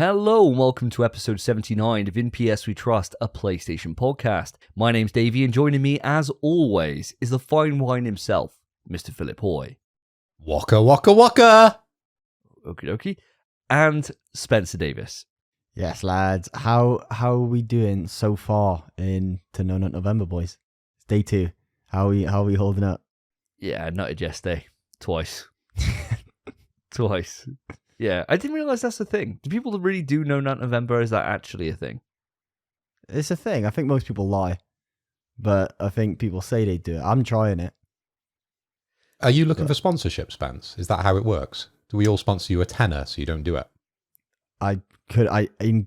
Hello and welcome to episode 79 of In PS We Trust, a PlayStation podcast. My name's Davey and joining me as always is the fine wine himself, Mr. Philip Hoy. Waka waka waka! Okie dokie. And Spencer Davis. Yes, lads. How are we doing so far into No Nut November, boys? It's day 2. How are we holding up? Yeah, I nutted yesterday. Twice. Twice. Yeah, I didn't realise that's a thing. Do people really do No Nut November? Is that actually a thing? It's a thing. I think most people lie, but I think people say they do it. I'm trying it. Are you looking for sponsorship, Spence? Is that how it works? Do we all sponsor you a tenner so you don't do it? In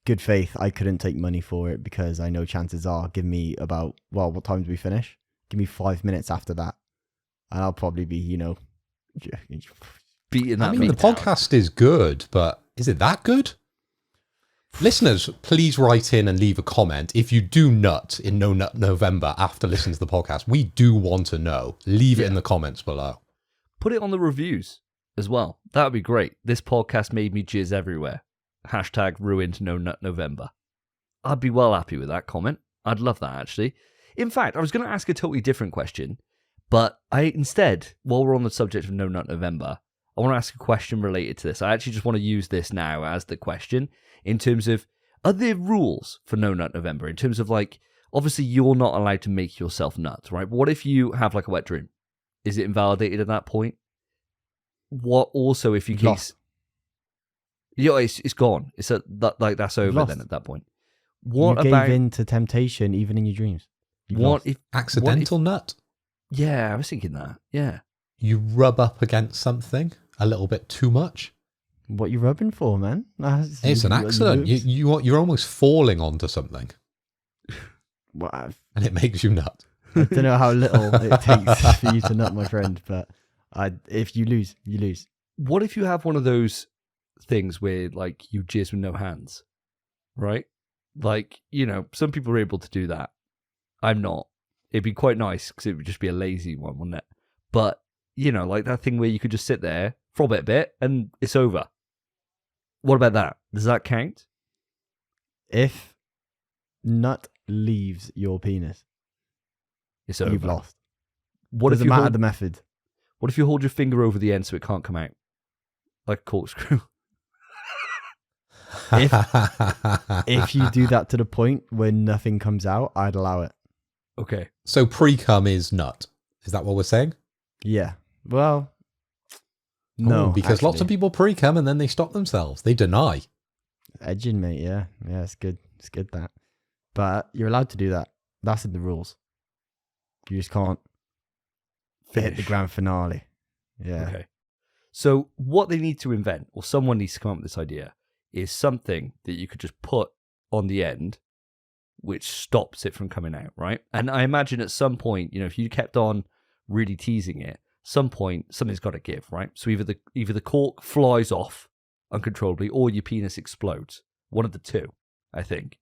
good faith, I couldn't take money for it because I know chances are, give me what time do we finish? Give me 5 minutes after that, and I'll probably be, beating that. I mean, the podcast is good, but is it that good? Listeners, please write in and leave a comment. If you do nut in No Nut November after listening to the podcast, we do want to know. Leave it in the comments below. Put it on the reviews as well. That would be great. This podcast made me jizz everywhere. Hashtag ruined No Nut November. I'd be well happy with that comment. I'd love that, actually. In fact, I was going to ask a totally different question, but instead, while we're on the subject of No Nut November, I want to ask a question related to this. I actually just want to use this now as the question in terms of, are there rules for No Nut November? In terms of, obviously you're not allowed to make yourself nut, right? But what if you have, a wet dream? Is it invalidated at that point? What also if you case... Yeah, it's gone. That's over then at that point. You gave in to temptation even in your dreams. Accidental nut? Yeah, I was thinking that. Yeah. You rub up against something a little bit too much. What you rubbing for, man? It's an accident. You're almost falling onto something. And it makes you nut. I don't know how little it takes for you to nut, my friend, but if you lose, you lose. What if you have one of those things where, you jizz with no hands, right? Some people are able to do that. I'm not. It'd be quite nice because it would just be a lazy one, wouldn't it? But, that thing where you could just sit there, throb it a bit, and it's over. What about that? Does that count? If nut leaves your penis, it's over. You've lost. What doesn't matter the method. What if you hold your finger over the end so it can't come out? Like a corkscrew. If you do that to the point where nothing comes out, I'd allow it. Okay. So pre-cum is nut. Is that what we're saying? Yeah. Well, no. Because lots of people pre-cum and then they stop themselves. They deny. Edging, mate. Yeah. Yeah, it's good. It's good that. But you're allowed to do that. That's in the rules. You just can't hit the grand finale. Yeah. Okay. So what they need to invent, or someone needs to come up with this idea, is something that you could just put on the end which stops it from coming out, right? And I imagine at some point, if you kept on really teasing it, some point something's got to give, right? So either the cork flies off uncontrollably or your penis explodes. One of the two, I think.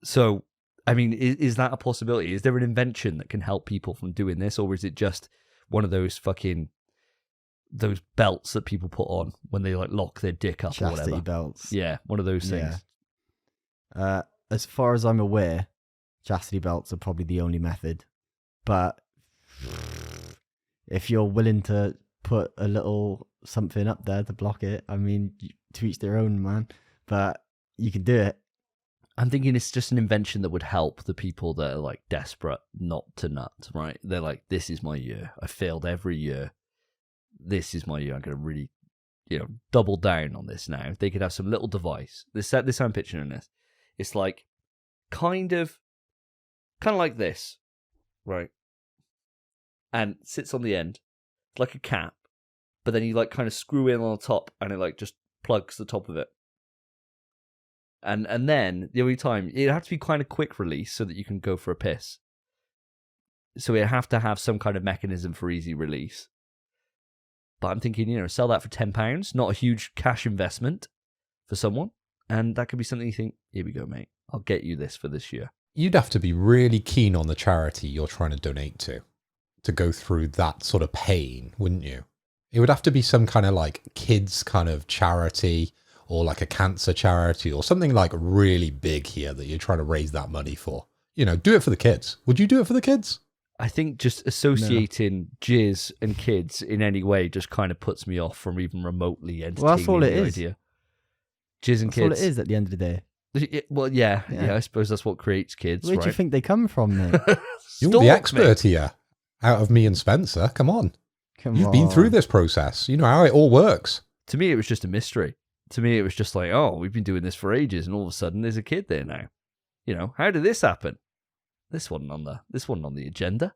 So, I mean, is that a possibility? Is there an invention that can help people from doing this, or is it just one of those those belts that people put on when they lock their dick up or whatever? Chastity belts. Yeah, one of those things. Yeah. As far as I'm aware, chastity belts are probably the only method. But if you're willing to put a little something up there to block it, I mean, to each their own, man. But you can do it. I'm thinking it's just an invention that would help the people that are desperate not to nut, right? They're like, this is my year. I failed every year. This is my year. I'm going to really, double down on this now. They could have some little device. This I'm picturing this. It's kind of like this, right? And sits on the end, like a cap, but then you kind of screw in on the top, and it just plugs the top of it. And then the only time it has to be kind of quick release so that you can go for a piss. So it have to have some kind of mechanism for easy release. But I'm thinking, sell that for £10, not a huge cash investment for someone. And that could be something you think, here we go, mate. I'll get you this for this year. You'd have to be really keen on the charity you're trying to donate to go through that sort of pain, wouldn't you? It would have to be some kind of kids kind of charity, or like a cancer charity or something like really big here that you're trying to raise that money for. You know, do it for the kids. Would you do it for the kids? I think just associating jizz and kids in any way just kind of puts me off from even remotely entertaining Well, that's all it the is. idea. Jizz and That's all kids. it is at the end of the day. Well, yeah, Yeah. I suppose that's what creates kids, Where right? do you think they come from, mate? You're Stalk the me. expert here, out of me and Spencer. Come on. Come You've on. been through this process. You know how it all works. To me, it was just a mystery. To me, it was just like, oh, we've been doing this for ages, and all of a sudden, there's a kid there now. You know, how did this happen? This wasn't on the agenda.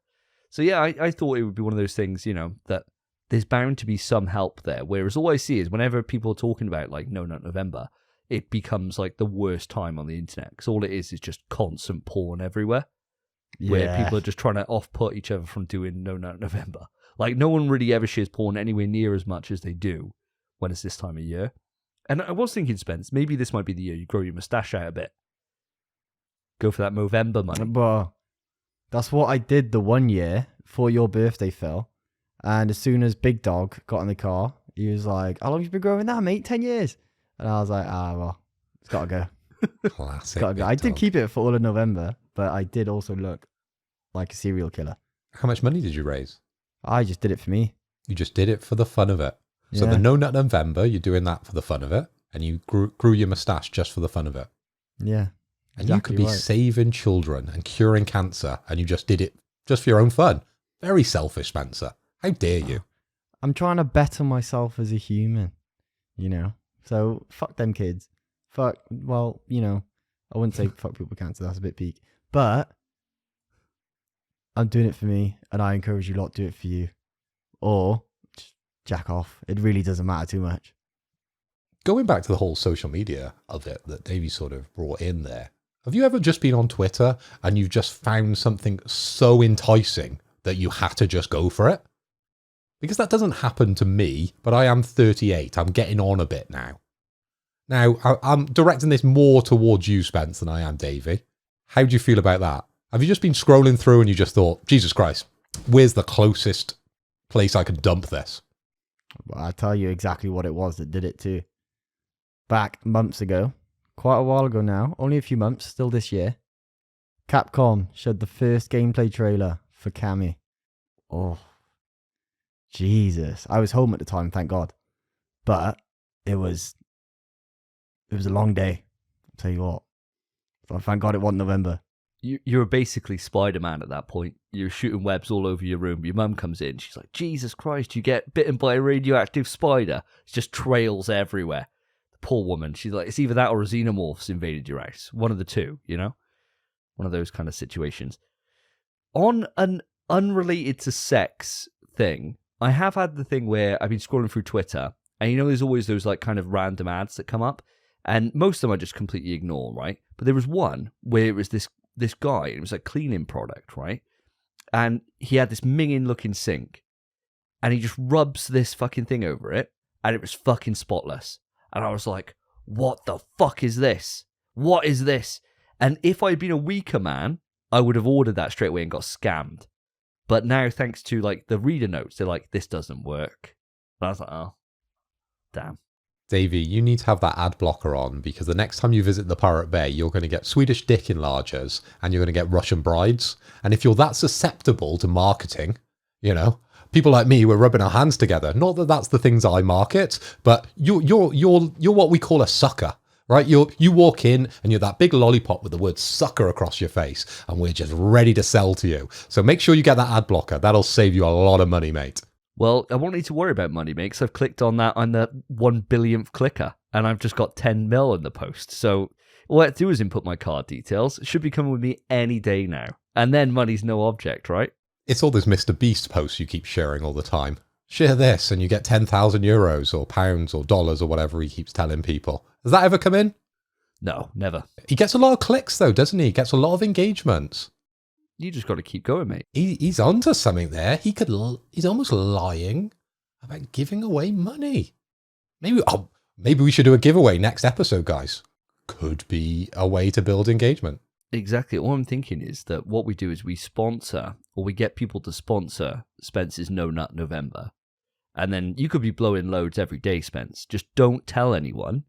So yeah, I thought it would be one of those things, you know, that there's bound to be some help there. Whereas all I see is whenever people are talking about like No Nut November, it becomes like the worst time on the internet because all it is just constant porn everywhere. Where people are just trying to off-put each other from doing No Nut November. Like, no one really ever shares porn anywhere near as much as they do when it's this time of year. And I was thinking, Spence, maybe this might be the year you grow your moustache out a bit. Go for that Movember money. Well, that's what I did the one year for your birthday, Phil. And as soon as Big Dog got in the car, he was like, how long have you been growing that, mate? 10 years. And I was like, well, it's got to go. Classic. Gotta go. I Big did Dog. keep it for all of November, but I did also look like a serial killer. How much money did you raise? I just did it for me. You just did it for the fun of it. So Yeah. the No Nut November, you're doing that for the fun of it. And you grew your moustache just for the fun of it. Yeah. And you could be right. saving children and curing cancer, and you just did it just for your own fun. Very selfish, Spencer. How dare you? I'm trying to better myself as a human, you know? So fuck them kids. Well, you know, I wouldn't say fuck people with cancer. That's a bit peak. But I'm doing it for me, and I encourage you lot to do it for you. Or just jack off. It really doesn't matter too much. Going back to the whole social media of it that Davey sort of brought in there, have you ever just been on Twitter and you've just found something so enticing that you had to just go for it? Because that doesn't happen to me, but I am 38. I'm getting on a bit now. Now, I'm directing this more towards you, Spence, than I am Davey. How do you feel about that? Have you just been scrolling through and you just thought, Jesus Christ, where's the closest place I can dump this? Well, I'll tell you exactly what it was that did it too. Back months ago, quite a while ago now, only a few months, still this year, Capcom showed the first gameplay trailer for Cammy. Oh, Jesus. I was home at the time, thank God. But it was a long day. I'll tell you what. So thank God it wasn't November. You were basically Spider-Man at that point. You're shooting webs all over your room. Your mum comes in. She's like, Jesus Christ, you get bitten by a radioactive spider. It's just trails everywhere. The poor woman. She's like, it's either that or a xenomorph's invaded your house. One of the two, you know? One of those kind of situations. On an unrelated to sex thing, I have had the thing where I've been scrolling through Twitter, and you know there's always those like kind of random ads that come up, and most of them I just completely ignore, right? But there was one where it was this guy, it was a cleaning product, right? And he had this minging looking sink, and he just rubs this fucking thing over it, and it was fucking spotless. And I was like, what the fuck is this? What is this? And if I'd been a weaker man, I would have ordered that straight away and got scammed. But now, thanks to like the reader notes, they're like, this doesn't work. And I was like, oh, damn. Davey, you need to have that ad blocker on because the next time you visit the Pirate Bay, you're going to get Swedish dick enlargers and you're going to get Russian brides. And if you're that susceptible to marketing, you know, people like me, we're rubbing our hands together. Not that that's the things I market, but you're what we call a sucker, right? You walk in and you're that big lollipop with the word sucker across your face, and we're just ready to sell to you. So make sure you get that ad blocker. That'll save you a lot of money, mate. Well, I won't need to worry about money, mate, because I've clicked on that on the 1 billionth clicker, and I've just got 10 mil in the post. So all I have to do is input my card details. It should be coming with me any day now. And then money's no object, right? It's all those Mr. Beast posts you keep sharing all the time. Share this and you get 10,000 euros or pounds or dollars or whatever he keeps telling people. Has that ever come in? No, never. He gets a lot of clicks though, doesn't he? He gets a lot of engagements. You just got to keep going, mate. He's onto something there. He's almost lying about giving away money. Maybe we should do a giveaway next episode, guys. Could be a way to build engagement. Exactly. All I'm thinking is that what we do is we sponsor, or we get people to sponsor Spence's No Nut November. And then you could be blowing loads every day, Spence. Just don't tell anyone.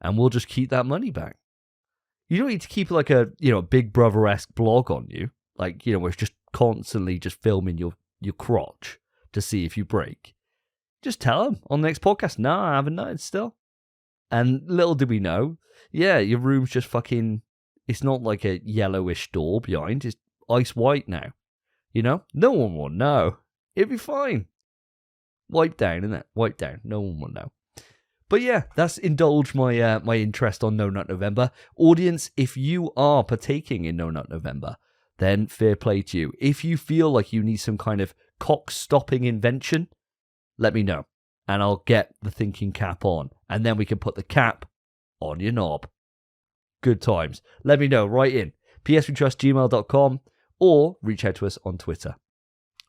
and we'll just keep that money back. You don't need to keep like a Big Brother-esque blog on you, like where it's just constantly just filming your crotch to see if you break. Just tell them on the next podcast, no, I haven't noticed still. And little did we know, your room's just fucking, it's not like a yellowish door behind, it's ice white now. No one will know. It'll be fine. Wipe down, innit? Wipe down. No one will know. But yeah, that's indulged my my interest on No Nut November. Audience, if you are partaking in No Nut November, then fair play to you. If you feel like you need some kind of cock-stopping invention, let me know. And I'll get the thinking cap on. And then we can put the cap on your knob. Good times. Let me know. Write in pswetrust@gmail.com or reach out to us on Twitter.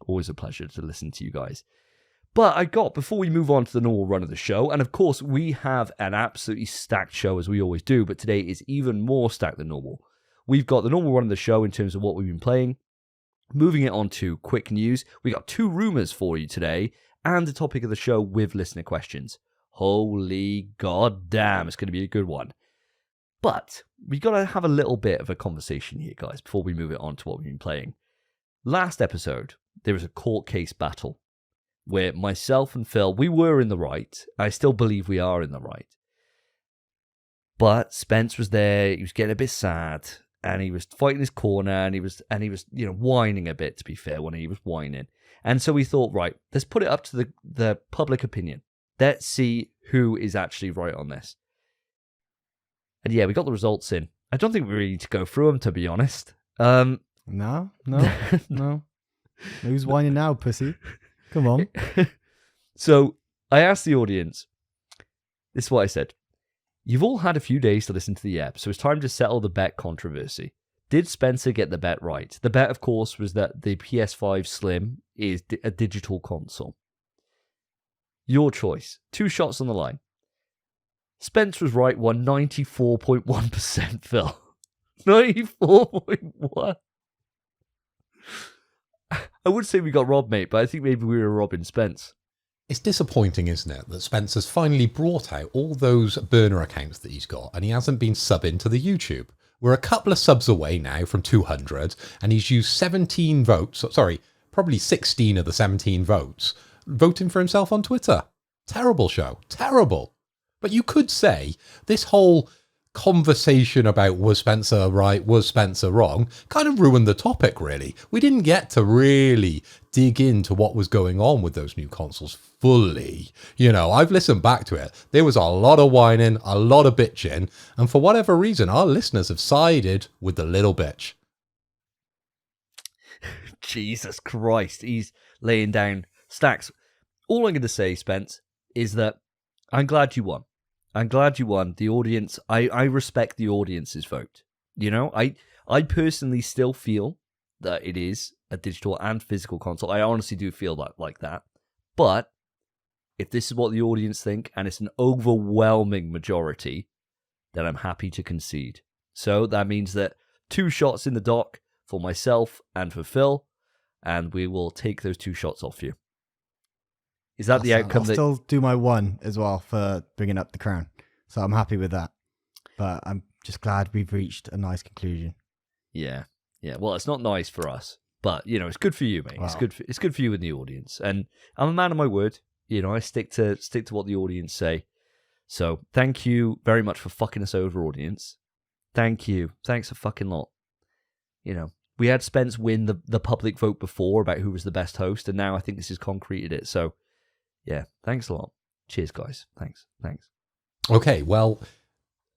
Always a pleasure to listen to you guys. But before we move on to the normal run of the show, and of course we have an absolutely stacked show as we always do, but today is even more stacked than normal. We've got the normal run of the show in terms of what we've been playing. Moving it on to quick news, we got 2 rumors for you today, and the topic of the show with listener questions. Holy goddamn, it's going to be a good one. But we got to have a little bit of a conversation here, guys, before we move it on to what we've been playing. Last episode, there was a court case battle where myself and Phil, we were in the right. I still believe we are in the right. But Spence was there. He was getting a bit sad, and he was fighting his corner, and he was whining a bit, to be fair, when he was whining. And so we thought, right, let's put it up to the public opinion. Let's see who is actually right on this. And yeah, we got the results in. I don't think we really need to go through them, to be honest. No. Who's whining now, pussy? Come on. So I asked the audience, this is what I said. You've all had a few days to listen to the app, so it's time to settle the bet controversy. Did Spencer get the bet right? The bet, of course, was that the PS5 Slim is a digital console. Your choice. 2 shots on the line. Spence was right, won 94.1%, Phil. 94.1%. I would say we got robbed, mate, but I think maybe we were robbing Spence. It's disappointing, isn't it, that Spencer's finally brought out all those burner accounts that he's got, and he hasn't been subbing to the YouTube. We're a couple of subs away now from 200, and he's used 17 votes, probably 16 of the 17 votes, voting for himself on Twitter. Terrible show. Terrible. But you could say this whole conversation about was Spencer right, was Spencer wrong, kind of ruined the topic, really. We didn't get to really dig into what was going on with those new consoles fully. I've listened back to it. There was a lot of whining, a lot of bitching, and for whatever reason, our listeners have sided with the little bitch. Jesus Christ, he's laying down stacks. All I'm going to say, Spence, is that I'm glad you won. I'm glad you won. The audience, I respect the audience's vote. I personally still feel that it is a digital and physical console. I honestly do feel like that. But if this is what the audience think, and it's an overwhelming majority, then I'm happy to concede. So that means that 2 shots in the dock for myself and for Phil, and we will take those 2 shots off you. Is that the outcome? I'll still do my 1 as well for bringing up the crown. So I'm happy with that. But I'm just glad we've reached a nice conclusion. Yeah. Well, it's not nice for us, but it's good for you, mate. Wow. It's good for you and the audience. And I'm a man of my word. I stick to what the audience say. So thank you very much for fucking us over, audience. Thank you. Thanks a fucking lot. We had Spence win the public vote before about who was the best host, and now I think this has concreted it. So yeah, thanks a lot. Cheers, guys. Thanks. Okay, well,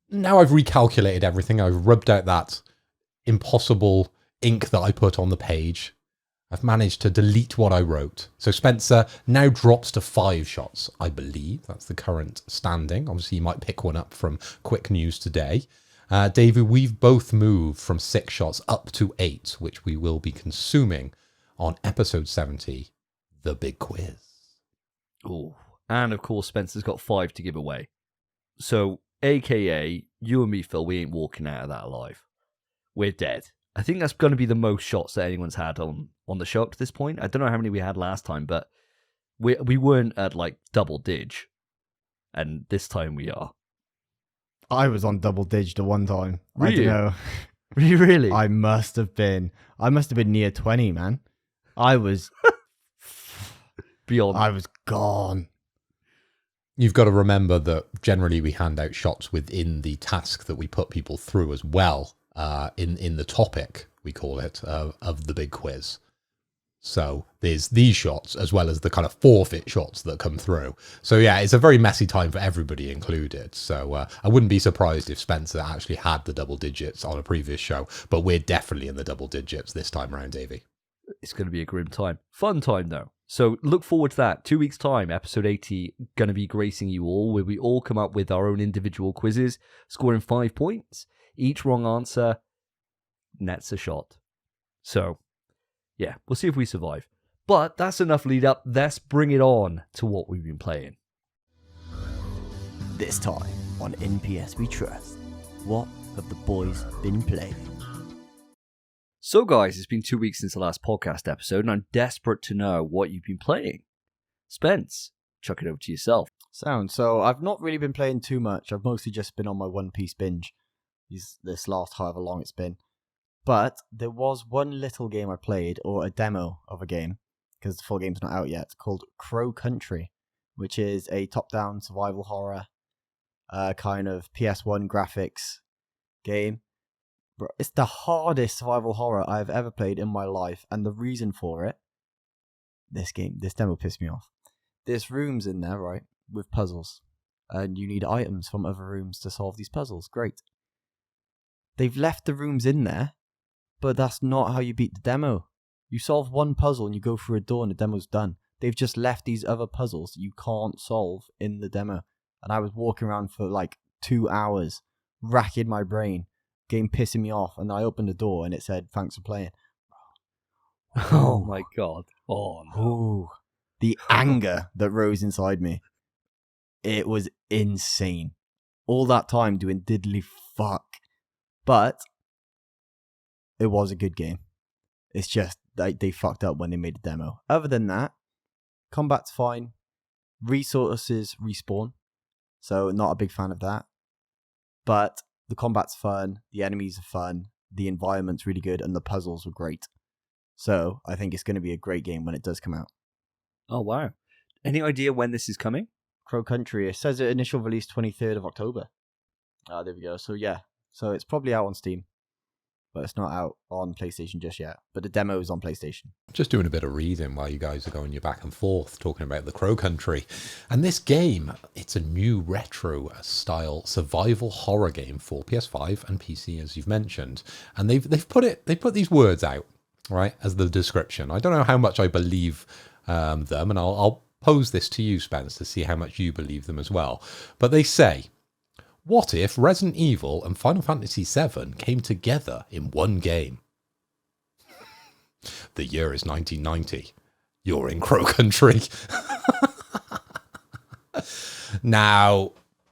now I've recalculated everything. I've rubbed out that impossible ink that I put on the page. I've managed to delete what I wrote. So Spencer now drops to 5 shots, I believe. That's the current standing. Obviously, you might pick one up from Quick News today. Davey, we've both moved from 6 shots up to 8, which we will be consuming on episode 70, The Big Quiz. Oh, and of course, Spencer's got 5 to give away. So, AKA, you and me, Phil, we ain't walking out of that alive. We're dead. I think that's going to be the most shots that anyone's had on the show up to this point. I don't know how many we had last time, but we weren't at like double dig. And this time we are. I was on double digit at one time. I Really? don't know. Really? I must have been near 20, man. I was Beyond. Gone. You've got to remember that generally we hand out shots within the task that we put people through as well, in the topic, we call it, of the big quiz. So there's these shots as well as the kind of forfeit shots that come through. So yeah, it's a very messy time for everybody included. So I wouldn't be surprised if Spencer actually had the double digits on a previous show, but we're definitely in the double digits this time around, Davey. It's going to be a grim time. Fun time, though. So look forward to that. 2 weeks' time, episode 80, going to be gracing you all, where we all come up with our own individual quizzes, scoring 5 points. Each wrong answer nets a shot. So, yeah, we'll see if we survive. But that's enough lead up. Let's bring it on to what we've been playing. This time on NPS We Trust, what have the boys been playing? So, guys, it's been 2 weeks since the last podcast episode, and I'm desperate to know what you've been playing. Spence, chuck it over to yourself. Sound. So I've not really been playing too much. I've mostly just been on my One Piece binge. This last however long it's been. But there was one little game I played, or a demo of a game, because the full game's not out yet, called Crow Country, which is a top-down survival horror kind of PS1 graphics game. Bro, it's the hardest survival horror I've ever played in my life, and the reason for it, this demo pissed me off. There's rooms in there, right, with puzzles, and you need items from other rooms to solve these puzzles. Great. They've left the rooms in there, but that's not how you beat the demo. You solve one puzzle and you go through a door and the demo's done. They've just left these other puzzles that you can't solve in the demo. And I was walking around for like 2 hours, racking my brain, game pissing me off, and I opened the door and it said, "Thanks for playing." Oh my god. Oh no. Ooh. The anger that rose inside me. It was insane. All that time doing diddly fuck. But it was a good game. It's just they fucked up when they made the demo. Other than that, combat's fine. Resources respawn. So not a big fan of that. But the combat's fun. The enemies are fun. The environment's really good. And the puzzles were great. So I think it's going to be a great game when it does come out. Oh, wow. Any idea when this is coming? Crow Country. It says initial release 23rd of October. There we go. So yeah. So it's probably out on Steam. But it's not out on PlayStation just yet. But the demo is on PlayStation. Just doing a bit of reading while you guys are going your back and forth talking about the Crow Country. And this game, it's a new retro style survival horror game for PS5 and PC, as you've mentioned. And they've put these words out, right, as the description. I don't know how much I believe them, and I'll pose this to you, Spence, to see how much you believe them as well. But they say, what if Resident Evil and Final Fantasy VII came together in one game? The year is 1990. You're in Crow Country. Now,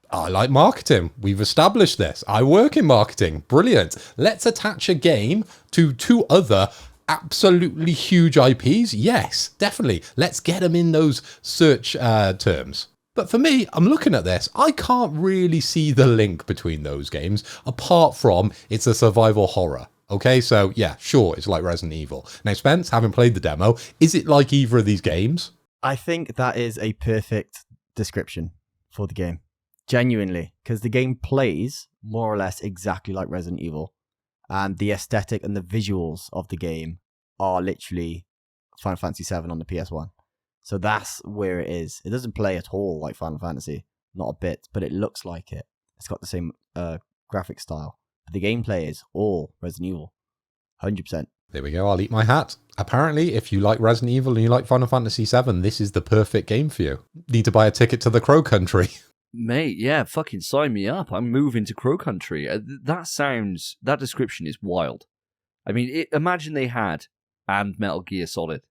I like marketing. We've established this. I work in marketing. Brilliant. Let's attach a game to 2 other absolutely huge IPs. Yes, definitely. Let's get them in those search terms. But for me, I'm looking at this. I can't really see the link between those games, apart from it's a survival horror. Okay, so yeah, sure, it's like Resident Evil. Now, Spence, having played the demo, is it like either of these games? I think that is a perfect description for the game. Genuinely. Because the game plays more or less exactly like Resident Evil. And the aesthetic and the visuals of the game are literally Final Fantasy VII on the PS1. So that's where it is. It doesn't play at all like Final Fantasy. Not a bit, but it looks like it. It's got the same graphic style. But the gameplay is all Resident Evil. 100%. There we go, I'll eat my hat. Apparently, if you like Resident Evil and you like Final Fantasy VII, this is the perfect game for you. Need to buy a ticket to the Crow Country. Mate, yeah, fucking sign me up. I'm moving to Crow Country. That description is wild. I mean, imagine they had and Metal Gear Solid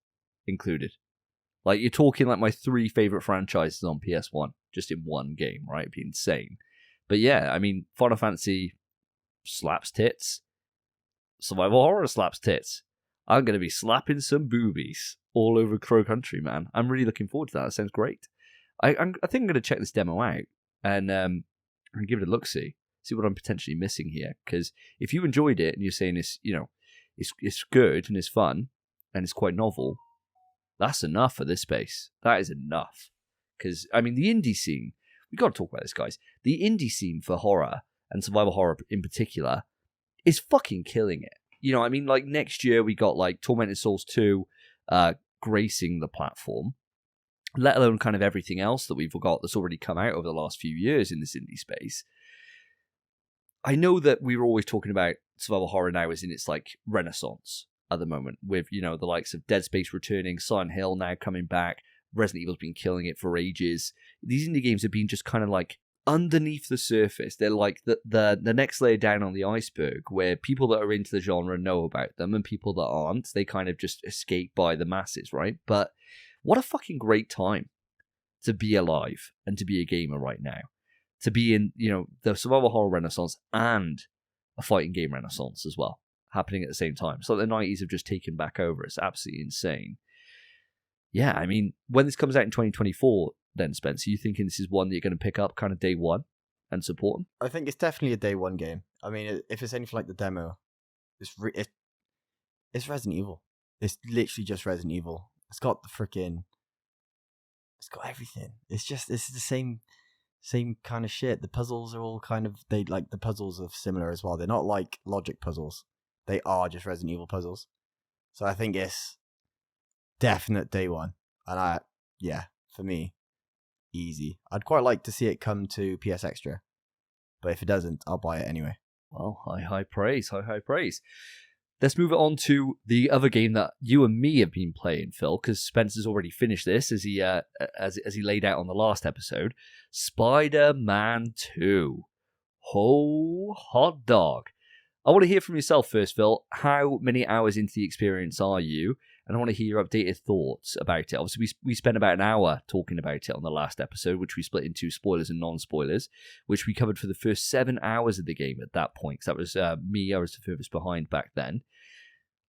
included. Like, you're talking like my 3 favorite franchises on PS1, just in one game, right? It'd be insane. But yeah, I mean, Final Fantasy slaps tits. Survival horror slaps tits. I'm going to be slapping some boobies all over Crow Country, man. I'm really looking forward to that. That sounds great. I think I'm going to check this demo out and give it a look-see. see what I'm potentially missing here. Because if you enjoyed it and you're saying it's, it's good and it's fun and it's quite novel, that's enough for this space. That is enough. Because, I mean, the indie scene, we got to talk about this, guys. The indie scene for horror and survival horror in particular is fucking killing it. I mean, like next year we got like Tormented Souls 2 gracing the platform, let alone kind of everything else that we've got that's already come out over the last few years in this indie space. I know that we were always talking about survival horror now as in its like renaissance at the moment with, the likes of Dead Space returning, Silent Hill now coming back, Resident Evil's been killing it for ages. These indie games have been just kind of like underneath the surface. They're like the next layer down on the iceberg where people that are into the genre know about them and people that aren't, they kind of just escape by the masses, right? But what a fucking great time to be alive and to be a gamer right now. To be in, the survival horror renaissance and a fighting game renaissance as well, happening at the same time. So the 90s have just taken back over. It's absolutely insane. Yeah, I mean, when this comes out in 2024, then, Spence, are you thinking this is one that you're going to pick up kind of day one and support them? I think it's definitely a day one game. I mean, if it's anything like the demo, it's Resident Evil. It's literally just Resident Evil. It's got it's got everything. It's the same kind of shit. The puzzles are all the puzzles are similar as well. They're not like logic puzzles. They are just Resident Evil puzzles. So I think it's definite day one. And for me, easy. I'd quite like to see it come to PS Extra, but if it doesn't, I'll buy it anyway. Well, high praise. Let's move it on to the other game that you and me have been playing, Phil, because Spencer's already finished this as he laid out on the last episode. Spider-Man 2. Oh, hot dog. I want to hear from yourself first, Phil. How many hours into the experience are you? And I want to hear your updated thoughts about it. Obviously, we spent about an hour talking about it on the last episode, which we split into spoilers and non-spoilers, which we covered for the first 7 hours of the game at that point. Because that was me. I was the furthest behind back then.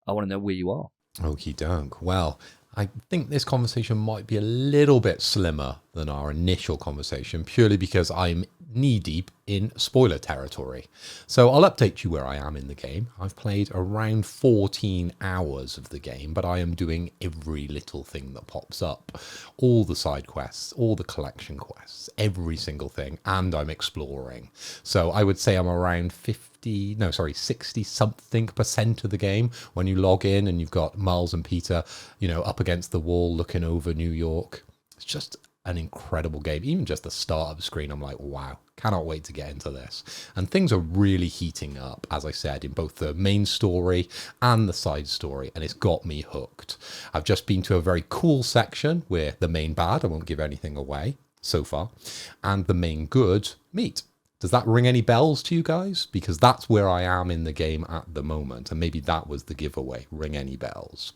I want to know where you are. Okie doke. Well, I think this conversation might be a little bit slimmer than our initial conversation, purely because I'm knee-deep in spoiler territory. So I'll update you where I am in the game. I've played around 14 hours of the game, but I am doing every little thing that pops up. All the side quests, all the collection quests, every single thing, and I'm exploring. So I would say I'm around 60-something% of the game when you log in and you've got Miles and Peter, up against the wall looking over New York. It's just an incredible game. Even just the start of the screen, I'm like, wow, cannot wait to get into this. And things are really heating up, as I said, in both the main story and the side story, and it's got me hooked. I've just been to a very cool section where the main bad, I won't give anything away so far, and the main good meet. Does that ring any bells to you guys? Because that's where I am in the game at the moment. And maybe that was the giveaway. Ring any bells.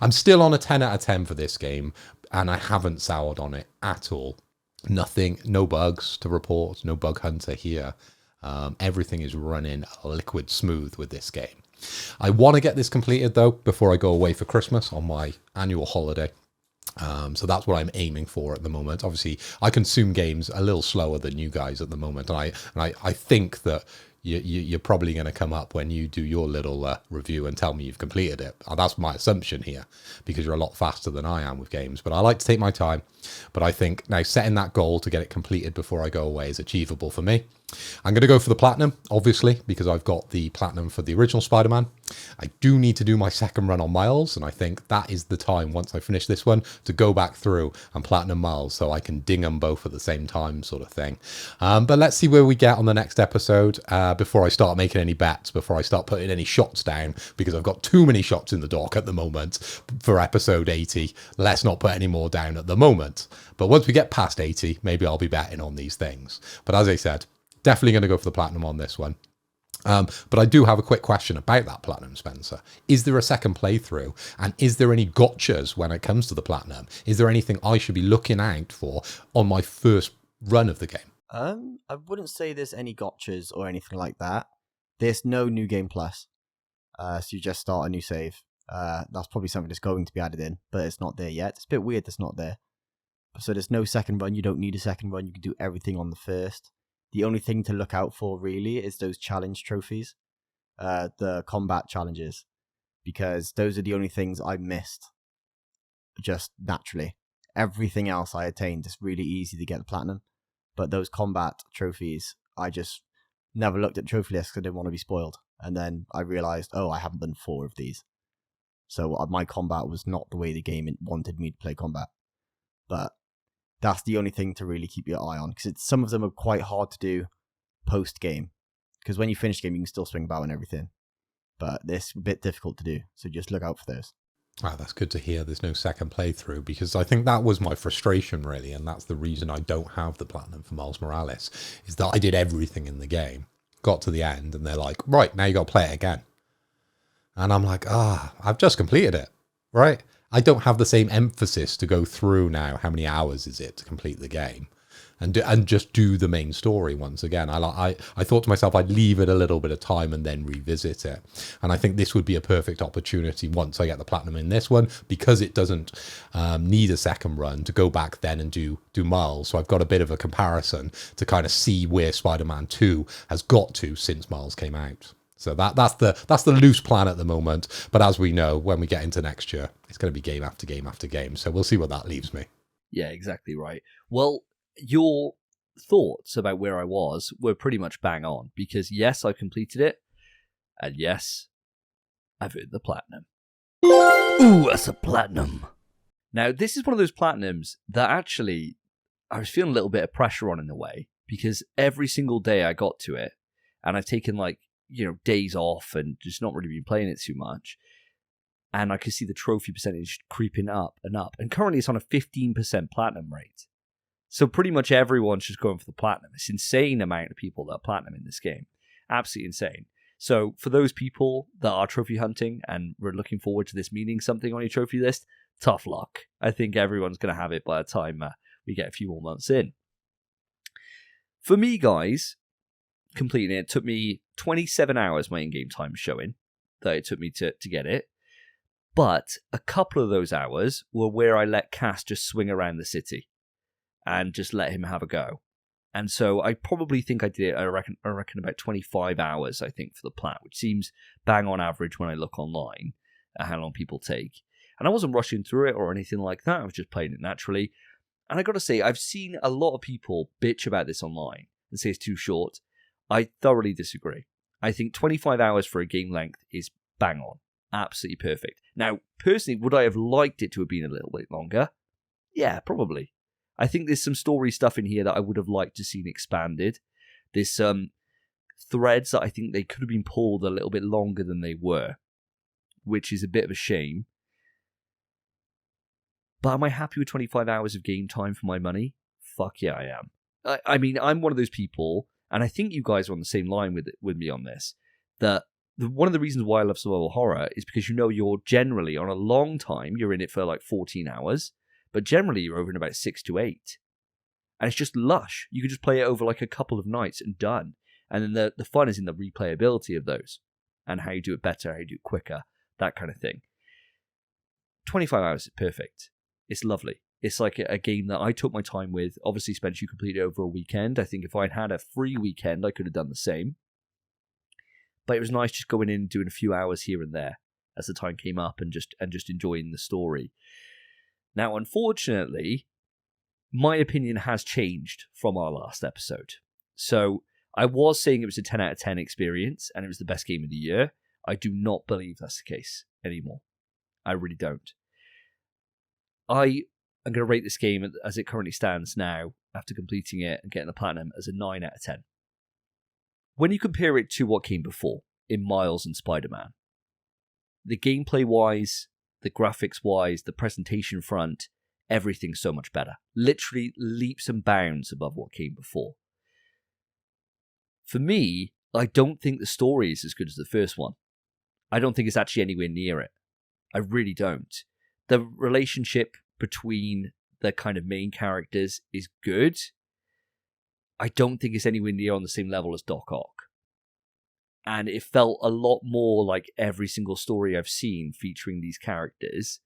I'm still on a 10 out of 10 for this game. And I haven't soured on it at all. Nothing, no bugs to report. No bug hunter here. Everything is running liquid smooth with this game. I want to get this completed, though, before I go away for Christmas on my annual holiday. So that's what I'm aiming for at the moment. Obviously, I consume games a little slower than you guys at the moment, and I think that you're probably going to come up when you do your little review and tell me you've completed it. That's my assumption here, because you're a lot faster than I am with games. But I like to take my time. But I think now setting that goal to get it completed before I go away is achievable for me. I'm going to go for the platinum, obviously, because I've got the platinum for the original Spider-Man. I do need to do my second run on Miles, and I think that is the time, once I finish this one, to go back through and platinum Miles so I can ding them both at the same time, sort of thing. But let's see where we get on the next episode before I start making any bets, before I start putting any shots down, because I've got too many shots in the dock at the moment for episode 80. Let's not put any more down at the moment. But once we get past 80, maybe I'll be betting on these things. But as I said, definitely going to go for the platinum on this one. But I do have a quick question about that platinum, Spencer. Is there a second playthrough? And is there any gotchas when it comes to the platinum? Is there anything I should be looking out for on my first run of the game? I wouldn't say there's any gotchas or anything like that. There's no new game plus. So you just start a new save. That's probably something that's going to be added in, but it's not there yet. It's a bit weird that's not there. So there's no second run. You don't need a second run. You can do everything on the first. the only thing to look out for really is those challenge trophies, the combat challenges, because those are the only things I missed just naturally. Everything else I attained. It's really easy to get the platinum, but those combat trophies, I just never looked at trophy lists because I didn't want to be spoiled. And then I realized, oh, I haven't done 4 of these. So my combat was not the way the game wanted me to play combat. But that's the only thing to really keep your eye on, because some of them are quite hard to do post-game. Because when you finish the game, you can still swing about and everything. But it's a bit difficult to do, so just look out for those. Wow, that's good to hear there's no second playthrough, because I think that was my frustration, really, and that's the reason I don't have the platinum for Miles Morales, is that I did everything in the game, got to the end, and they're like, right, now you got to play it again. And I'm like, I've just completed it, right? I don't have the same emphasis to go through now. How many hours is it to complete the game? And just do the main story once again. I thought to myself I'd leave it a little bit of time and then revisit it. And I think this would be a perfect opportunity once I get the platinum in this one, because it doesn't need a second run, to go back then and do Miles. So I've got a bit of a comparison to kind of see where Spider-Man 2 has got to since Miles came out. So that's the loose plan at the moment. But as we know, when we get into next year, it's going to be game after game after game. So we'll see what that leaves me. Yeah, exactly right. Well, your thoughts about where I was were pretty much bang on, because yes, I completed it, and yes, I've earned the platinum. Ooh, that's a platinum. Now, this is one of those platinums that actually I was feeling a little bit of pressure on in a way, because every single day I got to it, and I've taken days off and just not really been playing it too much, and I could see the trophy percentage creeping up and up, and currently it's on a 15% platinum rate. So pretty much everyone's just going for the platinum. It's an insane amount of people that are platinum in this game. Absolutely insane. So for those people that are trophy hunting and we're looking forward to this meaning something on your trophy list, tough luck. I think everyone's going to have it by the time we get a few more months in. For me, guys, completing it took me 27 hours, my in-game time showing, that it took me to get it. But a couple of those hours were where I let Cass just swing around the city and just let him have a go. And so I probably think I did it, I reckon about 25 hours, I think, for the plat, which seems bang on average when I look online at how long people take. And I wasn't rushing through it or anything like that. I was just playing it naturally. And I got to say, I've seen a lot of people bitch about this online and say it's too short. I thoroughly disagree. I think 25 hours for a game length is bang on. Absolutely perfect. Now, personally, would I have liked it to have been a little bit longer? Yeah, probably. I think there's some story stuff in here that I would have liked to seen expanded. There's some threads that I think they could have been pulled a little bit longer than they were, which is a bit of a shame. But am I happy with 25 hours of game time for my money? Fuck yeah, I am. I mean, I'm one of those people, and I think you guys are on the same line with me on this, that one of the reasons why I love survival horror is because you're generally, on a long time, you're in it for like 14 hours, but generally you're over in about 6 to 8. And it's just lush. You can just play it over like a couple of nights and done. And then the fun is in the replayability of those and how you do it better, how you do it quicker, that kind of thing. 25 hours is perfect. It's lovely. It's like a game that I took my time with. Obviously, Spence, you completed it over a weekend. I think if I'd had a free weekend, I could have done the same. But it was nice just going in and doing a few hours here and there as the time came up and just enjoying the story. Now, unfortunately, my opinion has changed from our last episode. So I was saying it was a 10 out of 10 experience and it was the best game of the year. I do not believe that's the case anymore. I really don't. I am going to rate this game as it currently stands now, after completing it and getting the platinum, as a 9 out of 10. When you compare it to what came before, in Miles and Spider-Man, the gameplay-wise, the graphics-wise, the presentation front, everything's so much better. Literally leaps and bounds above what came before. For me, I don't think the story is as good as the first one. I don't think it's actually anywhere near it. I really don't. The relationship between the kind of main characters is good. I don't think it's anywhere near on the same level as Doc Ock. And it felt a lot more like every single story I've seen featuring these characters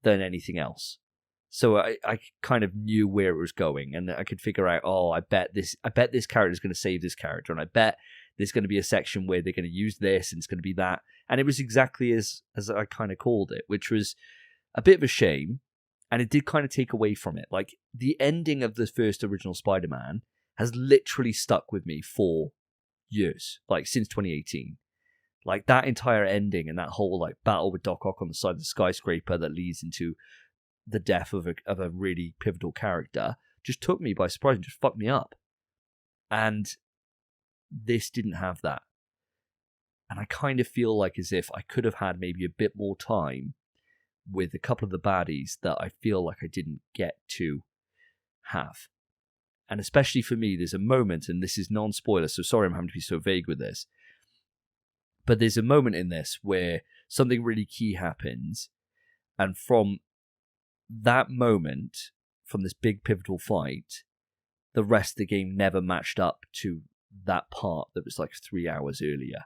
than anything else. So I kind of knew where it was going, and I could figure out, I bet this character is going to save this character, and I bet there's going to be a section where they're going to use this, and it's going to be that. And it was exactly as I kind of called it, which was a bit of a shame, and it did kind of take away from it. Like, the ending of the first original Spider-Man has literally stuck with me for years, like since 2018. Like, that entire ending and that whole like battle with Doc Ock on the side of the skyscraper that leads into the death of a really pivotal character just took me by surprise and just fucked me up. And this didn't have that. And I kind of feel like as if I could have had maybe a bit more time with a couple of the baddies that I feel like I didn't get to have. And especially for me, there's a moment, and this is non-spoiler, so sorry I'm having to be so vague with this, but there's a moment in this where something really key happens, and from that moment, from this big pivotal fight, the rest of the game never matched up to that part that was like 3 hours earlier.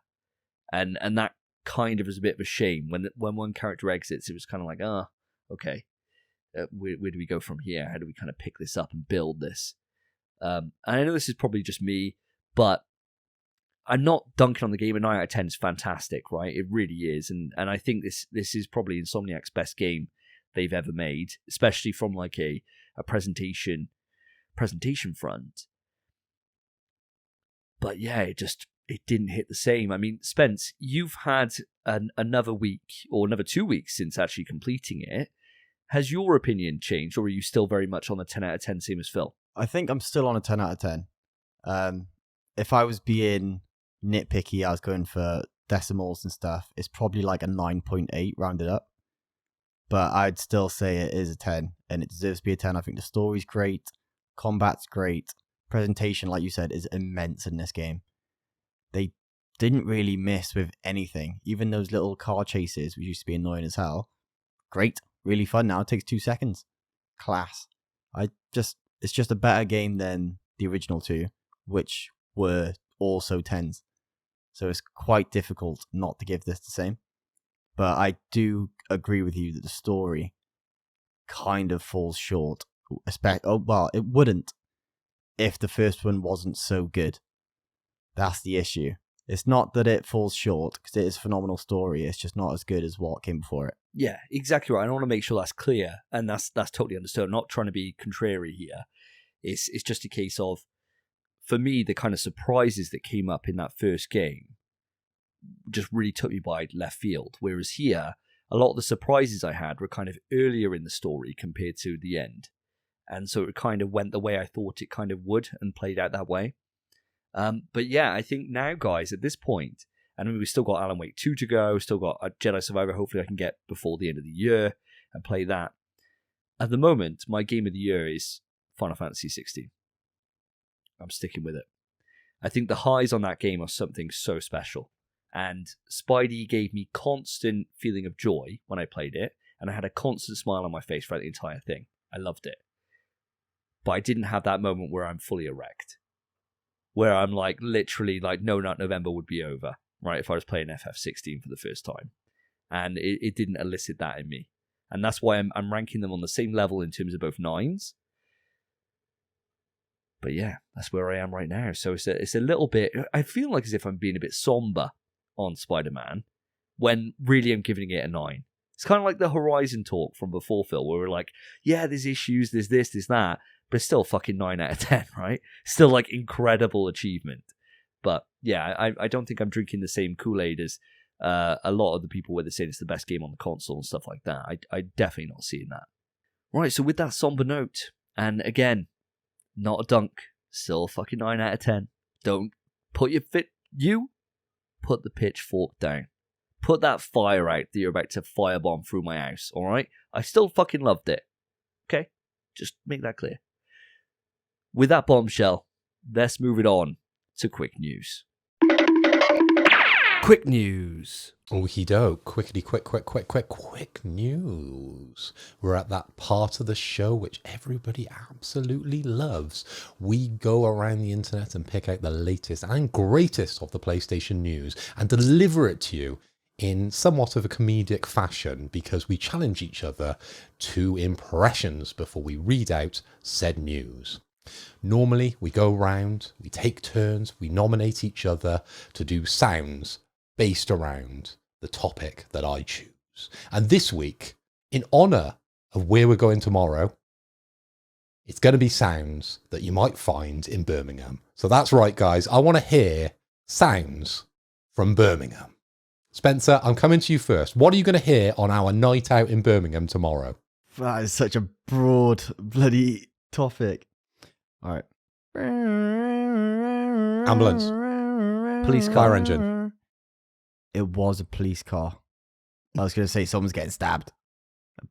And that kind of was a bit of a shame. When one character exits, it was kind of like, okay, where do we go from here? How do we kind of pick this up and build this? And I know this is probably just me, but I'm not dunking on the game. A 9 out of 10 is fantastic, right? It really is. And I think this is probably Insomniac's best game they've ever made, especially from like a presentation front. But yeah, it didn't hit the same. I mean, Spence, you've had another week or another 2 weeks since actually completing it. Has your opinion changed, or are you still very much on the 10 out of 10, same as Phil? I think I'm still on a 10 out of 10. If I was being nitpicky, I was going for decimals and stuff. It's probably like a 9.8 rounded up. But I'd still say it is a 10, and it deserves to be a 10. I think the story's great, combat's great, presentation, like you said, is immense in this game. They didn't really miss with anything. Even those little car chases, which used to be annoying as hell, great, really fun now. It takes 2 seconds. Class. It's just a better game than the original two, which were also 10s. So it's quite difficult not to give this the same. But I do agree with you that the story kind of falls short. It wouldn't if the first one wasn't so good. That's the issue. It's not that it falls short, because it is a phenomenal story. It's just not as good as what came before it. Yeah, exactly right. I want to make sure that's clear, and that's totally understood. I'm not trying to be contrary here. It's just a case of, for me, the kind of surprises that came up in that first game just really took me by left field. Whereas here, a lot of the surprises I had were kind of earlier in the story compared to the end. And so it kind of went the way I thought it kind of would and played out that way. But yeah, I think now, guys, at this point, and I mean, we've still got Alan Wake 2 to go, still got a Jedi Survivor, hopefully I can get before the end of the year and play that. At the moment, my game of the year is Final Fantasy 16. I'm sticking with it. I think the highs on that game are something so special. And Spidey gave me constant feeling of joy when I played it, and I had a constant smile on my face throughout the entire thing. I loved it. But I didn't have that moment where I'm fully erect. Where I'm like, literally, like, No Nut November would be over, right, if I was playing FF16 for the first time. And it didn't elicit that in me. And that's why I'm ranking them on the same level in terms of both 9s. But yeah, that's where I am right now. So it's a little bit, I feel like as if I'm being a bit somber on Spider-Man, when really I'm giving it a 9. It's kind of like the Horizon talk from before, Phil, where we're like, yeah, there's issues, there's this, there's that, but it's still fucking 9 out of 10, right? Still like incredible achievement. But yeah, I don't think I'm drinking the same Kool-Aid as a lot of the people where they're saying it's the best game on the console and stuff like that. I definitely not seeing that. Right, so with that somber note, and again, not a dunk, still fucking 9 out of 10. Don't put put the pitchfork down. Put that fire out that you're about to firebomb through my house, alright? I still fucking loved it. Okay? Just make that clear. With that bombshell, let's move it on to quick news. Quick news. Okie doke. Quick news. We're at that part of the show which everybody absolutely loves. We go around the internet and pick out the latest and greatest of the PlayStation news and deliver it to you in somewhat of a comedic fashion because we challenge each other to impressions before we read out said news. Normally, we go round, we take turns, we nominate each other to do sounds based around the topic that I choose. And this week, in honour of where we're going tomorrow, it's going to be sounds that you might find in Birmingham. So that's right, guys. I want to hear sounds from Birmingham. Spencer, I'm coming to you first. What are you going to hear on our night out in Birmingham tomorrow? That is such a broad bloody topic. All right. Ambulance. Police car. Fire engine. It was a police car. I was going to say someone's getting stabbed.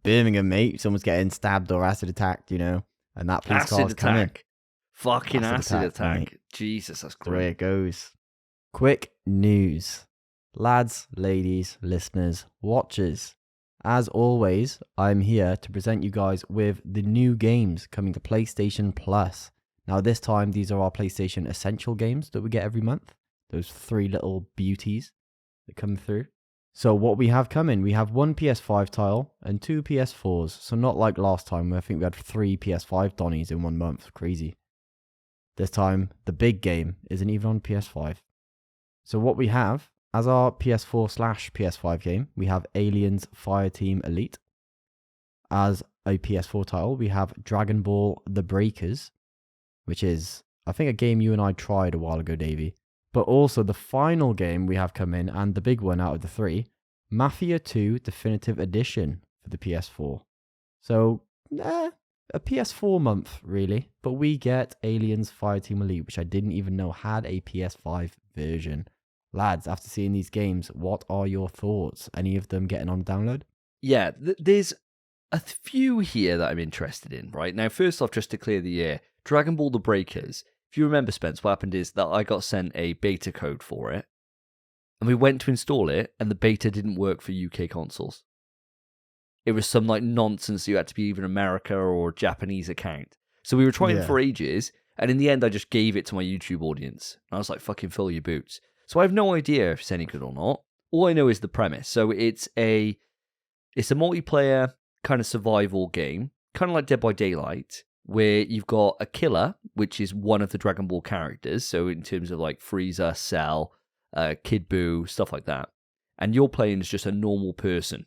Birmingham, mate. Someone's getting stabbed or acid attacked, you know. And that police car's coming. Fucking acid attack. mate. Jesus, that's The way great. it goes. Quick news. Lads, ladies, listeners, watchers. As always, I'm here to present you guys with the new games coming to PlayStation Plus. Now this time, these are our PlayStation Essential games that we get every month. Those 3 little beauties that come through. So what we have coming, we have 1 PS5 title and 2 PS4s. So not like last time where I think we had 3 PS5 Donnies in 1 month. Crazy. This time, the big game isn't even on PS5. So what we have as our PS4/PS5 game, we have Aliens Fireteam Elite. As a PS4 title, we have Dragon Ball The Breakers, which is, I think, a game you and I tried a while ago, Davey. But also the final game we have come in, and the big one out of the 3, Mafia 2 Definitive Edition for the PS4. So, a PS4 month, really. But we get Aliens Fireteam Elite, which I didn't even know had a PS5 version. Lads, after seeing these games, what are your thoughts? Any of them getting on download? Yeah, there's a few here that I'm interested in, right? Now, first off, just to clear the air, Dragon Ball The Breakers. If you remember, Spence, what happened is that I got sent a beta code for it, and we went to install it, and the beta didn't work for UK consoles. It was some like nonsense. You had to be either America or Japanese account. So we were trying for ages, and in the end, I just gave it to my YouTube audience. And I was like, fucking fill your boots. So I have no idea if it's any good or not. All I know is the premise. So it's a multiplayer kind of survival game, kind of like Dead by Daylight, where you've got a killer, which is one of the Dragon Ball characters. So in terms of like Frieza, Cell, Kid Buu, stuff like that. And you're playing as just a normal person.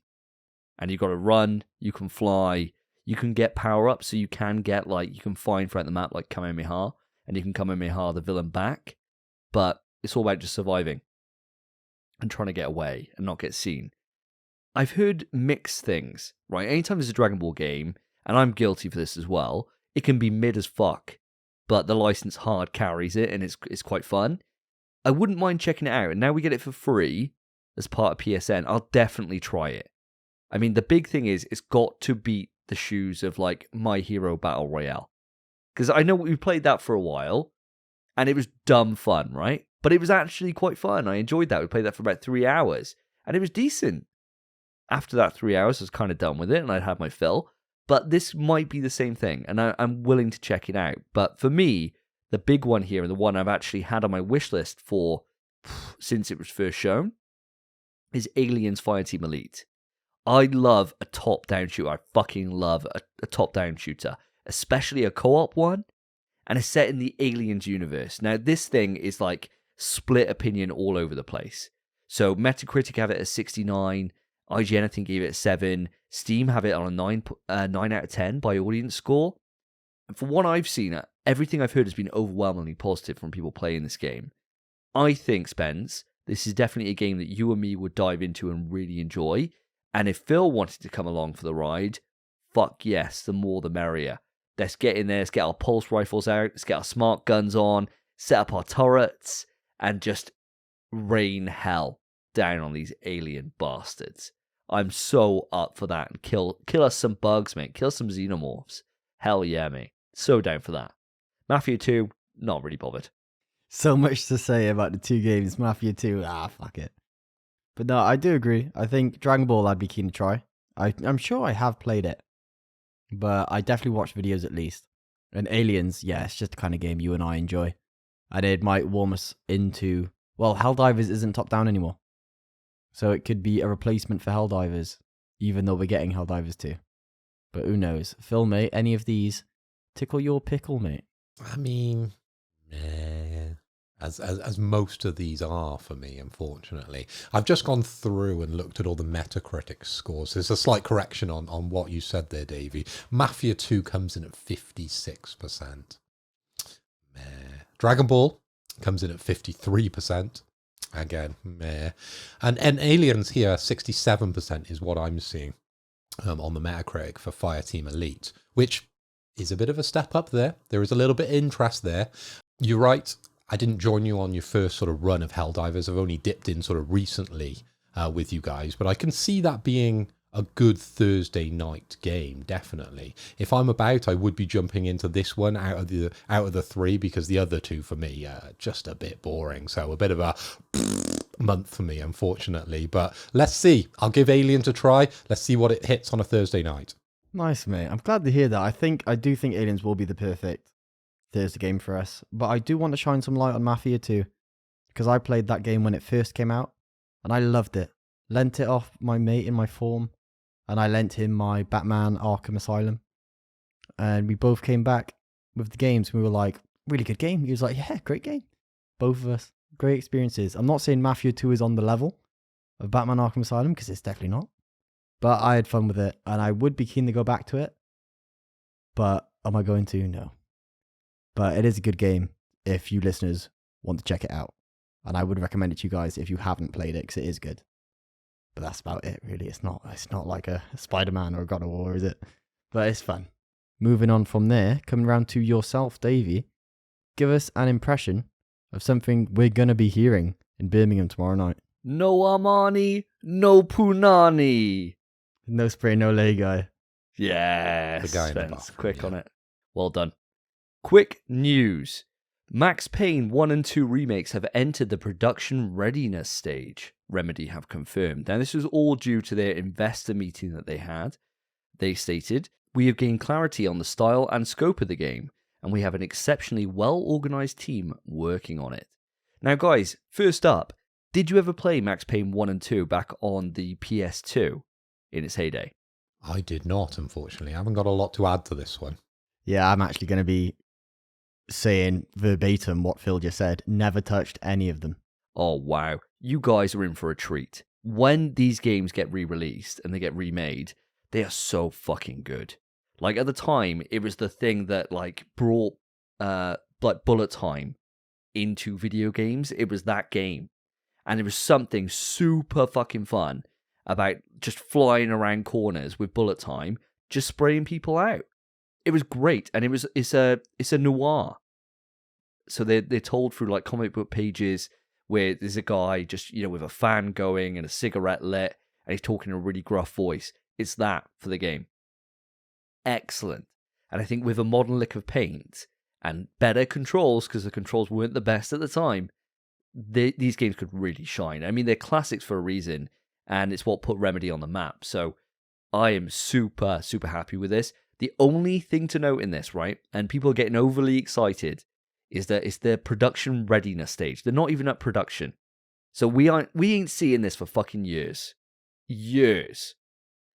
And you've got to run, you can fly, you can get power-ups, so you can get like, you can find throughout the map like Kamehameha, and you can Kamehameha the villain back. But it's all about just surviving and trying to get away and not get seen. I've heard mixed things, right? Anytime there's a Dragon Ball game, and I'm guilty for this as well, it can be mid as fuck, but the license hard carries it, and it's quite fun. I wouldn't mind checking it out, and now we get it for free as part of PSN. I'll definitely try it. I mean, the big thing is, it's got to beat the shoes of like My Hero Battle Royale. Because I know we played that for a while, and it was dumb fun, right? But it was actually quite fun. I enjoyed that. We played that for about 3 hours, and it was decent. After that 3 hours, I was kind of done with it, and I'd had my fill. But this might be the same thing, and I'm willing to check it out. But for me, the big one here, and the one I've actually had on my wish list for since it was first shown, is Aliens Fireteam Elite. I love a top-down shooter. I fucking love a top-down shooter, especially a co-op one. And it's set in the Aliens universe. Now, this thing is like split opinion all over the place. So Metacritic have it at 69. IGN, I think, gave it a 7. Steam have it on a 9 out of 10 by audience score. And from what I've seen, everything I've heard has been overwhelmingly positive from people playing this game. I think, Spence, this is definitely a game that you and me would dive into and really enjoy. And if Phil wanted to come along for the ride, fuck yes, the more the merrier. Let's get in there, let's get our pulse rifles out, let's get our smart guns on, set up our turrets, and just rain hell down on these alien bastards. I'm so up for that. And kill us some bugs, mate. Kill some xenomorphs. Hell yeah, mate. So down for that. Mafia 2, not really bothered. So much to say about the 2 games. Mafia 2, fuck it. But no, I do agree. I think Dragon Ball I'd be keen to try. I'm sure I have played it. But I definitely watch videos at least. And Aliens, yeah, it's just the kind of game you and I enjoy. And it might warm us into... Well, Helldivers isn't top-down anymore. So it could be a replacement for Helldivers, even though we're getting Helldivers 2. But who knows? Phil, mate, any of these tickle your pickle, mate? I mean, nah. As most of these are for me, unfortunately. I've just gone through and looked at all the Metacritic scores. There's a slight correction on what you said there, Davey. Mafia 2 comes in at 56%. Meh. Dragon Ball comes in at 53%. Again, meh. And Aliens here, 67% is what I'm seeing on the Metacritic for Fireteam Elite, which is a bit of a step up there. There is a little bit of interest there. You're right. I didn't join you on your first sort of run of Helldivers. I've only dipped in sort of recently with you guys, but I can see that being a good Thursday night game, definitely. If I'm about, I would be jumping into this one out of the three, because the other two for me are just a bit boring. So a bit of a month for me, unfortunately. But let's see. I'll give Aliens a try. Let's see what it hits on a Thursday night. Nice, mate. I'm glad to hear that. I do think Aliens will be the perfect Thursday game for us. But I do want to shine some light on Mafia 2, because I played that game when it first came out, and I loved it. Lent it off my mate in my form, and I lent him my Batman Arkham Asylum. And we both came back with the games, and we were like, really good game. He was like, yeah, great game. Both of us, great experiences. I'm not saying Mafia 2 is on the level of Batman Arkham Asylum, because it's definitely not. But I had fun with it, and I would be keen to go back to it. But am I going to? No. But it is a good game if you listeners want to check it out. And I would recommend it to you guys if you haven't played it, because it is good. But that's about it, really. It's not like a Spider-Man or a God of War, is it? But it's fun. Moving on from there, coming round to yourself, Davey. Give us an impression of something we're going to be hearing in Birmingham tomorrow night. No Armani, no Punani. No spray, no lay guy. Yes, The guy in the Spence, bathroom, quick yeah. on it. Well done. Quick news. Max Payne 1 and 2 remakes have entered the production readiness stage, Remedy have confirmed. Now, this was all due to their investor meeting that they had. They stated, "We have gained clarity on the style and scope of the game, and we have an exceptionally well-organized team working on it." Now, guys, first up, did you ever play Max Payne 1 and 2 back on the PS2 in its heyday? I did not, unfortunately. I haven't got a lot to add to this one. Yeah, I'm actually going to be saying verbatim what Phil just said. Never touched any of them. Oh, wow. You guys are in for a treat. When these games get re-released and they get remade, they are so fucking good. Like, at the time, it was the thing that, like, brought, like, bullet time into video games. It was that game. And there was something super fucking fun about just flying around corners with bullet time, just spraying people out. It was great, and it's a noir. So they're told through like comic book pages where there's a guy just, you know, with a fan going and a cigarette lit, and he's talking in a really gruff voice. It's that for the game. Excellent. And I think with a modern lick of paint and better controls, because the controls weren't the best at the time, these games could really shine. I mean, they're classics for a reason, and it's what put Remedy on the map. So I am super, super happy with this. The only thing to note in this, right, and people are getting overly excited, is that it's their production readiness stage. They're not even at production. So we ain't seeing this for fucking years. Years.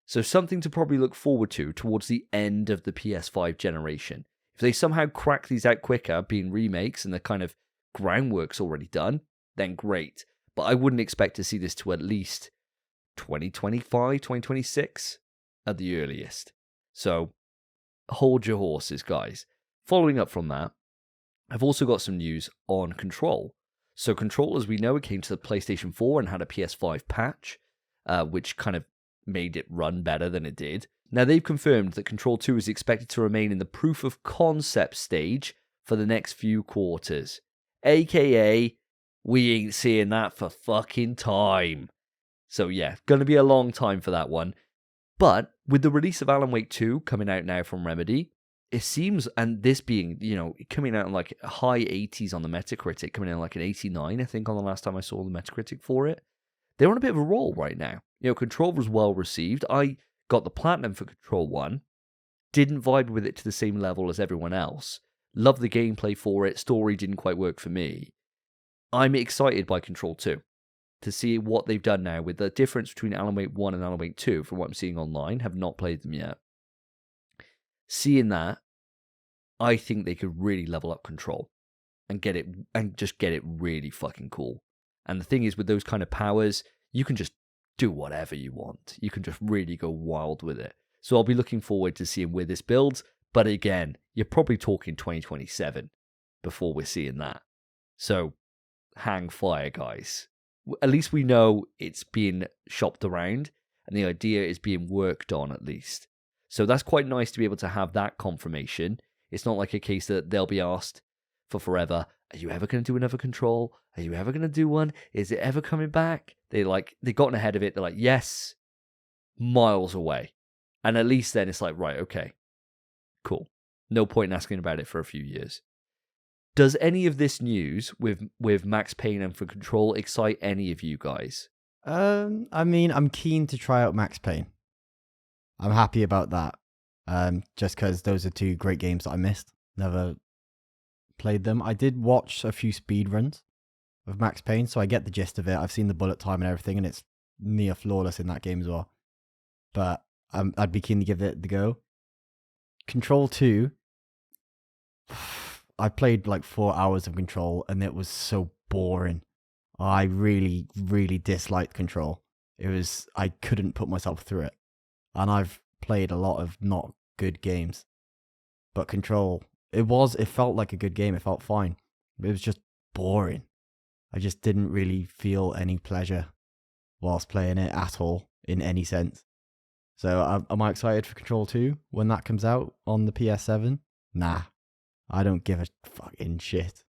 So something to probably look forward to towards the end of the PS5 generation. If they somehow crack these out quicker, being remakes and the kind of groundwork's already done, then great. But I wouldn't expect to see this to at least 2025, 2026 at the earliest. So hold your horses, guys. Following up from that, I've also got some news on Control. So Control, as we know, it came to the PlayStation 4 and had a PS5 patch, which kind of made it run better than it did. Now, they've confirmed that Control 2 is expected to remain in the proof of concept stage for the next few quarters. AKA, we ain't seeing that for fucking time. So yeah, going to be a long time for that one. But with the release of Alan Wake 2 coming out now from Remedy, it seems, and this being, you know, coming out in like high 80s on the Metacritic, coming in like an 89, I think, on the last time I saw the Metacritic for it. They're on a bit of a roll right now. You know, Control was well received. I got the Platinum for Control 1. Didn't vibe with it to the same level as everyone else. Loved the gameplay for it. Story didn't quite work for me. I'm excited by Control 2. to see what they've done now with the difference between Alan Wake 1 and Alan Wake 2, from what I'm seeing online. Have not played them yet. Seeing that, I think they could really level up Control and get it really fucking cool. And the thing is, with those kind of powers, you can just do whatever you want. You can just really go wild with it. So I'll be looking forward to seeing where this builds. But again, you're probably talking 2027 before we're seeing that. So hang fire, guys. At least we know it's being shopped around and the idea is being worked on at least. So that's quite nice to be able to have that confirmation. It's not like a case that they'll be asked for forever, are you ever going to do another Control? Are you ever going to do one? Is it ever coming back? They've gotten ahead of it. They're like, yes, miles away. And at least then it's like, right, okay, cool. No point in asking about it for a few years. Does any of this news with Max Payne and for Control excite any of you guys? I mean, I'm keen to try out Max Payne. I'm happy about that. Just because those are two great games that I missed. Never played them. I did watch a few speed runs of Max Payne, so I get the gist of it. I've seen the bullet time and everything, and it's near flawless in that game as well. But I'd be keen to give it the go. Control 2, I played like 4 hours of Control, and it was so boring. I really, really disliked Control. I couldn't put myself through it. And I've played a lot of not good games. But Control, it felt like a good game. It felt fine. It was just boring. I just didn't really feel any pleasure whilst playing it at all, in any sense. So am I excited for Control 2 when that comes out on the PS7? Nah, I don't give a fucking shit.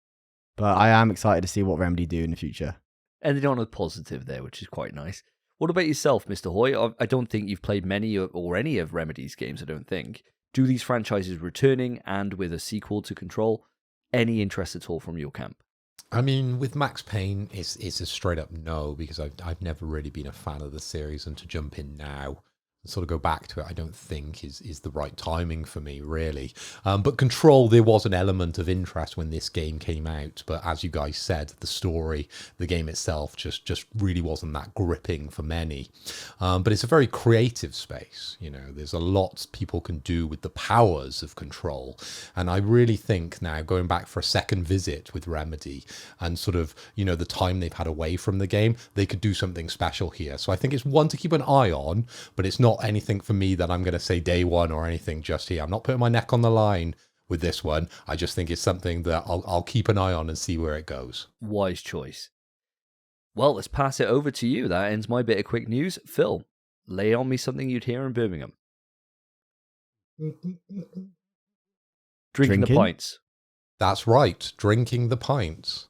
But I am excited to see what Remedy do in the future. Ended on a positive there, which is quite nice. What about yourself, Mr. Hoy? I don't think you've played many or any of Remedy's games, I don't think. Do these franchises returning and with a sequel to Control, any interest at all from your camp? I mean, with Max Payne, it's a straight up no, because I've never really been a fan of the series, and to jump in now and sort of go back to it, I don't think is the right timing for me, really. But Control, there was an element of interest when this game came out, but as you guys said, the story, the game itself just really wasn't that gripping for many. But it's a very creative space, you know, there's a lot people can do with the powers of Control. And I really think now, going back for a second visit with Remedy and sort of, you know, the time they've had away from the game, they could do something special here. So I think it's one to keep an eye on, but it's not anything for me that I'm going to say day one or anything just here. I'm not putting my neck on the line with this one. I just think it's something that I'll keep an eye on and see where it goes. Wise choice. Well, let's pass it over to you. That ends my bit of quick news. Phil, lay on me something you'd hear in Birmingham. Drinking the pints. That's right, drinking the pints.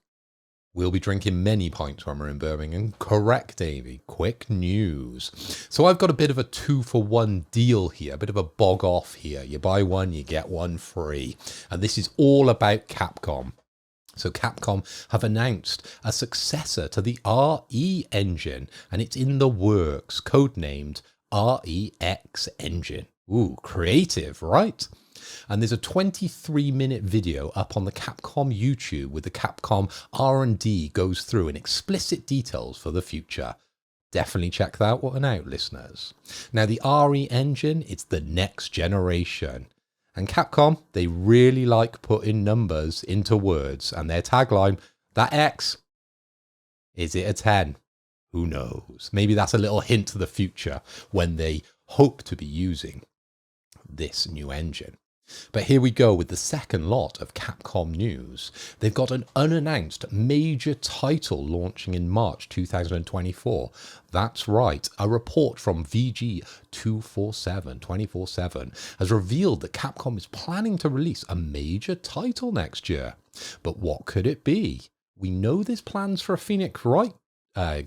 We'll be drinking many pints when we're in Birmingham. Correct, Davey. Quick news. So I've got a bit of a 2-for-1 deal here, a bit of a bog off here. You buy one, you get one free. And this is all about Capcom. So Capcom have announced a successor to the RE engine, and it's in the works, codenamed REX engine. Ooh, creative, right? And there's a 23-minute video up on the Capcom YouTube with the Capcom R&D goes through in explicit details for the future. Definitely check that one out, listeners. Now, the RE engine, it's the next generation. And Capcom, they really like putting numbers into words. And their tagline, that X, is it a 10? Who knows? Maybe that's a little hint to the future when they hope to be using this new engine. But here we go with the second lot of Capcom news. They've got an unannounced major title launching in March 2024. That's right, a report from VG247 has revealed that Capcom is planning to release a major title next year. But what could it be? We know there's plans for a Phoenix Wright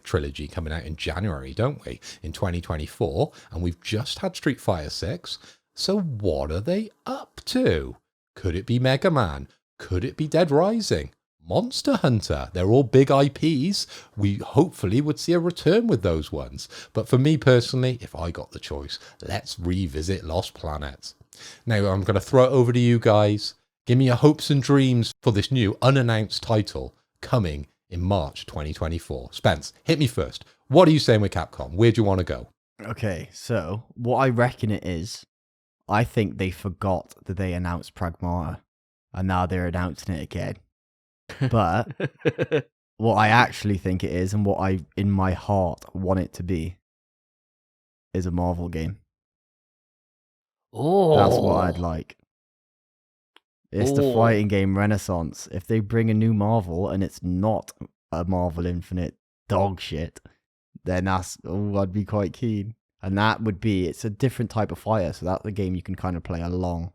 trilogy coming out in January, don't we? In 2024, and we've just had Street Fighter 6. So what are they up to? Could it be Mega Man? Could it be Dead Rising? Monster Hunter? They're all big IPs. We hopefully would see a return with those ones. But for me personally, if I got the choice, let's revisit Lost Planet. Now I'm going to throw it over to you guys. Give me your hopes and dreams for this new unannounced title coming in March 2024. Spence, hit me first. What are you saying with Capcom? Where do you want to go? Okay, so what I reckon it is, I think they forgot that they announced Pragmata, and now they're announcing it again. But what I actually think it is, and what I, in my heart, want it to be, is a Marvel game. Oh, That's what I'd like. It's the fighting game renaissance. If they bring a new Marvel and it's not a Marvel Infinite dog shit, then I'd be quite keen. And that would be, it's a different type of fighter, so that's a game you can kind of play along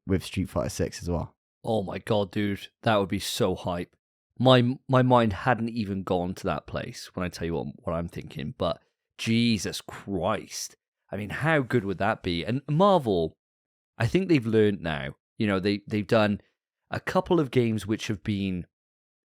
with Street Fighter 6 as well. Oh my god, dude, that would be so hype. My mind hadn't even gone to that place when I tell you what I'm thinking, but Jesus Christ. I mean, how good would that be? And Marvel, I think they've learned now. You know, they've done a couple of games which have been,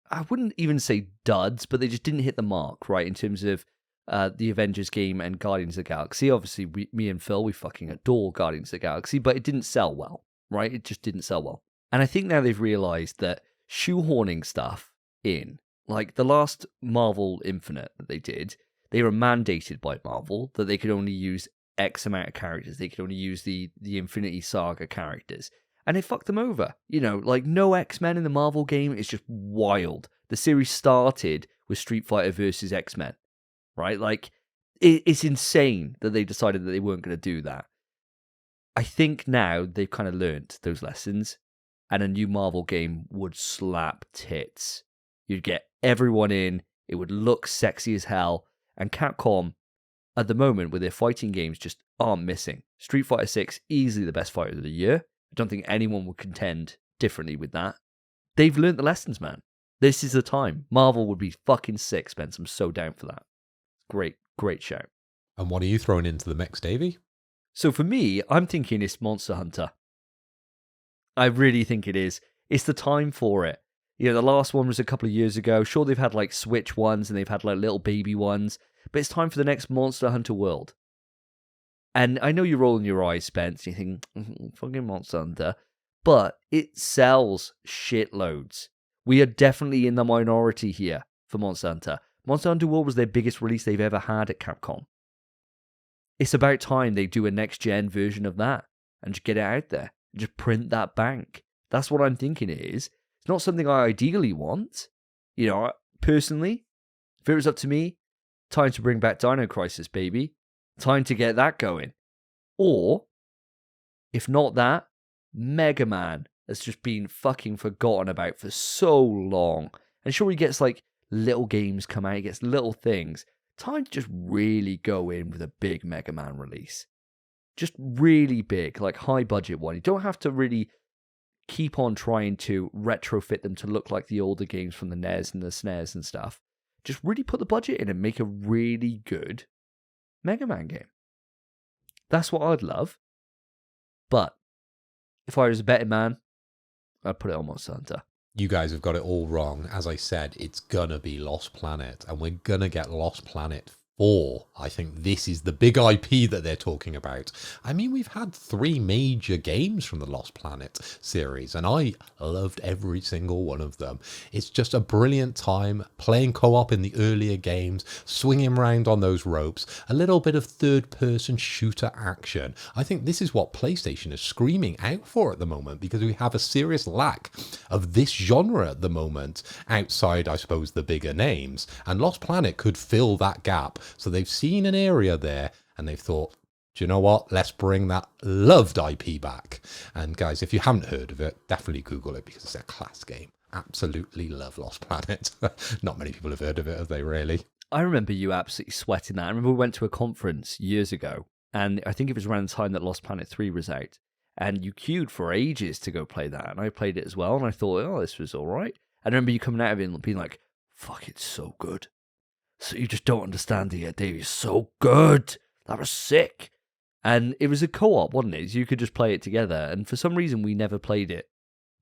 I wouldn't even say duds, but they just didn't hit the mark, right, in terms of the Avengers game and Guardians of the Galaxy. Obviously, me and Phil, we fucking adore Guardians of the Galaxy, but it didn't sell well, right? It just didn't sell well. And I think now they've realized that shoehorning stuff in, like the last Marvel Infinite that they did, they were mandated by Marvel that they could only use X amount of characters. They could only use the Infinity Saga characters. And it fucked them over. You know, like no X-Men in the Marvel game is just wild. The series started with Street Fighter versus X-Men, right? Like, it's insane that they decided that they weren't going to do that. I think now they've kind of learned those lessons, and a new Marvel game would slap tits. You'd get everyone in, it would look sexy as hell, and Capcom, at the moment, with their fighting games, just aren't missing. Street Fighter 6, easily the best fighter of the year. I don't think anyone would contend differently with that. They've learned the lessons, man. This is the time. Marvel would be fucking sick, Spence. I'm so down for that. Great shout. And what are you throwing into the mix, Davey? So for me, I'm thinking it's Monster Hunter. I really think it is. It's the time for it. You know, the last one was a couple of years ago. Sure, they've had like Switch ones and they've had like little baby ones, but it's time for the next Monster Hunter world. And I know you're rolling your eyes, Spence. You think, fucking Monster Hunter. But it sells shitloads. We are definitely in the minority here for Monster Hunter. Monster Hunter World was their biggest release they've ever had at Capcom. It's about time they do a next-gen version of that and just get it out there. Just print that bank. That's what I'm thinking it is. It's not something I ideally want. You know, personally, if it was up to me, time to bring back Dino Crisis, baby. Time to get that going. Or, if not that, Mega Man has just been fucking forgotten about for so long. And sure, he gets like little games come out, he gets little things. Time to just really go in with a big Mega Man release. Just really big, like high budget one. You don't have to really keep on trying to retrofit them to look like the older games from the NES and the SNES and stuff. Just really put the budget in and make a really good Mega Man game. That's what I'd love. But if I was a betting man, I'd put it on Monster Hunter. You guys have got it all wrong. As I said, it's gonna be Lost Planet, and we're gonna get Lost Planet 4. I think this is the big IP that they're talking about. I mean, we've had 3 major games from the Lost Planet series, and I loved every single one of them. It's just a brilliant time playing co-op in the earlier games, swinging around on those ropes, a little bit of third-person shooter action. I think this is what PlayStation is screaming out for at the moment, because we have a serious lack of this genre at the moment, outside, I suppose, the bigger names, and Lost Planet could fill that gap. So they've seen an area there and they've thought, do you know what? Let's bring that loved IP back. And guys, if you haven't heard of it, definitely Google it because it's a class game. Absolutely love Lost Planet. Not many people have heard of it, have they really? I remember you absolutely sweating that. I remember we went to a conference years ago, and I think it was around the time that Lost Planet 3 was out, and you queued for ages to go play that, and I played it as well, and I thought, oh, this was all right. I remember you coming out of it and being like, fuck, it's so good. So you just don't understand it yet, Davey. It's so good. That was sick. And it was a co-op, wasn't it? So you could just play it together. And for some reason, we never played it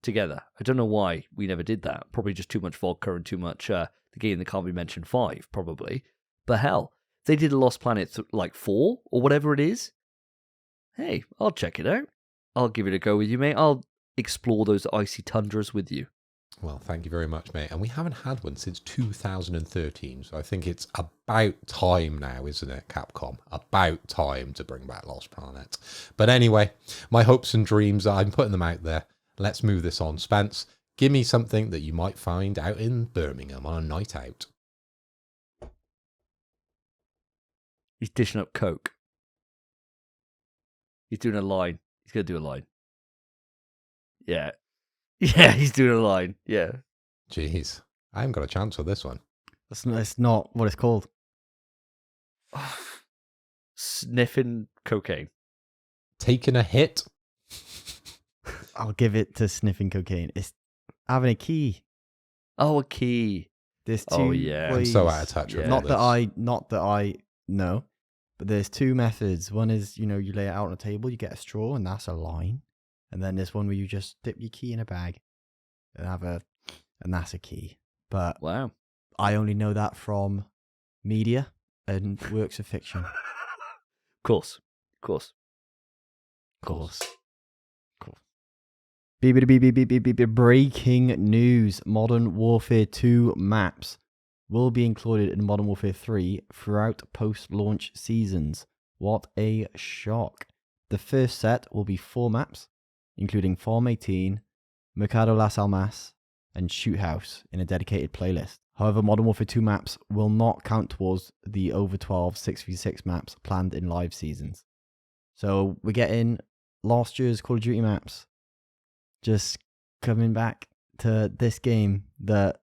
together. I don't know why we never did that. Probably just too much vodka and too much the game that can't be mentioned 5, probably. But hell, if they did a Lost Planet like 4 or whatever it is, hey, I'll check it out. I'll give it a go with you, mate. I'll explore those icy tundras with you. Well, thank you very much, mate. And we haven't had one since 2013, so I think it's about time now, isn't it, Capcom? About time to bring back Lost Planet. But anyway, my hopes and dreams, I'm putting them out there. Let's move this on. Spence, give me something that you might find out in Birmingham on a night out. He's dishing up coke. He's doing a line. He's going to do a line. Yeah. Yeah, he's doing a line. Yeah. Jeez, I haven't got a chance for this one. That's not what it's called. Sniffing cocaine. Taking a hit? I'll give it to sniffing cocaine. It's having a key. Oh, a key. There's two Oh, yeah. I'm so ways. out of touch with Yeah. all Not that I know, but there's two methods. One is, you lay it out on a table, you get a straw, and that's a line. And then there's one where you just dip your key in a bag and that's a key. But Wow. I only know that from media and works of fiction. Of course. Of course. Course. Breaking news. Modern Warfare 2 maps will be included in Modern Warfare 3 throughout post-launch seasons. What a shock. The first set will be 4 maps, including Farm 18, Mercado Las Almas, and Shoot House in a dedicated playlist. However, Modern Warfare 2 maps will not count towards the over 12 6v6 maps planned in live seasons. So we're getting last year's Call of Duty maps just coming back to this game that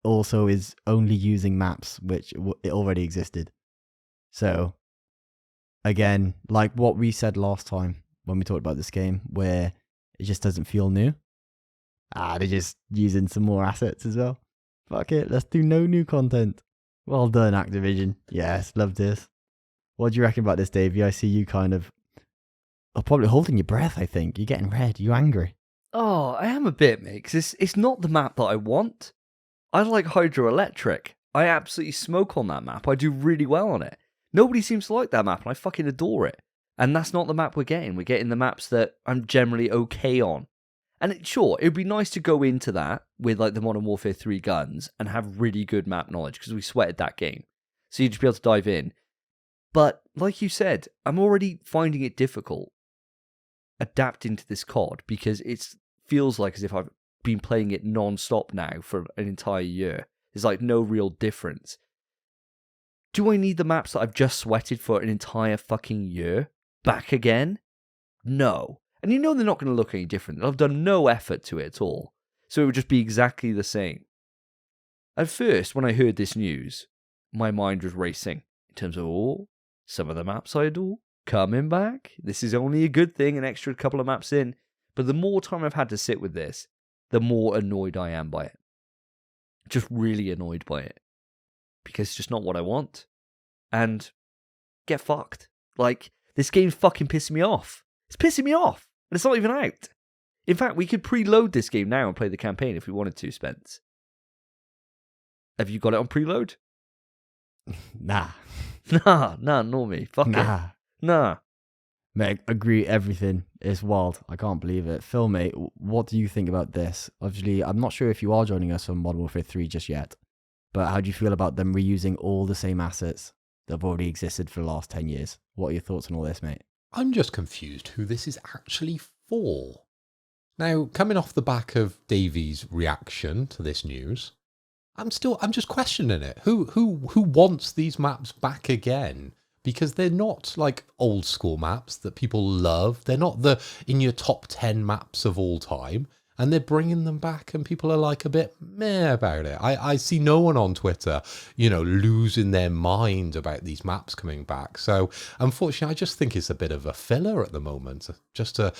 also is only using maps which it already existed. So again, like what we said last time when we talked about this game, where it just doesn't feel new. They're just using some more assets as well. Fuck it, let's do no new content. Well done, Activision. Yes, love this. What do you reckon about this, Davey? I see you kind of probably holding your breath, I think. You're getting red. You angry? Oh, I am a bit, mate, because it's not the map that I want. I like hydroelectric. I absolutely smoke on that map. I do really well on it. Nobody seems to like that map, and I fucking adore it. And that's not the map we're getting. We're getting the maps that I'm generally okay on. And sure, it would be nice to go into that with like the Modern Warfare 3 guns and have really good map knowledge, because we sweated that game. So you'd just be able to dive in. But like you said, I'm already finding it difficult adapting to this COD, because it feels like as if I've been playing it non-stop now for an entire year. There's like no real difference. Do I need the maps that I've just sweated for an entire fucking year back again? No. And they're not going to look any different. I've done no effort to it at all. So it would just be exactly the same. At first, when I heard this news, my mind was racing in terms of, some of the maps I do coming back. This is only a good thing, an extra couple of maps in. But the more time I've had to sit with this, the more annoyed I am by it. Just really annoyed by it. Because it's just not what I want. And get fucked. Like, this game's fucking pissing me off. It's pissing me off. And it's not even out. In fact, we could preload this game now and play the campaign if we wanted to, Spence. Have you got it on preload? Nah. Nah, nor me. Fuck Nah. it. Nah. Mate, agree everything. It's wild. I can't believe it. Phil, mate, what do you think about this? Obviously, I'm not sure if you are joining us on Modern Warfare 3 just yet, but how do you feel about them reusing all the same assets that have already existed for the last 10 years? What are your thoughts on all this, mate? I'm just confused who this is actually for. Now, coming off the back of Davey's reaction to this news, I'm just questioning it. Who wants these maps back again? Because they're not like old school maps that people love. They're not in your top 10 maps of all time. And they're bringing them back and people are like a bit meh about it. I see no one on Twitter, losing their mind about these maps coming back. So unfortunately, I just think it's a bit of a filler at the moment, just to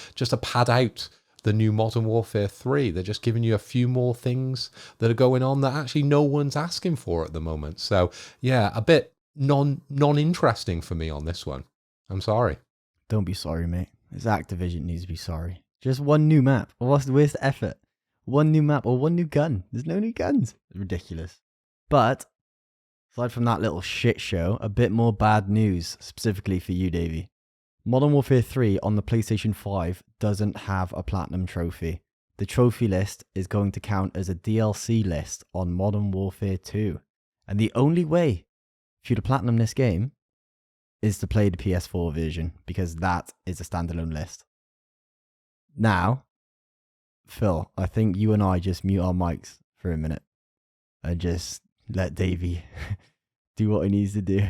pad out the new Modern Warfare 3. They're just giving you a few more things that are going on that actually no one's asking for at the moment. So yeah, a bit non-interesting for me on this one. I'm sorry. Don't be sorry, mate. It's Activision needs to be sorry. Just one new map. Where's the effort? One new map or one new gun. There's no new guns. It's ridiculous. But aside from that little shit show, a bit more bad news, specifically for you, Davey. Modern Warfare 3 on the PlayStation 5 doesn't have a platinum trophy. the trophy list is going to count as a DLC list on Modern Warfare 2. And the only way for you to platinum this game is to play the PS4 version, because that is a standalone list. Now, Phil, I think you and I just mute our mics for a minute and just let Davey do what he needs to do.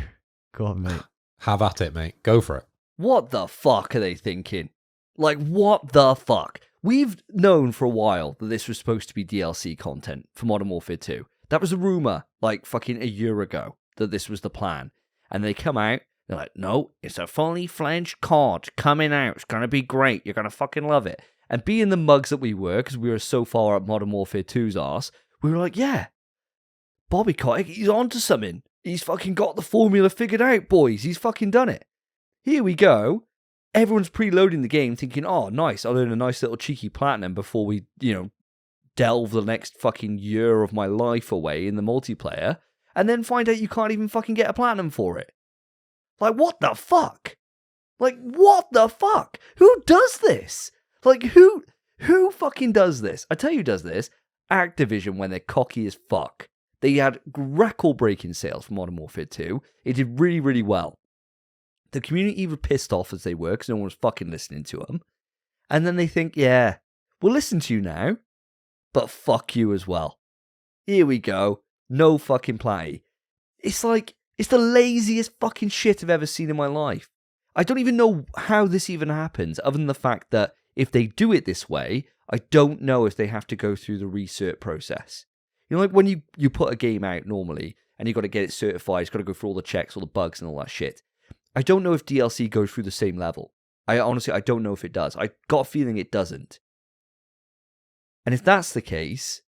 Go on, mate. Have at it, mate. Go for it. What the fuck are they thinking? Like, what the fuck? We've known for a while that this was supposed to be DLC content for Modern Warfare 2. That was a rumor, like, fucking a year ago, that this was the plan. And they come out, they're like, no, it's a fully fledged COD coming out. It's going to be great. You're going to fucking love it. And being the mugs that we were, because we were so far up Modern Warfare 2's arse, we were like, yeah, Bobby Kotick, he's onto something. He's fucking got the formula figured out, boys. He's fucking done it. Here we go. Everyone's preloading the game thinking, oh, nice, I'll earn a nice little cheeky platinum before we, delve the next fucking year of my life away in the multiplayer, and then find out you can't even fucking get a platinum for it. Like, what the fuck? Like, what the fuck? Who does this? Like, who fucking does this? I tell you who does this. Activision, when they're cocky as fuck. They had record-breaking sales for Modern Warfare 2. It did really, really well. The community were pissed off as they were because no one was fucking listening to them. And then they think, yeah, we'll listen to you now, but fuck you as well. Here we go. No fucking play. It's like, it's the laziest fucking shit I've ever seen in my life. I don't even know how this even happens, other than the fact that if they do it this way, I don't know if they have to go through the recert process. You know, like when you put a game out normally, and you've got to get it certified, it's got to go through all the checks, all the bugs and all that shit. I don't know if DLC goes through the same level. I don't know if it does. I got a feeling it doesn't. And if that's the case,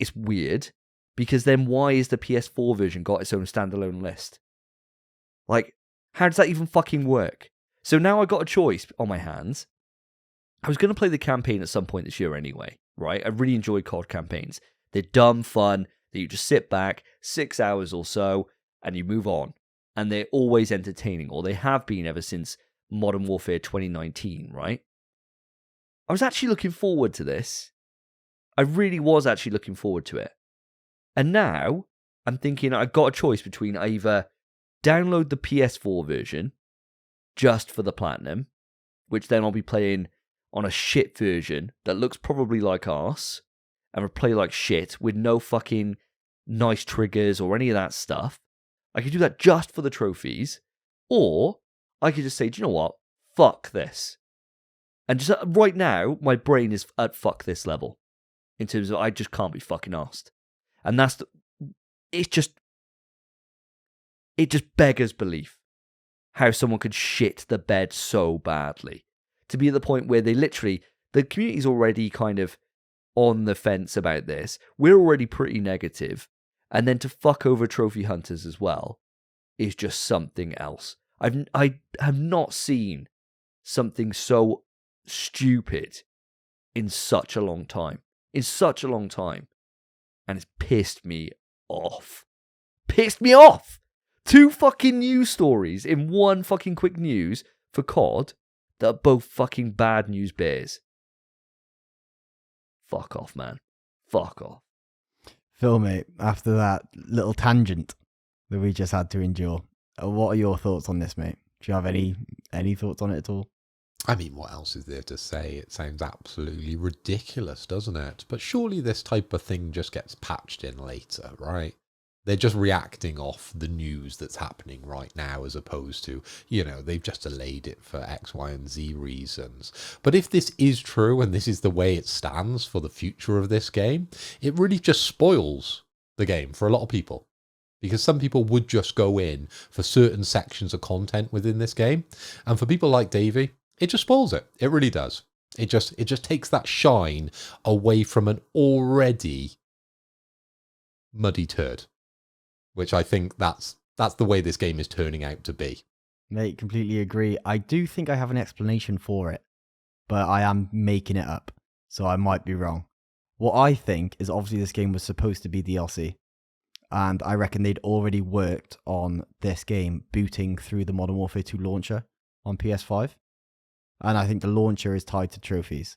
it's weird, because then why is the PS4 version got its own standalone list? Like, how does that even fucking work? So now I got a choice on my hands. I was going to play the campaign at some point this year anyway, right? I really enjoy COD campaigns. They're dumb fun, that you just sit back, 6 hours or so, and you move on. And they're always entertaining, or they have been ever since Modern Warfare 2019, right? I was actually looking forward to this. I really was actually looking forward to it. And now, I'm thinking I've got a choice between either download the PS4 version, just for the platinum, which then I'll be playing on a shit version that looks probably like arse, and will play like shit with no fucking nice triggers or any of that stuff. I could do that just for the trophies, or I could just say, do you know what? Fuck this. And just right now, my brain is at fuck this level, in terms of I just can't be fucking arsed. And it just beggars belief how someone could shit the bed so badly. To be at the point where the community's already kind of on the fence about this. We're already pretty negative. And then to fuck over trophy hunters as well is just something else. I have not seen something so stupid in such a long time. In such a long time. And it's pissed me off. Pissed me off! 2 fucking news stories in one fucking quick news for COD that are both fucking bad news bears. Fuck off, man. Fuck off. Phil, mate, after that little tangent that we just had to endure, what are your thoughts on this, mate? Do you have any thoughts on it at all? I mean, what else is there to say? It sounds absolutely ridiculous, doesn't it? But surely this type of thing just gets patched in later, right? They're just reacting off the news that's happening right now, as opposed to, they've just delayed it for X, Y, and Z reasons. But if this is true, and this is the way it stands for the future of this game, it really just spoils the game for a lot of people. Because some people would just go in for certain sections of content within this game. And for people like Davey, it just spoils it. It really does. It just takes that shine away from an already muddy turd. Which I think that's the way this game is turning out to be. Mate, completely agree. I do think I have an explanation for it, but I am making it up, so I might be wrong. What I think is obviously this game was supposed to be DLC, and I reckon they'd already worked on this game booting through the Modern Warfare 2 launcher on PS5, and I think the launcher is tied to trophies.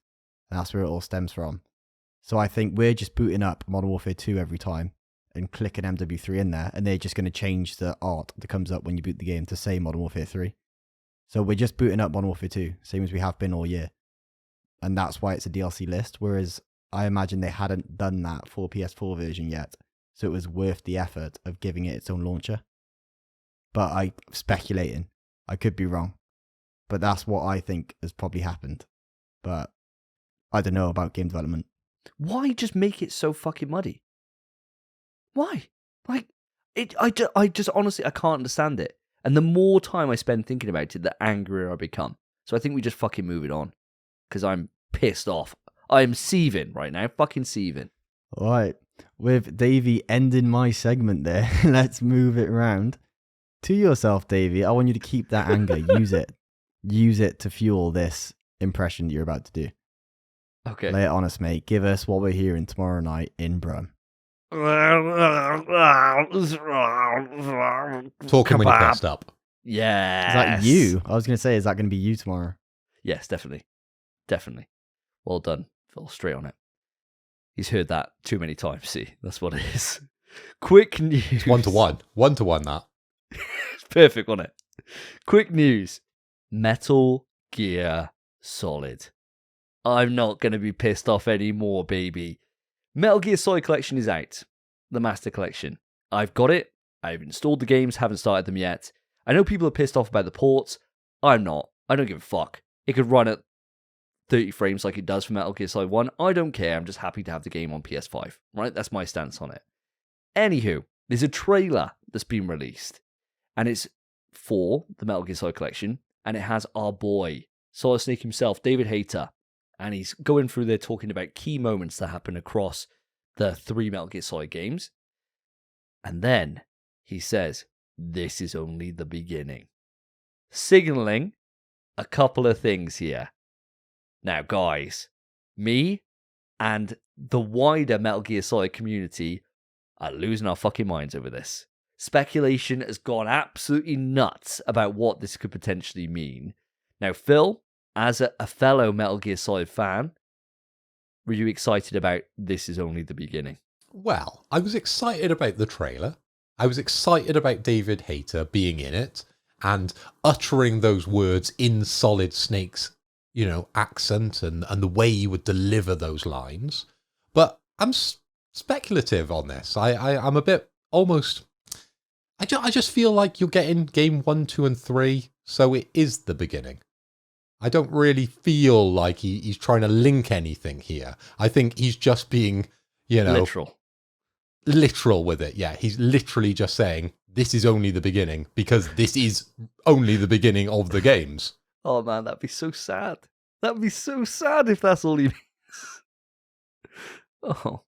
That's where it all stems from. So I think we're just booting up Modern Warfare 2 every time and clicking MW3 in there, and they're just going to change the art that comes up when you boot the game to say Modern Warfare 3. So we're just booting up Modern Warfare 2, same as we have been all year. And that's why it's a DLC list, whereas I imagine they hadn't done that for PS4 version yet, so it was worth the effort of giving it its own launcher. But I'm speculating. I could be wrong. But that's what I think has probably happened. But I don't know about game development. Why just make it so fucking muddy? Why? Like, I just honestly, I can't understand it. And the more time I spend thinking about it, the angrier I become. So I think we just fucking move it on. Because I'm pissed off. I'm seething right now. Fucking seething. All right. With Davey ending my segment there, let's move it around. To yourself, Davey, I want you to keep that anger. Use it. Use it to fuel this impression that you're about to do. Okay. Lay it on us, mate. Give us what we're hearing tomorrow night in Brum. Talking when you're pressed up. Yes. Is that you? I was going to say, is that going to be you tomorrow? Yes, definitely. Definitely. Well done, Phil. Straight on it. He's heard that too many times, see? That's what it is. Quick news. It's 1-to-1. 1-to-1, that. It's perfect, wasn't it? Quick news. Metal Gear Solid. I'm not going to be pissed off anymore, baby. Metal Gear Solid Collection is out. The Master Collection. I've got it. I've installed the games, haven't started them yet. I know people are pissed off about the ports. I'm not. I don't give a fuck. It could run at 30 frames like it does for Metal Gear Solid 1. I don't care. I'm just happy to have the game on PS5. Right? That's my stance on it. Anywho, there's a trailer that's been released. And it's for the Metal Gear Solid Collection. And it has our boy, Solid Snake himself, David Hayter. And he's going through there talking about key moments that happen across the 3 Metal Gear Solid games. And then he says, this is only the beginning. Signaling a couple of things here. Now, guys, me and the wider Metal Gear Solid community are losing our fucking minds over this. Speculation has gone absolutely nuts about what this could potentially mean. Now, Phil, as a fellow Metal Gear Solid fan, were you excited about this is only the beginning? Well, I was excited about the trailer. I was excited about David Hayter being in it and uttering those words in Solid Snake's, accent and the way he would deliver those lines. But I'm speculative on this. I'm a bit almost... I just feel like you're getting game 1, 2, and 3, so it is the beginning. I don't really feel like he's trying to link anything here. I think he's just being, literal with it. Yeah, he's literally just saying, this is only the beginning, because this is only the beginning of the games. Oh man, that'd be so sad. That'd be so sad if that's all he means. Oh.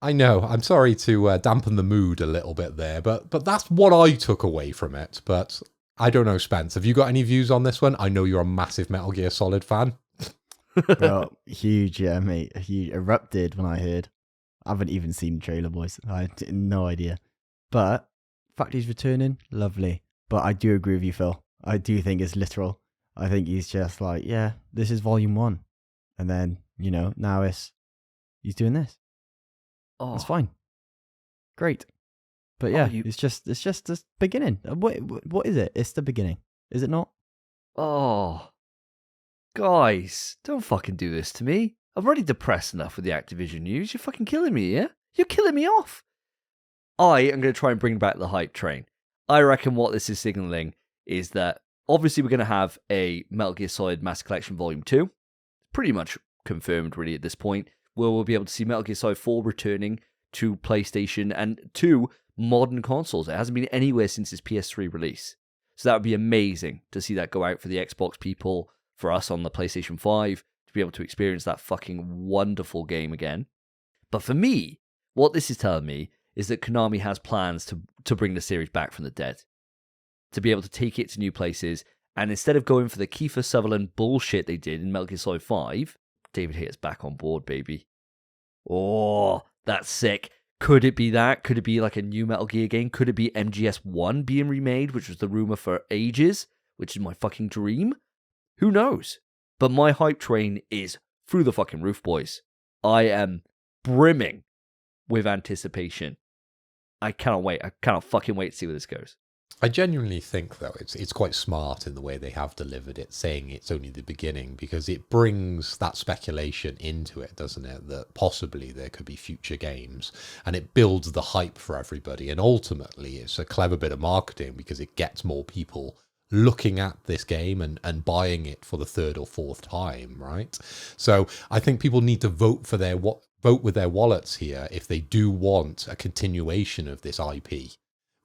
I know, I'm sorry to dampen the mood a little bit there, but that's what I took away from it. But I don't know, Spence, have you got any views on this one? I know you're a massive Metal Gear Solid fan. Bro, huge, yeah, mate. He erupted when I heard. I haven't even seen the trailer, boys. I had no idea. But, fact he's returning, lovely. But I do agree with you, Phil. I do think it's literal. I think he's just like, yeah, this is volume 1. And then, now he's doing this. Oh. That's fine. Great. But yeah, it's just the beginning. What is it? It's the beginning. Is it not? Oh. Guys, don't fucking do this to me. I'm already depressed enough with the Activision news. You're fucking killing me, yeah? You're killing me off. I am going to try and bring back the hype train. I reckon what this is signaling is that obviously we're going to have a Metal Gear Solid Master Collection Volume 2. Pretty much confirmed really at this point. Where we'll be able to see Metal Gear Solid 4 returning to PlayStation and to modern consoles. It hasn't been anywhere since its PS3 release. So that would be amazing to see that go out for the Xbox people, for us on the PlayStation 5, to be able to experience that fucking wonderful game again. But for me, what this is telling me is that Konami has plans to bring the series back from the dead. To be able to take it to new places, and instead of going for the Kiefer Sutherland bullshit they did in Metal Gear Solid 5, David Hayter's back on board, baby. Oh, that's sick. Could it be that? Could it be like a new Metal Gear game? Could it be MGS1 being remade, which was the rumor for ages, which is my fucking dream? Who knows? But my hype train is through the fucking roof, boys. I am brimming with anticipation. I cannot wait. I cannot fucking wait to see where this goes. I genuinely think, though, it's quite smart in the way they have delivered it, saying it's only the beginning, because it brings that speculation into it, doesn't it? That possibly there could be future games, and it builds the hype for everybody. And ultimately, it's a clever bit of marketing because it gets more people looking at this game and buying it for the third or fourth time, right? So I think people need to vote with their wallets here if they do want a continuation of this IP.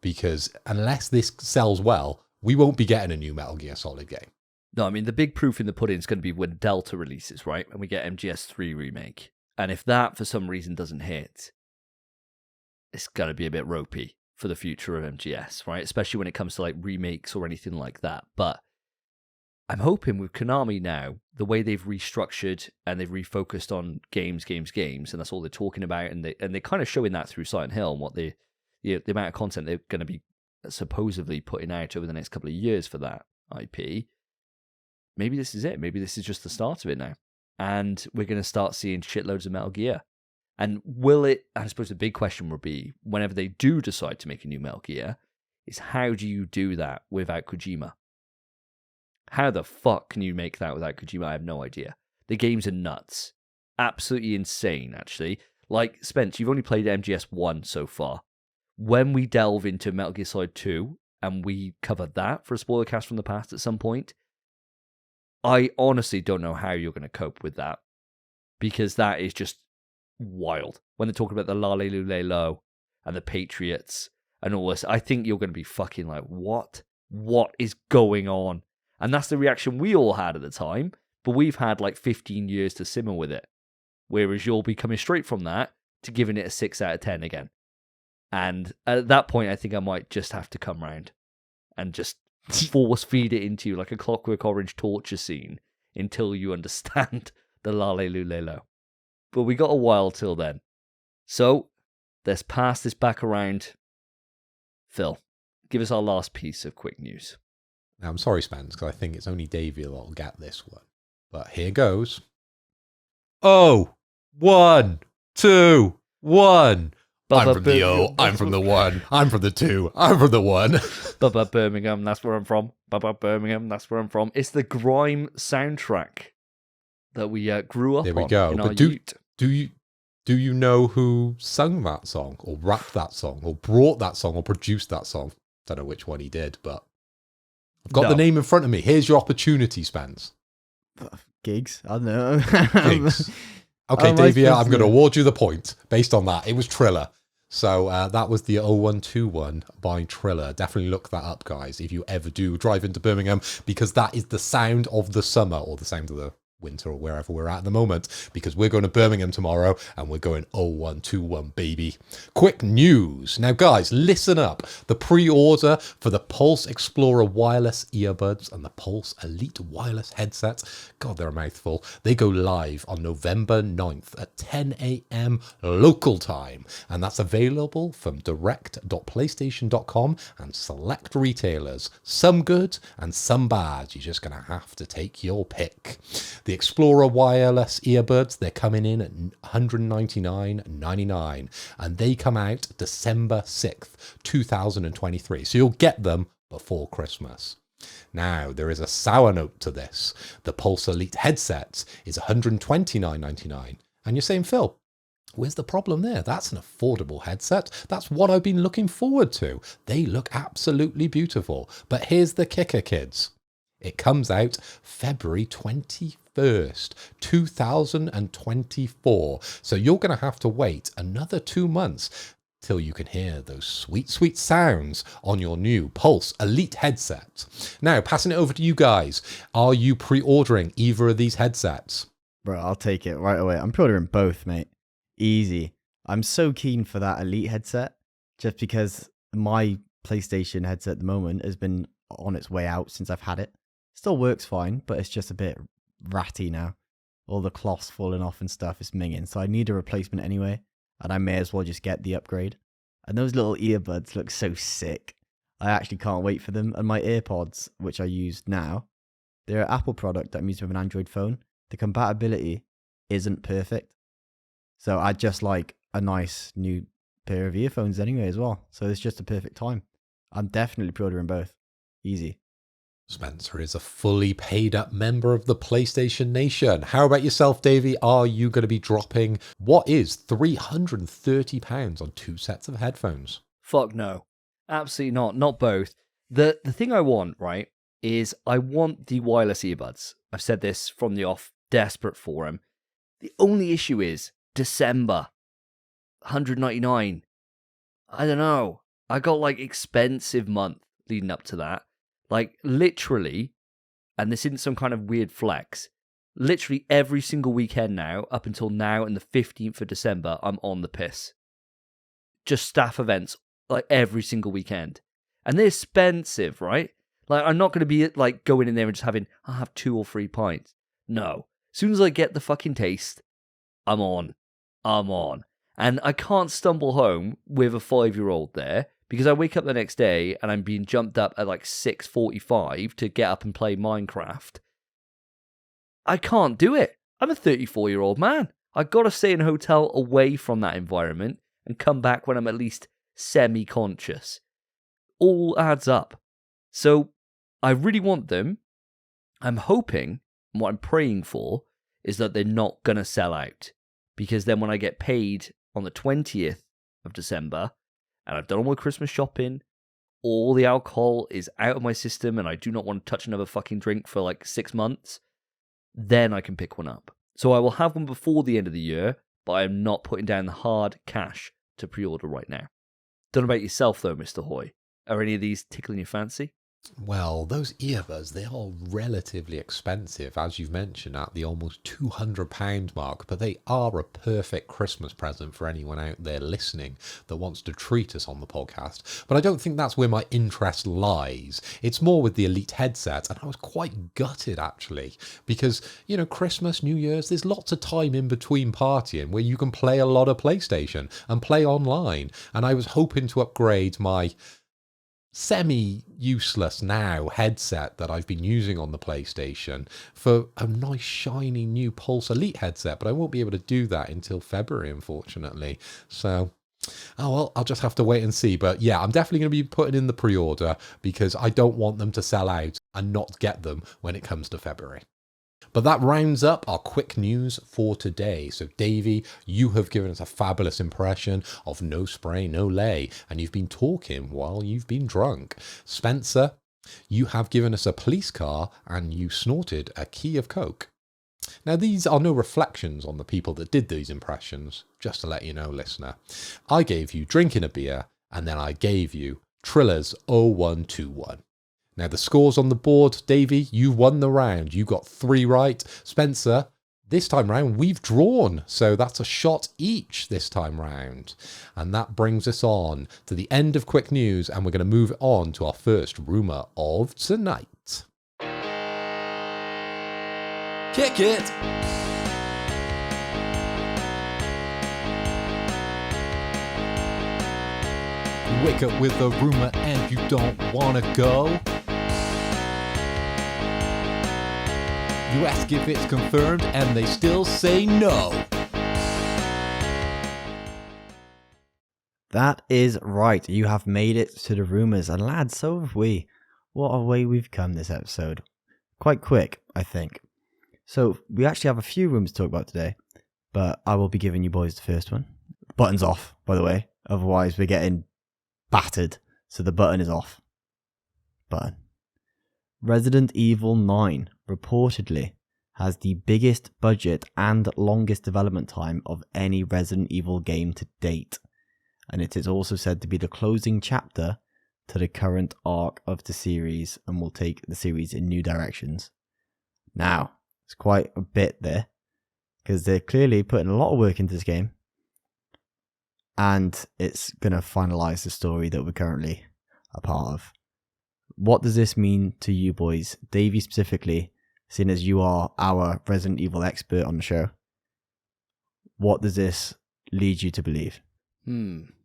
Because unless this sells well, we won't be getting a new Metal Gear Solid game. No, I mean, the big proof in the pudding is going to be when Delta releases, right? And we get MGS3 remake. And if that, for some reason, doesn't hit, it's going to be a bit ropey for the future of MGS, right? Especially when it comes to like remakes or anything like that. But I'm hoping with Konami now, the way they've restructured and they've refocused on games, and that's all they're talking about. And they're kind of showing that through Silent Hill and what the amount of content they're going to be supposedly putting out over the next couple of years for that IP. Maybe this is it. Maybe this is just the start of it now. And we're going to start seeing shitloads of Metal Gear. And will it, I suppose the big question will be, whenever they do decide to make a new Metal Gear, is how do you do that without Kojima? How the fuck can you make that without Kojima? I have no idea. The games are nuts. Absolutely insane, actually. Like, Spence, you've only played MGS1 so far. When we delve into Metal Gear Solid 2 and we cover that for a spoiler cast from the past at some point, I honestly don't know how you're going to cope with that, because that is just wild. When they're talking about the Lale Lule Lo and the Patriots and all this, I think you're going to be fucking like, what? What is going on? And that's the reaction we all had at the time, but we've had like 15 years to simmer with it. Whereas you'll be coming straight from that to giving it a 6 out of 10 again. And at that point, I think I might just have to come round and just force feed it into you like a Clockwork Orange torture scene until you understand the Lale Lule Lo. But we got a while till then. So let's pass this back around. Phil, give us our last piece of quick news. Now, I'm sorry, Spence, because I think it's only Davey that'll get this one. But here goes. Oh, 1, 2, 1. I'm from the O, I'm from the 1, I'm from the 2, I'm from the 1. Baba Birmingham, that's where I'm from. Baba Birmingham, that's where I'm from. It's the grime soundtrack that we grew up on. There we go. But do you know who sung that song, or rapped that song, or brought that song, or produced that song? Don't know which one he did, but I've got the name in front of me. Here's your opportunity, Spence. Gigs? I don't know. Gigs. Okay, Davey, I'm going to award you the point based on that. It was Triller. So that was the 0121 by Triller. Definitely look that up, guys, if you ever do drive into Birmingham, because that is the sound of the summer, or the sound of the winter, or wherever we're at the moment, because we're going to Birmingham tomorrow and we're going 0121, baby. Quick news. Now, guys, listen up. The pre-order for the Pulse Explorer wireless earbuds and the Pulse Elite wireless headset, God, they're a mouthful. They go live on November 9th at 10 a.m. local time, and that's available from direct.playstation.com and select retailers. Some good and some bad. You're just going to have to take your pick. The Explorer wireless earbuds, they're coming in at $199.99, and they come out December 6th, 2023. So you'll get them before Christmas. Now, there is a sour note to this. The Pulse Elite headset is $129.99. And you're saying, Phil, where's the problem there? That's an affordable headset. That's what I've been looking forward to. They look absolutely beautiful. But here's the kicker, kids. It comes out February 21st, 2024. So you're going to have to wait another 2 months till you can hear those sweet, sweet sounds on your new Pulse Elite headset. Now, passing it over to you guys. Are you pre-ordering either of these headsets? Bro, I'll take it right away. I'm pre-ordering both, mate. Easy. I'm so keen for that Elite headset, just because my PlayStation headset at the moment has been on its way out since I've had it. Still works fine, but it's just a bit ratty now. All the cloth's falling off and stuff is minging, so I need a replacement anyway, and I may as well just get the upgrade. And those little earbuds look so sick. I actually can't wait for them. And my AirPods, which I use now, they're an Apple product that I'm using with an Android phone. The compatibility isn't perfect. So I'd just like a nice new pair of earphones anyway as well. So it's just a perfect time. I'm definitely pre-ordering both. Easy. Spencer is a fully paid up member of the PlayStation Nation. How about yourself, Davey? Are you going to be dropping what is £330 on 2 sets of headphones? Fuck no. Absolutely not. Not both. The thing I want, right, is I want the wireless earbuds. I've said this from the off, desperate for them. The only issue is December. $199. I don't know. I got like expensive month leading up to that. Like literally, and this isn't some kind of weird flex, literally every single weekend now, up until now and the 15th of December, I'm on the piss. Just staff events, like every single weekend. And they're expensive, right? Like I'm not going to be like going in there and just having, I'll have 2 or 3 pints. No. As soon as I get the fucking taste, I'm on. And I can't stumble home with a 5-year-old there because I wake up the next day and I'm being jumped up at like 6:45 to get up and play Minecraft. I can't do it. I'm a 34-year-old man. I've got to stay in a hotel away from that environment and come back when I'm at least semi-conscious. All adds up. So I really want them. I'm hoping, and what I'm praying for, is that they're not going to sell out. Because then when I get paid on the 20th of December, and I've done all my Christmas shopping, all the alcohol is out of my system, and I do not want to touch another fucking drink for like 6 months, then I can pick one up. So I will have one before the end of the year, but I am not putting down the hard cash to pre-order right now. Don't know about yourself though, Mr. Hoy. Are any of these tickling your fancy? Well, those earbuds, they are relatively expensive, as you've mentioned, at the almost £200 mark, but they are a perfect Christmas present for anyone out there listening that wants to treat us on the podcast. But I don't think that's where my interest lies. It's more with the Elite headset, and I was quite gutted, actually, because, you know, Christmas, New Year's, there's lots of time in between partying where you can play a lot of PlayStation and play online, and I was hoping to upgrade my semi-useless now headset that I've been using on the PlayStation for a nice shiny new Pulse Elite headset, but I won't be able to do that until February, unfortunately. So, oh well, I'll just have to wait and see. But yeah, I'm definitely going to be putting in the pre-order because I don't want them to sell out and not get them when it comes to February. But that rounds up our quick news for today. So Davey, you have given us a fabulous impression of No Spray, No Lay, and you've been talking while you've been drunk. Spencer, you have given us a police car and you snorted a key of coke. Now, these are no reflections on the people that did these impressions, just to let you know, listener. I gave you drinking a beer, and then I gave you Triller's 0121. Now, the scores on the board, Davey, you won the round. You got 3 right. Spencer, this time round, we've drawn. So that's a shot each this time round. And that brings us on to the end of Quick News, and we're going to move on to our first rumour of tonight. Kick it! You wake up with a rumour and you don't want to go. You ask if it's confirmed and they still say no. That is right. You have made it to the rumours. And lads, so have we. What a way we've come this episode. Quite quick, I think. So we actually have a few rumours to talk about today. But I will be giving you boys the first one. Button's off, by the way. Otherwise we're getting battered. So the button is off. Button. Resident Evil 9 reportedly has the biggest budget and longest development time of any Resident Evil game to date. And it is also said to be the closing chapter to the current arc of the series and will take the series in new directions. Now, it's quite a bit there, because they're clearly putting a lot of work into this game. And it's going to finalise the story that we're currently a part of. What does this mean to you boys? Davey specifically, seeing as you are our Resident Evil expert on the show. What does this lead you to believe?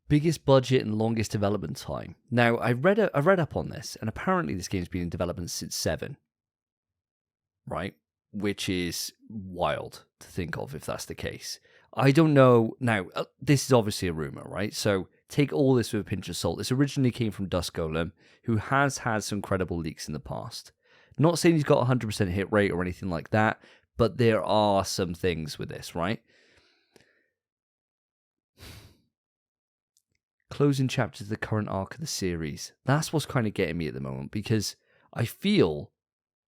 Biggest budget and longest development time. Now, I read up on this, and apparently this game's been in development since 7. Right? which is wild to think of if that's the case. I don't know. Now, this is obviously a rumor, right? So take all this with a pinch of salt. This originally came from Dust Golem, who has had some credible leaks in the past. Not saying he's got a 100% hit rate or anything like that, but there are some things with this, right? Closing chapters of the current arc of the series. That's what's kind of getting me at the moment, because I feel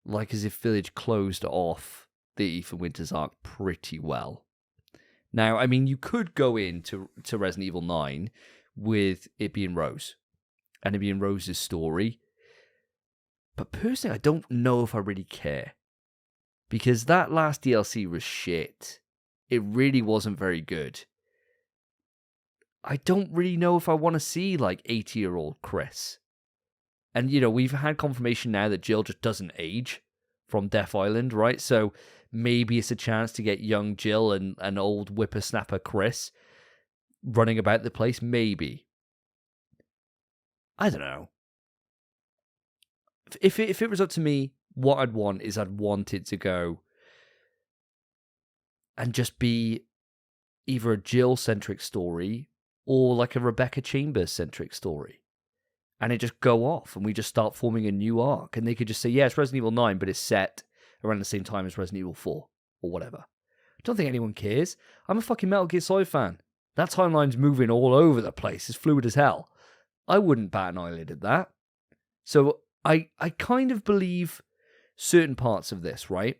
like as if Village closed off the Ethan Winters arc pretty well. Now, I mean, you could go into Resident Evil 9 with it being Rose, and it being Rose's story. But personally, I don't know if I really care. Because that last DLC was shit. It really wasn't very good. I don't really know if I want to see, like, 80-year-old Chris. And, you know, we've had confirmation now that Jill just doesn't age from Death Island, right? So maybe it's a chance to get young Jill and an old whippersnapper Chris running about the place. Maybe. I don't know. If it was up to me, what I'd want is I'd want it to go and just be either a Jill-centric story or like a Rebecca Chambers-centric story. And it just go off and we just start forming a new arc. And they could just say, yeah, it's Resident Evil 9, but it's set around the same time as Resident Evil 4 or whatever. I don't think anyone cares. I'm a fucking Metal Gear Solid fan. That timeline's moving all over the place. It's fluid as hell. I wouldn't bat an eyelid at that. So I kind of believe certain parts of this, right?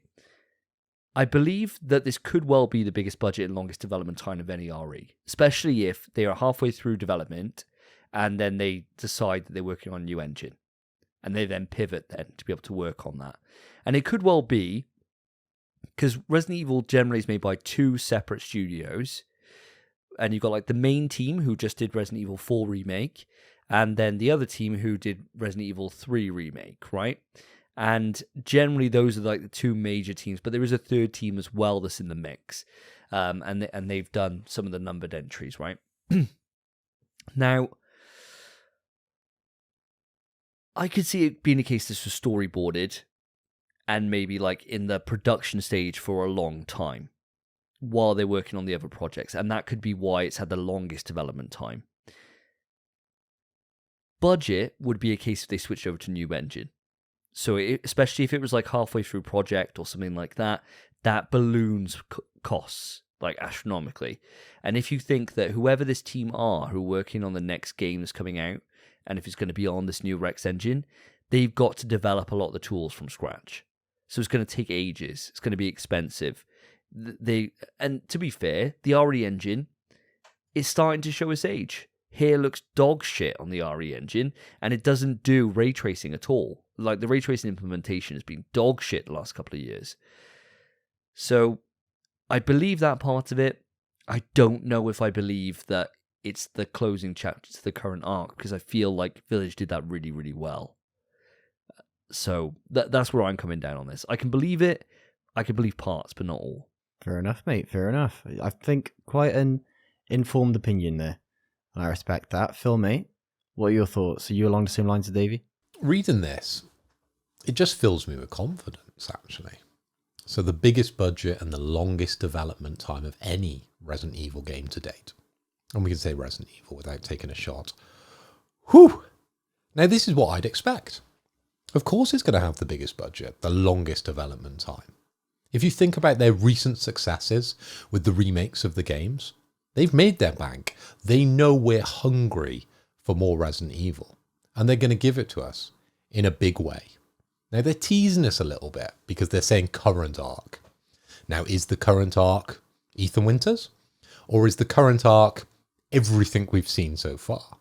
I believe that this could well be the biggest budget and longest development time of any RE, especially if they are halfway through development and then they decide that they're working on a new engine and they then pivot then to be able to work on that. And it could well be, because Resident Evil generally is made by two separate studios, and you've got like the main team who just did Resident Evil 4 Remake, and then the other team who did Resident Evil 3 Remake, right? And generally those are like the two major teams, but there is a third team as well that's in the mix. And they've done some of the numbered entries, right? Now, I could see it being a case this was storyboarded and maybe like in the production stage for a long time while they're working on the other projects. And that could be why it's had the longest development time. Budget would be a case if they switched over to new engine. So especially if it was like halfway through project or something like that, that balloons costs like astronomically. And if you think that whoever this team are who are working on the next game that's coming out, and if it's going to be on this new Rex engine, they've got to develop a lot of the tools from scratch. So it's going to take ages. It's going to be expensive. And to be fair, the RE engine is starting to show its age. Here looks dog shit on the RE engine, and it doesn't do ray tracing at all. Like, the ray tracing implementation has been dog shit the last couple of years. So, I believe that part of it. I don't know if I believe that it's the closing chapter to the current arc, because I feel like Village did that really, really well. So, that's where I'm coming down on this. I can believe it. I can believe parts, but not all. Fair enough, mate. Fair enough. I think quite an informed opinion there. I respect that. Phil, mate, what are your thoughts? Are you along the same lines as Davey? Reading this, it just fills me with confidence, actually. So the biggest budget and the longest development time of any Resident Evil game to date. And we can say Resident Evil without taking a shot. Whew! Now, this is what I'd expect. Of course it's going to have the biggest budget, the longest development time. If you think about their recent successes with the remakes of the games, they've made their bank. They know we're hungry for more Resident Evil. And they're going to give it to us in a big way. Now, they're teasing us a little bit because they're saying current arc. Now, is the current arc Ethan Winters? Or is the current arc everything we've seen so far?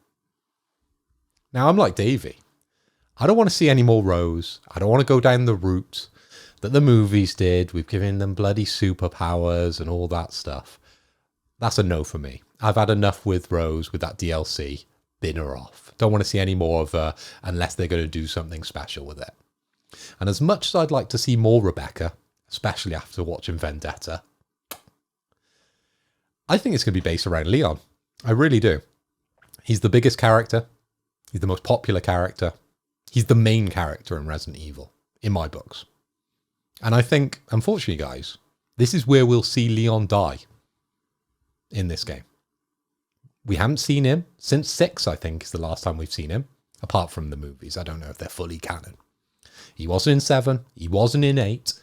Now, I'm like Davey. I don't want to see any more Rose. I don't want to go down the route that the movies did. We've given them bloody superpowers and all that stuff. That's a no for me. I've had enough with Rose with that DLC. Bin her off. Don't want to see any more of her unless they're going to do something special with it. And as much as I'd like to see more Rebecca, especially after watching Vendetta, I think it's going to be based around Leon. I really do. He's the biggest character. He's the most popular character. He's the main character in Resident Evil, in my books. And I think, unfortunately, guys, this is where we'll see Leon die in this game. We haven't seen him since 6, I think, is the last time we've seen him, apart from the movies. I don't know if they're fully canon. He wasn't in 7, he wasn't in 8,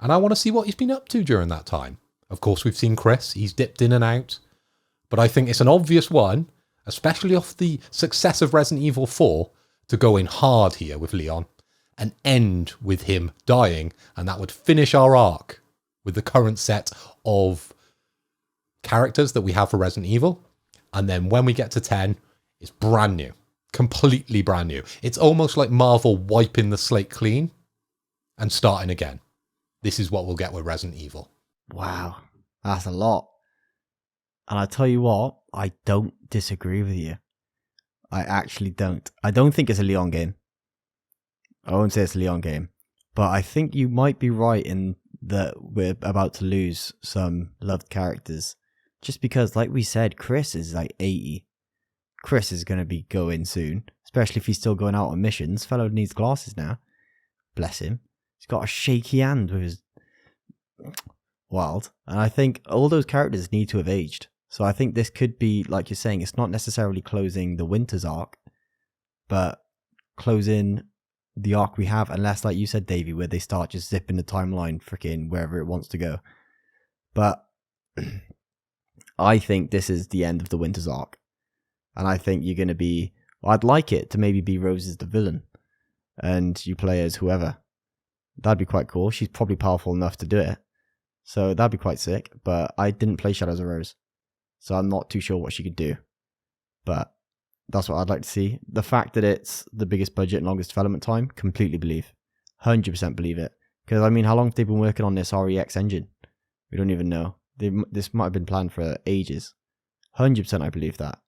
and I want to see what he's been up to during that time. Of course, we've seen Chris, he's dipped in and out, but I think it's an obvious one, especially off the success of Resident Evil 4, to go in hard here with Leon and end with him dying, and that would finish our arc with the current set of characters that we have for Resident Evil. And then when we get to 10, it's brand new. Completely brand new. It's almost like Marvel wiping the slate clean and starting again. This is what we'll get with Resident Evil. Wow, that's a lot. And I tell you what, I don't disagree with you. I actually don't. I don't think it's a Leon game. I won't say it's a Leon game. But I think you might be right in that we're about to lose some loved characters. Just because, like we said, Chris is like 80. Chris is going to be going soon, especially if he's still going out on missions. Fellow needs glasses now. Bless him. He's got a shaky hand with his... Wild. And I think all those characters need to have aged. So I think this could be, like you're saying, it's not necessarily closing the Winters arc, but closing the arc we have, unless, like you said, Davey, where they start just zipping the timeline freaking wherever it wants to go. But I think this is the end of the Winters arc. And I think you're going to be... I'd like it to maybe be Rose as the villain, and you play as whoever. That'd be quite cool. She's probably powerful enough to do it. So that'd be quite sick. But I didn't play Shadows of Rose, so I'm not too sure what she could do. But that's what I'd like to see. The fact that it's the biggest budget and longest development time, completely believe. 100% believe it. Because, I mean, how long have they been working on this REX engine? We don't even know. This might have been planned for ages. 100% I believe that.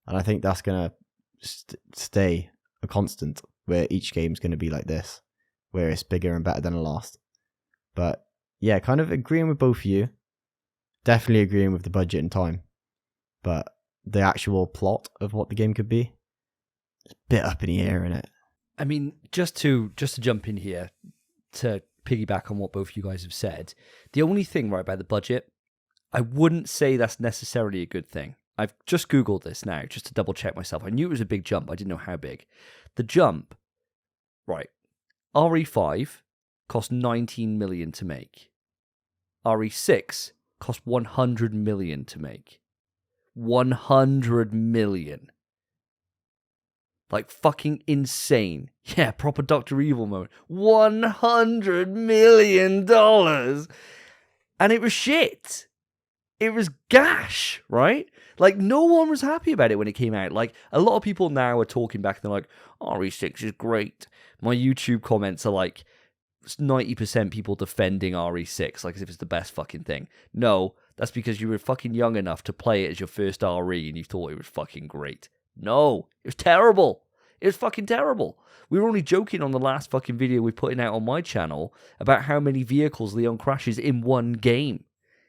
And I think that's going to stay a constant, where each game's going to be like this, where it's bigger and better than the last. But yeah, kind of agreeing with both of you. Definitely agreeing with the budget and time. But the actual plot of what the game could be, it's a bit up in the air, isn't it? I mean, just to jump in here, to piggyback on what both of you guys have said, the only thing right about the budget, I wouldn't say that's necessarily a good thing. I've just Googled this now, just to double check myself. I knew it was a big jump. I didn't know how big. The jump, right, RE5 cost 19 million to make. RE6 cost 100 million to make. 100 million. Like fucking insane. Yeah, proper Dr. Evil moment. $100 million. And it was shit. It was gash, right? Like, no one was happy about it when it came out. Like, a lot of people now are talking back and they're like, RE6 is great. My YouTube comments are like 90% people defending RE6, like as if it's the best fucking thing. No, that's because you were fucking young enough to play it as your first RE and you thought it was fucking great. No, it was terrible. It was fucking terrible. We were only joking on the last fucking video we put out on my channel about how many vehicles Leon crashes in one game.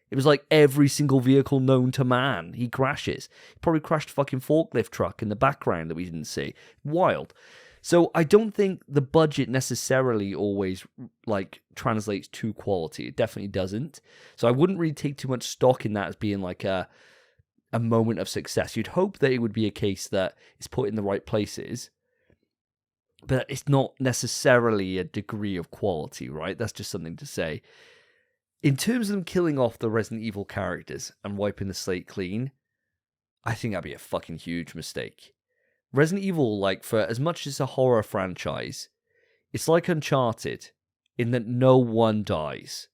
It was like every single vehicle known to man, he crashes. He probably crashed a fucking forklift truck in the background that we didn't see. Wild. So I don't think the budget necessarily always like translates to quality. It definitely doesn't. So I wouldn't really take too much stock in that as being like a moment of success. You'd hope that it would be a case that it's put in the right places, but it's not necessarily a degree of quality, right? That's just something to say. In terms of them killing off the Resident Evil characters and wiping the slate clean, I think that'd be a fucking huge mistake. Resident Evil, like, for as much as a horror franchise, it's like Uncharted in that no one dies.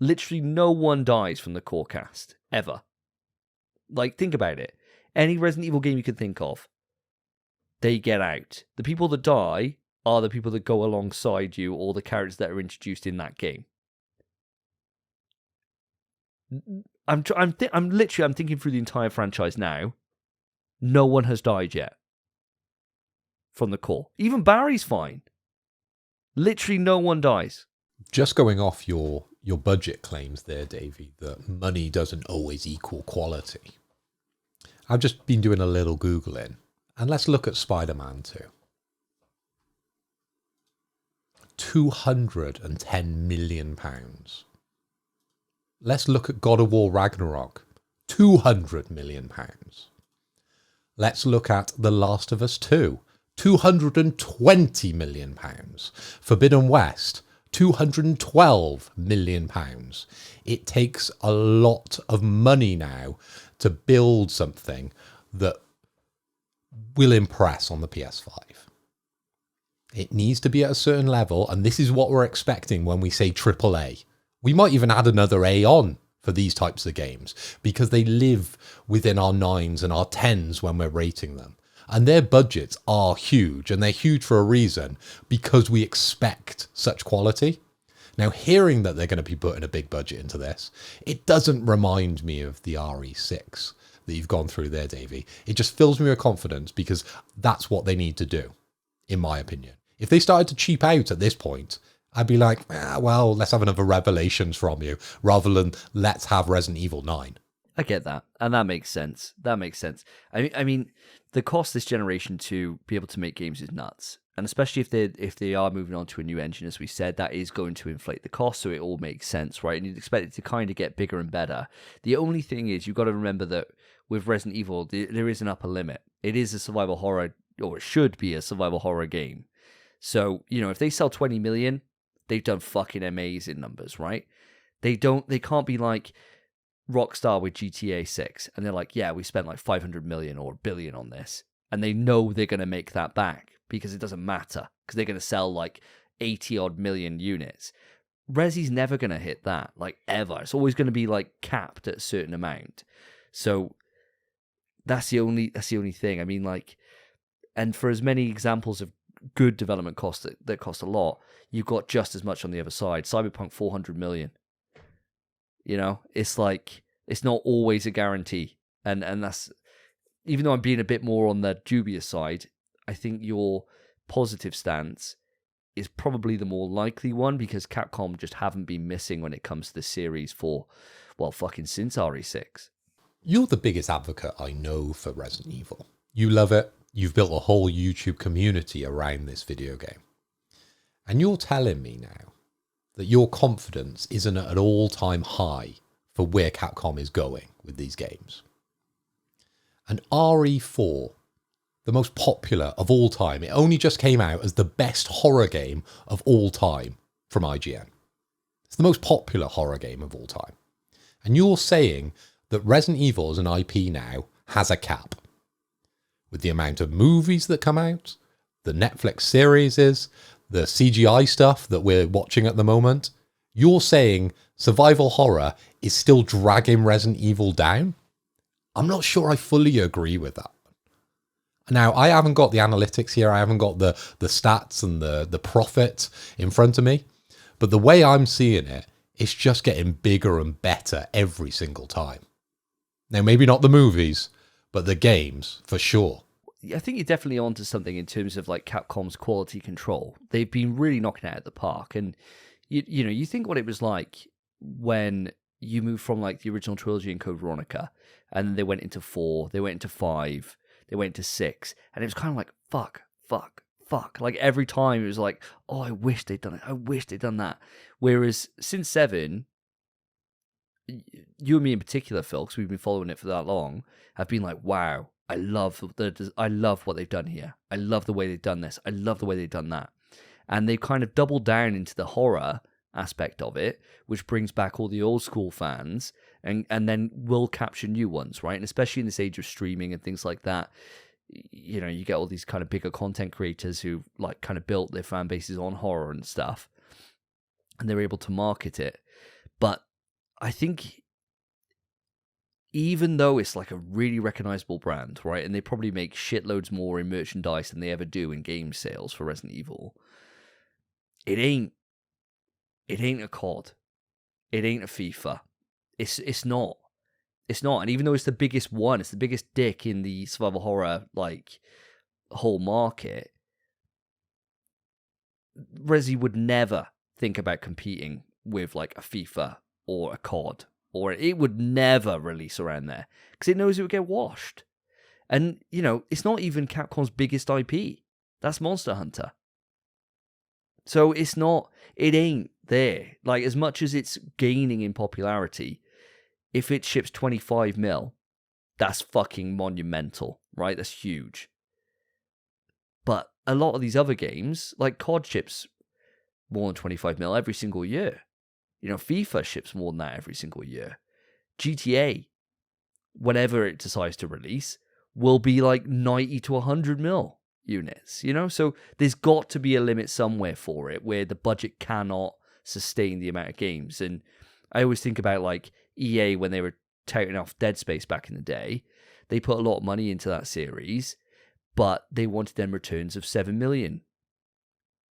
Literally no one dies from the core cast, ever. Like, think about it. Any Resident Evil game you can think of, they get out. The people that die are the people that go alongside you or the characters that are introduced in that game. I'm thinking through the entire franchise now. No one has died yet from the core. Even Barry's fine. Literally no one dies. Just going off your budget claims there, Davey, that money doesn't always equal quality. I've just been doing a little Googling, and let's look at Spider-Man 2. £210 million. Let's look at God of War Ragnarok. £200 million. Let's look at The Last of Us 2. £220 million. Forbidden West. £212 million. It takes a lot of money now to build something that will impress on the PS5. It needs to be at a certain level, and this is what we're expecting when we say AAA. We might even add another A on for these types of games, because they live within our 9s and our 10s when we're rating them. And their budgets are huge, and they're huge for a reason, because we expect such quality. Now, hearing that they're going to be putting a big budget into this, it doesn't remind me of the RE6 that you've gone through there, Davey. It just fills me with confidence, because that's what they need to do, in my opinion. If they started to cheap out at this point, I'd be like, well, let's have another Revelations from you, rather than let's have Resident Evil 9. I get that, and that makes sense. That makes sense. I mean, the cost this generation to be able to make games is nuts, and especially if they are moving on to a new engine, as we said, that is going to inflate the cost. So it all makes sense, right? And you'd expect it to kind of get bigger and better. The only thing is, you've got to remember that with Resident Evil, there is an upper limit. It is a survival horror, or it should be a survival horror game. So, you know, if they sell 20 million, they've done fucking amazing numbers, right? They can't be like Rockstar with GTA 6, and they're like, yeah, we spent like 500 million or a billion on this, and they know they're going to make that back, because it doesn't matter, because they're going to sell like 80 odd million units. Resi's never going to hit that, like, ever. It's always going to be like capped at a certain amount. So that's the only thing. I mean, like, and for as many examples of good development costs that cost a lot, you've got just as much on the other side. Cyberpunk 400 million. You know, it's like, it's not always a guarantee. And that's, even though I'm being a bit more on the dubious side, I think your positive stance is probably the more likely one, because Capcom just haven't been missing when it comes to the series for, well, fucking since RE6. You're the biggest advocate I know for Resident Evil. You love it. You've built a whole YouTube community around this video game. And you're telling me now that your confidence isn't at an all-time high for where Capcom is going with these games. And RE4, the most popular of all time, it only just came out as the best horror game of all time from IGN. It's the most popular horror game of all time. And you're saying that Resident Evil as an IP now has a cap. With the amount of movies that come out, the Netflix series, the CGI stuff that we're watching at the moment, you're saying survival horror is still dragging Resident Evil down? I'm not sure I fully agree with that. Now, I haven't got the analytics here. I haven't got the stats and the profit in front of me. But the way I'm seeing it, it's just getting bigger and better every single time. Now, maybe not the movies, but the games, for sure. I think you're definitely onto something in terms of like Capcom's quality control. They've been really knocking it out of the park. And, you know, you think what it was like when you moved from like the original trilogy in Code Veronica, and then they went into 4, they went into 5, they went into 6, and it was kind of like, fuck. Like every time it was like, oh, I wish they'd done it. I wish they'd done that. Whereas since 7, you and me in particular, Phil, because we've been following it for that long, have been like, wow, I love what they've done here. I love the way they've done this. I love the way they've done that. And they've kind of doubled down into the horror aspect of it, which brings back all the old school fans and then will capture new ones, right? And especially in this age of streaming and things like that, you know, you get all these kind of bigger content creators who like kind of built their fan bases on horror and stuff, and they're able to market it. But I think even though it's like a really recognizable brand, right, and they probably make shitloads more in merchandise than they ever do in game sales for Resident Evil, it ain't a COD. It ain't a FIFA. It's not. It's not. And even though it's the biggest one, it's the biggest dick in the survival horror like whole market, Resi would never think about competing with like a FIFA or a COD, or it would never release around there because it knows it would get washed. And, you know, it's not even Capcom's biggest IP. That's Monster Hunter. So it ain't there. Like, as much as it's gaining in popularity, if it ships 25 mil, that's fucking monumental, right? That's huge. But a lot of these other games, like COD ships more than 25 mil every single year. FIFA ships more than that every single year. GTA, whenever it decides to release, will be like 90 to 100 mil units, So there's got to be a limit somewhere for it where the budget cannot sustain the amount of games. And I always think about like EA when they were touting off Dead Space back in the day. They put a lot of money into that series, but they wanted them returns of 7 million.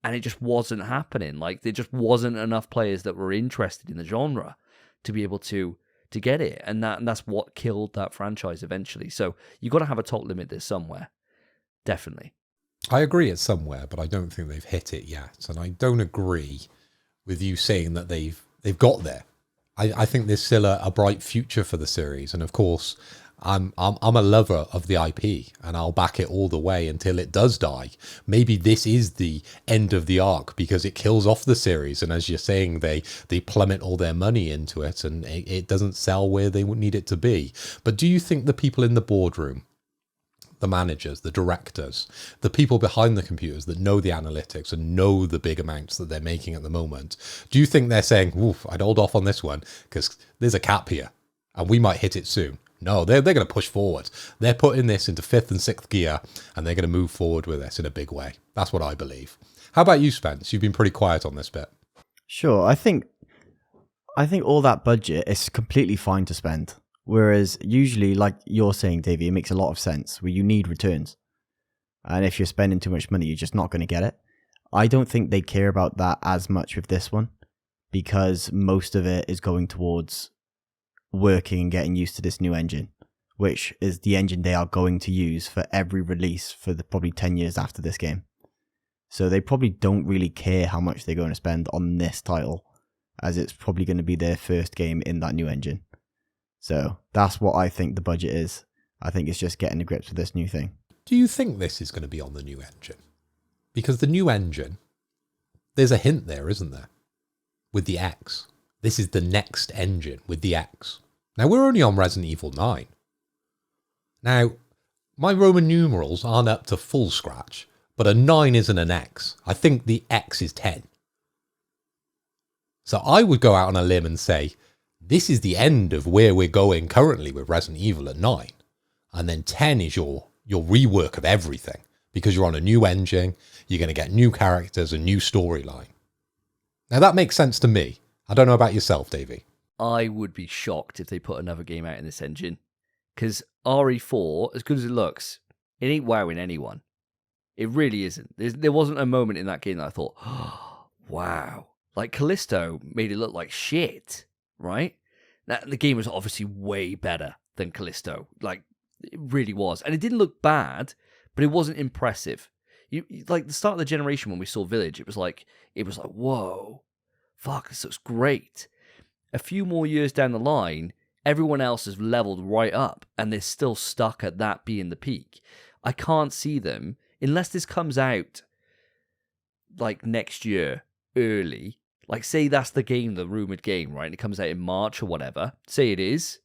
And it just wasn't happening. Like, there just wasn't enough players that were interested in the genre to be able to get it. And that's what killed that franchise eventually. So you got to have a top limit there somewhere. Definitely. I agree it's somewhere, but I don't think they've hit it yet. And I don't agree with you saying that they've got there. I think there's still a bright future for the series. And of course, I'm a lover of the IP, and I'll back it all the way until it does die. Maybe this is the end of the arc because it kills off the series, and as you're saying, they plummet all their money into it, and it doesn't sell where they would need it to be. But do you think the people in the boardroom, the managers, the directors, the people behind the computers that know the analytics and know the big amounts that they're making at the moment, do you think they're saying, "Oof, I'd hold off on this one because there's a cap here and we might hit it soon"? No, they're going to push forward. They're putting this into 5th and 6th gear, and they're going to move forward with this in a big way. That's what I believe. How about you, Spence? You've been pretty quiet on this bit. Sure, I think all that budget is completely fine to spend. Whereas usually, like you're saying, Davey, it makes a lot of sense where you need returns. And if you're spending too much money, you're just not going to get it. I don't think they care about that as much with this one, because most of it is going towards working and getting used to this new engine, which is the engine they are going to use for every release for probably 10 years after this game. So they probably don't really care how much they're going to spend on this title, as it's probably going to be their first game in that new engine. So that's what I think the budget is. I think it's just getting to grips with this new thing. Do you think this is going to be on the new engine? Because the new engine, there's a hint there, isn't there? With the X. This is the next engine with the X. Now, we're only on Resident Evil 9. Now, my Roman numerals aren't up to full scratch, but a 9 isn't an X. I think the X is 10. So I would go out on a limb and say, this is the end of where we're going currently with Resident Evil at 9. And then 10 is your rework of everything, because you're on a new engine, you're going to get new characters, a new storyline. Now, that makes sense to me. I don't know about yourself, Davey. I would be shocked if they put another game out in this engine. Because RE4, as good as it looks, it ain't wowing anyone. It really isn't. There wasn't a moment in that game that I thought, oh, wow. Like, Callisto made it look like shit, right? Now, the game was obviously way better than Callisto. Like, it really was. And it didn't look bad, but it wasn't impressive. Like, the start of the generation when we saw Village, it was like, whoa. Fuck, this looks great. A few more years down the line, everyone else has leveled right up, and they're still stuck at that being the peak. I can't see them, unless this comes out like next year, early. Like, say that's the game, the rumored game, right? And it comes out in March or whatever. Say it is.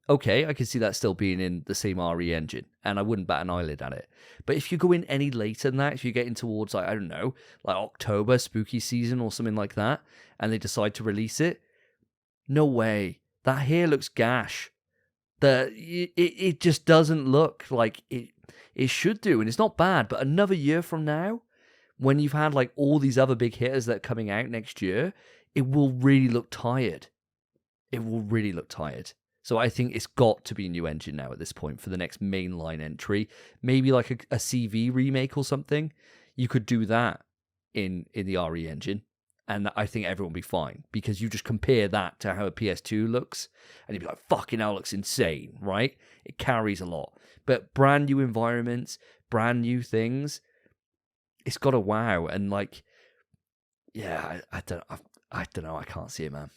Okay, I can see that still being in the same RE engine, and I wouldn't bat an eyelid at it. But if you go in any later than that, if you're getting towards, like, I don't know, like October, spooky season or something like that, and they decide to release it, no way. That hair looks gash. It just doesn't look like it should do, and it's not bad, but another year from now, when you've had like all these other big hitters that are coming out next year, it will really look tired. It will really look tired. So I think it's got to be a new engine now at this point for the next mainline entry. Maybe like a CV remake or something. You could do that in the RE engine, and I think everyone will be fine, because you just compare that to how a PS2 looks, and you'd be like, fucking hell, looks insane, right? It carries a lot. But brand new environments, brand new things, it's got a wow. And like, yeah, I don't know. I can't see it, man.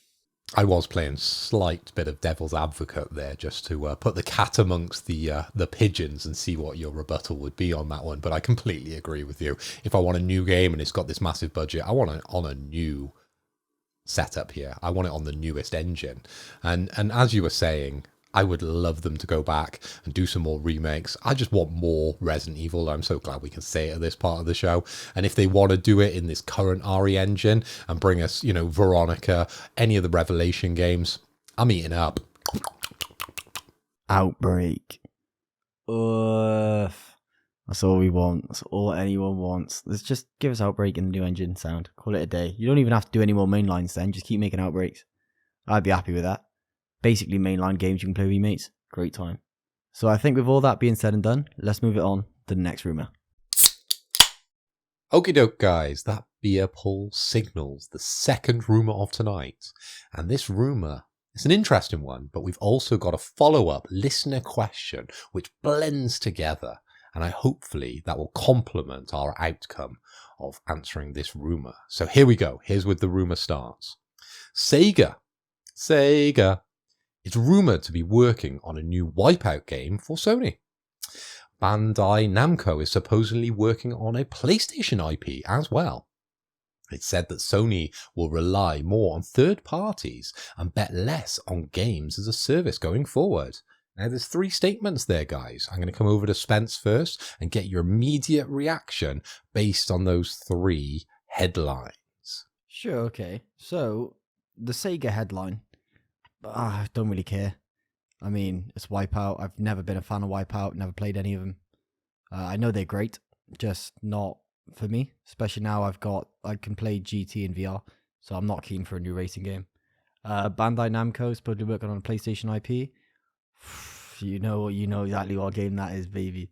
I was playing slight bit of devil's advocate there, just to put the cat amongst the pigeons and see what your rebuttal would be on that one. But I completely agree with you. If I want a new game and it's got this massive budget, I want it on a new setup here. I want it on the newest engine. And as you were saying, I would love them to go back and do some more remakes. I just want more Resident Evil. I'm so glad we can say it at this part of the show. And if they want to do it in this current RE engine and bring us, you know, Veronica, any of the Revelation games, I'm eating up. Outbreak. Ugh. That's all we want. That's all anyone wants. Let's just give us Outbreak and the new engine sound. Call it a day. You don't even have to do any more mainlines then. Just keep making Outbreaks. I'd be happy with that. Basically mainline games you can play with your mates. Great time. So I think with all that being said and done, let's move it on to the next rumour. Okie doke, guys. That beer pull signals the second rumour of tonight. And this rumour is an interesting one, but we've also got a follow-up listener question which blends together. And hopefully that will complement our outcome of answering this rumour. So here we go. Here's where the rumour starts. Sega. It's rumoured to be working on a new Wipeout game for Sony. Bandai Namco is supposedly working on a PlayStation IP as well. It's said that Sony will rely more on third parties and bet less on games as a service going forward. Now, there's 3 statements there, guys. I'm going to come over to Spence first and get your immediate reaction based on those 3 headlines. Sure, okay. So, the Sega headline. I don't really care. I mean, it's Wipeout. I've never been a fan of Wipeout, never played any of them. I know they're great, just not for me. Especially now I can play GT in VR, so I'm not keen for a new racing game. Bandai Namco is supposed to be working on a PlayStation IP. You know exactly what game that is, baby.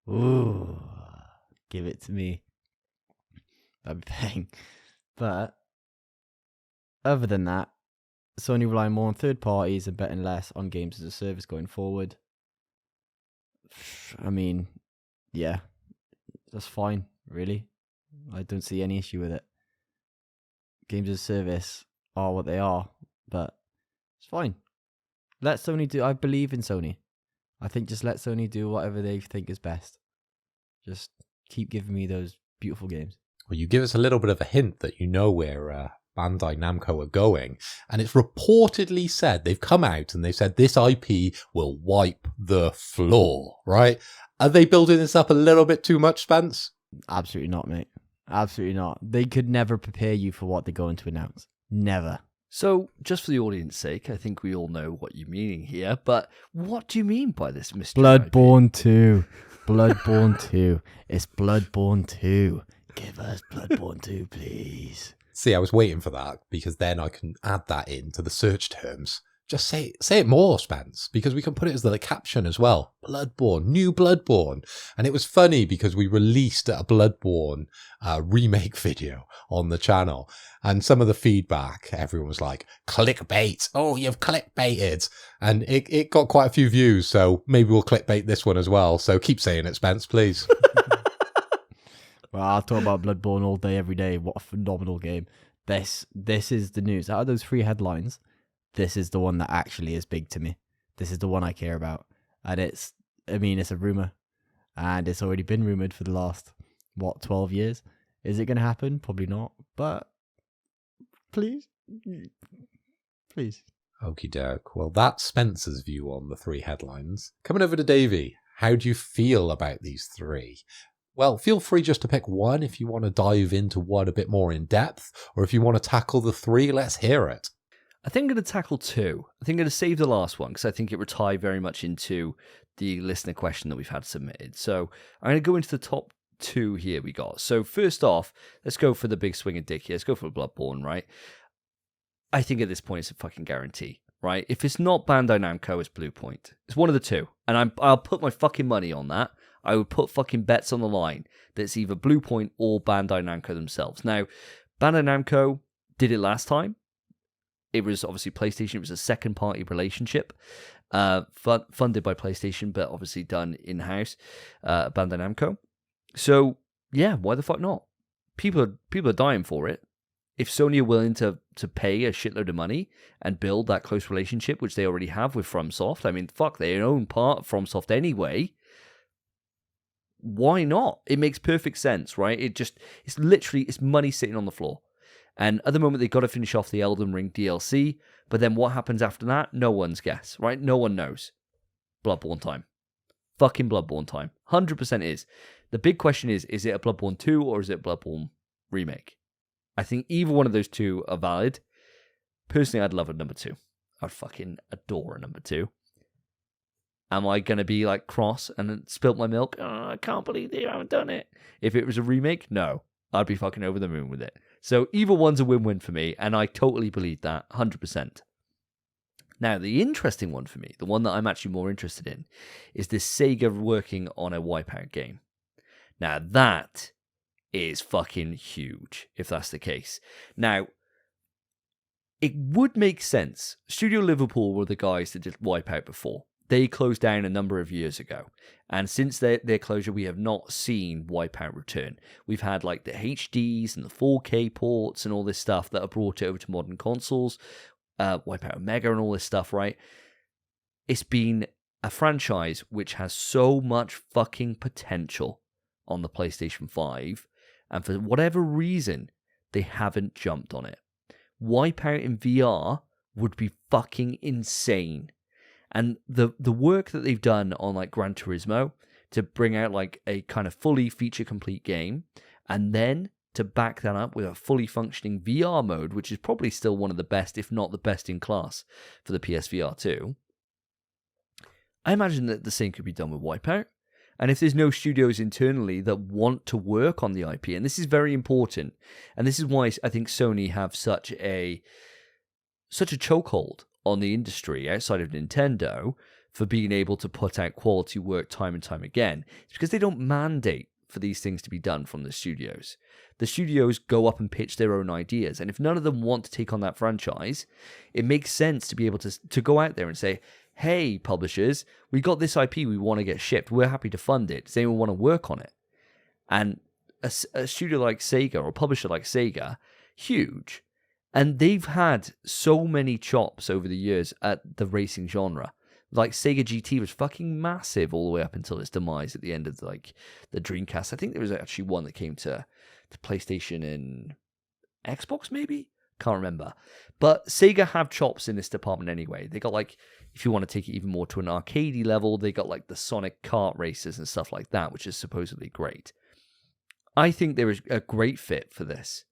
Ooh, give it to me. That'd be bang. But other than that, Sony relying more on third parties and betting less on games as a service going forward. I mean, yeah, that's fine, really. I don't see any issue with it. Games as a service are what they are, but it's fine. Let Sony do. I believe in Sony. I think just let Sony do whatever they think is best. Just keep giving me those beautiful games. Well, you give us a little bit of a hint that you know where Bandai Namco are going, and it's reportedly said they've come out and they've said this IP will wipe the floor, right? Are they building this up a little bit too much, Spence? Absolutely not, mate. Absolutely not. They could never prepare you for what they're going to announce. Never. So, just for the audience's sake, I think we all know what you're meaning here, but what do you mean by this mystery? Bloodborne 2. Bloodborne 2. It's Bloodborne 2. Give us Bloodborne 2, please. See, I was waiting for that because then I can add that into the search terms. Just say it more, Spence, because we can put it as the caption as well. Bloodborne, new Bloodborne. And it was funny because we released a Bloodborne remake video on the channel. And some of the feedback, everyone was like, clickbait. Oh, you've clickbaited. And it got quite a few views. So maybe we'll clickbait this one as well. So keep saying it, Spence, please. Well, I'll talk about Bloodborne all day, every day. What a phenomenal game. This is the news. Out of those 3 headlines, this is the one that actually is big to me. This is the one I care about. And it's a rumor. And it's already been rumored for the last, 12 years? Is it going to happen? Probably not. But please. Please. Okie doke. Well, that's Spencer's view on the 3 headlines. Coming over to Davey. How do you feel about these 3? Well, feel free just to pick one if you want to dive into one a bit more in depth, or if you want to tackle the 3, let's hear it. I think I'm going to tackle 2. I think I'm going to save the last one because I think it will tie very much into the listener question that we've had submitted. So I'm going to go into the top 2 here we got. So first off, let's go for the big swing and dick here. Let's go for Bloodborne, right? I think at this point it's a fucking guarantee, right? If it's not Bandai Namco, it's Blue Point. It's one of the 2. And I'll put my fucking money on that. I would put fucking bets on the line that it's either Blue Point or Bandai Namco themselves. Now, Bandai Namco did it last time. It was obviously PlayStation. It was a second-party relationship funded by PlayStation, but obviously done in-house, Bandai Namco. So, yeah, why the fuck not? People are dying for it. if Sony are willing to pay a shitload of money and build that close relationship, which they already have with FromSoft, I mean, fuck, they own part of FromSoft anyway. Why not? It makes perfect sense, right? It's literally money sitting on the floor. And at the moment, they've got to finish off the Elden Ring DLC. But then what happens after that? No one's guess, right? No one knows. Bloodborne time. Fucking Bloodborne time. 100% is. The big question is it a Bloodborne 2 or is it a Bloodborne remake? I think either one of those two are valid. Personally, I'd love a number 2. I'd fucking adore a number 2. Am I going to be like cross and spilt my milk? Oh, I can't believe they haven't done it. If it was a remake, no. I'd be fucking over the moon with it. So either one's a win-win for me, and I totally believe that, 100%. Now, the interesting one for me, the one that I'm actually more interested in, is this Sega working on a Wipeout game. Now, that is fucking huge, if that's the case. Now, it would make sense. Studio Liverpool were the guys that did Wipeout before. They closed down a number of years ago. And since their closure, we have not seen Wipeout return. We've had like the HDs and the 4K ports and all this stuff that have brought it over to modern consoles. Wipeout Omega and all this stuff, right? It's been a franchise which has so much fucking potential on the PlayStation 5. And for whatever reason, they haven't jumped on it. Wipeout in VR would be fucking insane. And the work that they've done on like Gran Turismo to bring out like a kind of fully feature complete game, and then to back that up with a fully functioning VR mode, which is probably still one of the best, if not the best in class for the PSVR 2. I imagine that the same could be done with Wipeout. And if there's no studios internally that want to work on the IP, and this is very important, and this is why I think Sony have such a chokehold on the industry outside of Nintendo for being able to put out quality work time and time again. It's because they don't mandate for these things to be done from the studios. The studios go up and pitch their own ideas, and if none of them want to take on that franchise, it makes sense to be able to go out there and say, hey, publishers, we got this IP we want to get shipped. We're happy to fund it. Does anyone want to work on it? And a studio like Sega or a publisher like Sega, huge. And they've had so many chops over the years at the racing genre. Like Sega GT was fucking massive all the way up until its demise at the end of the Dreamcast. I think there was actually one that came to PlayStation and Xbox maybe? Can't remember. But Sega have chops in this department anyway. They got like, if you want to take it even more to an arcadey level, they got like the Sonic kart races and stuff like that, which is supposedly great. I think there is a great fit for this.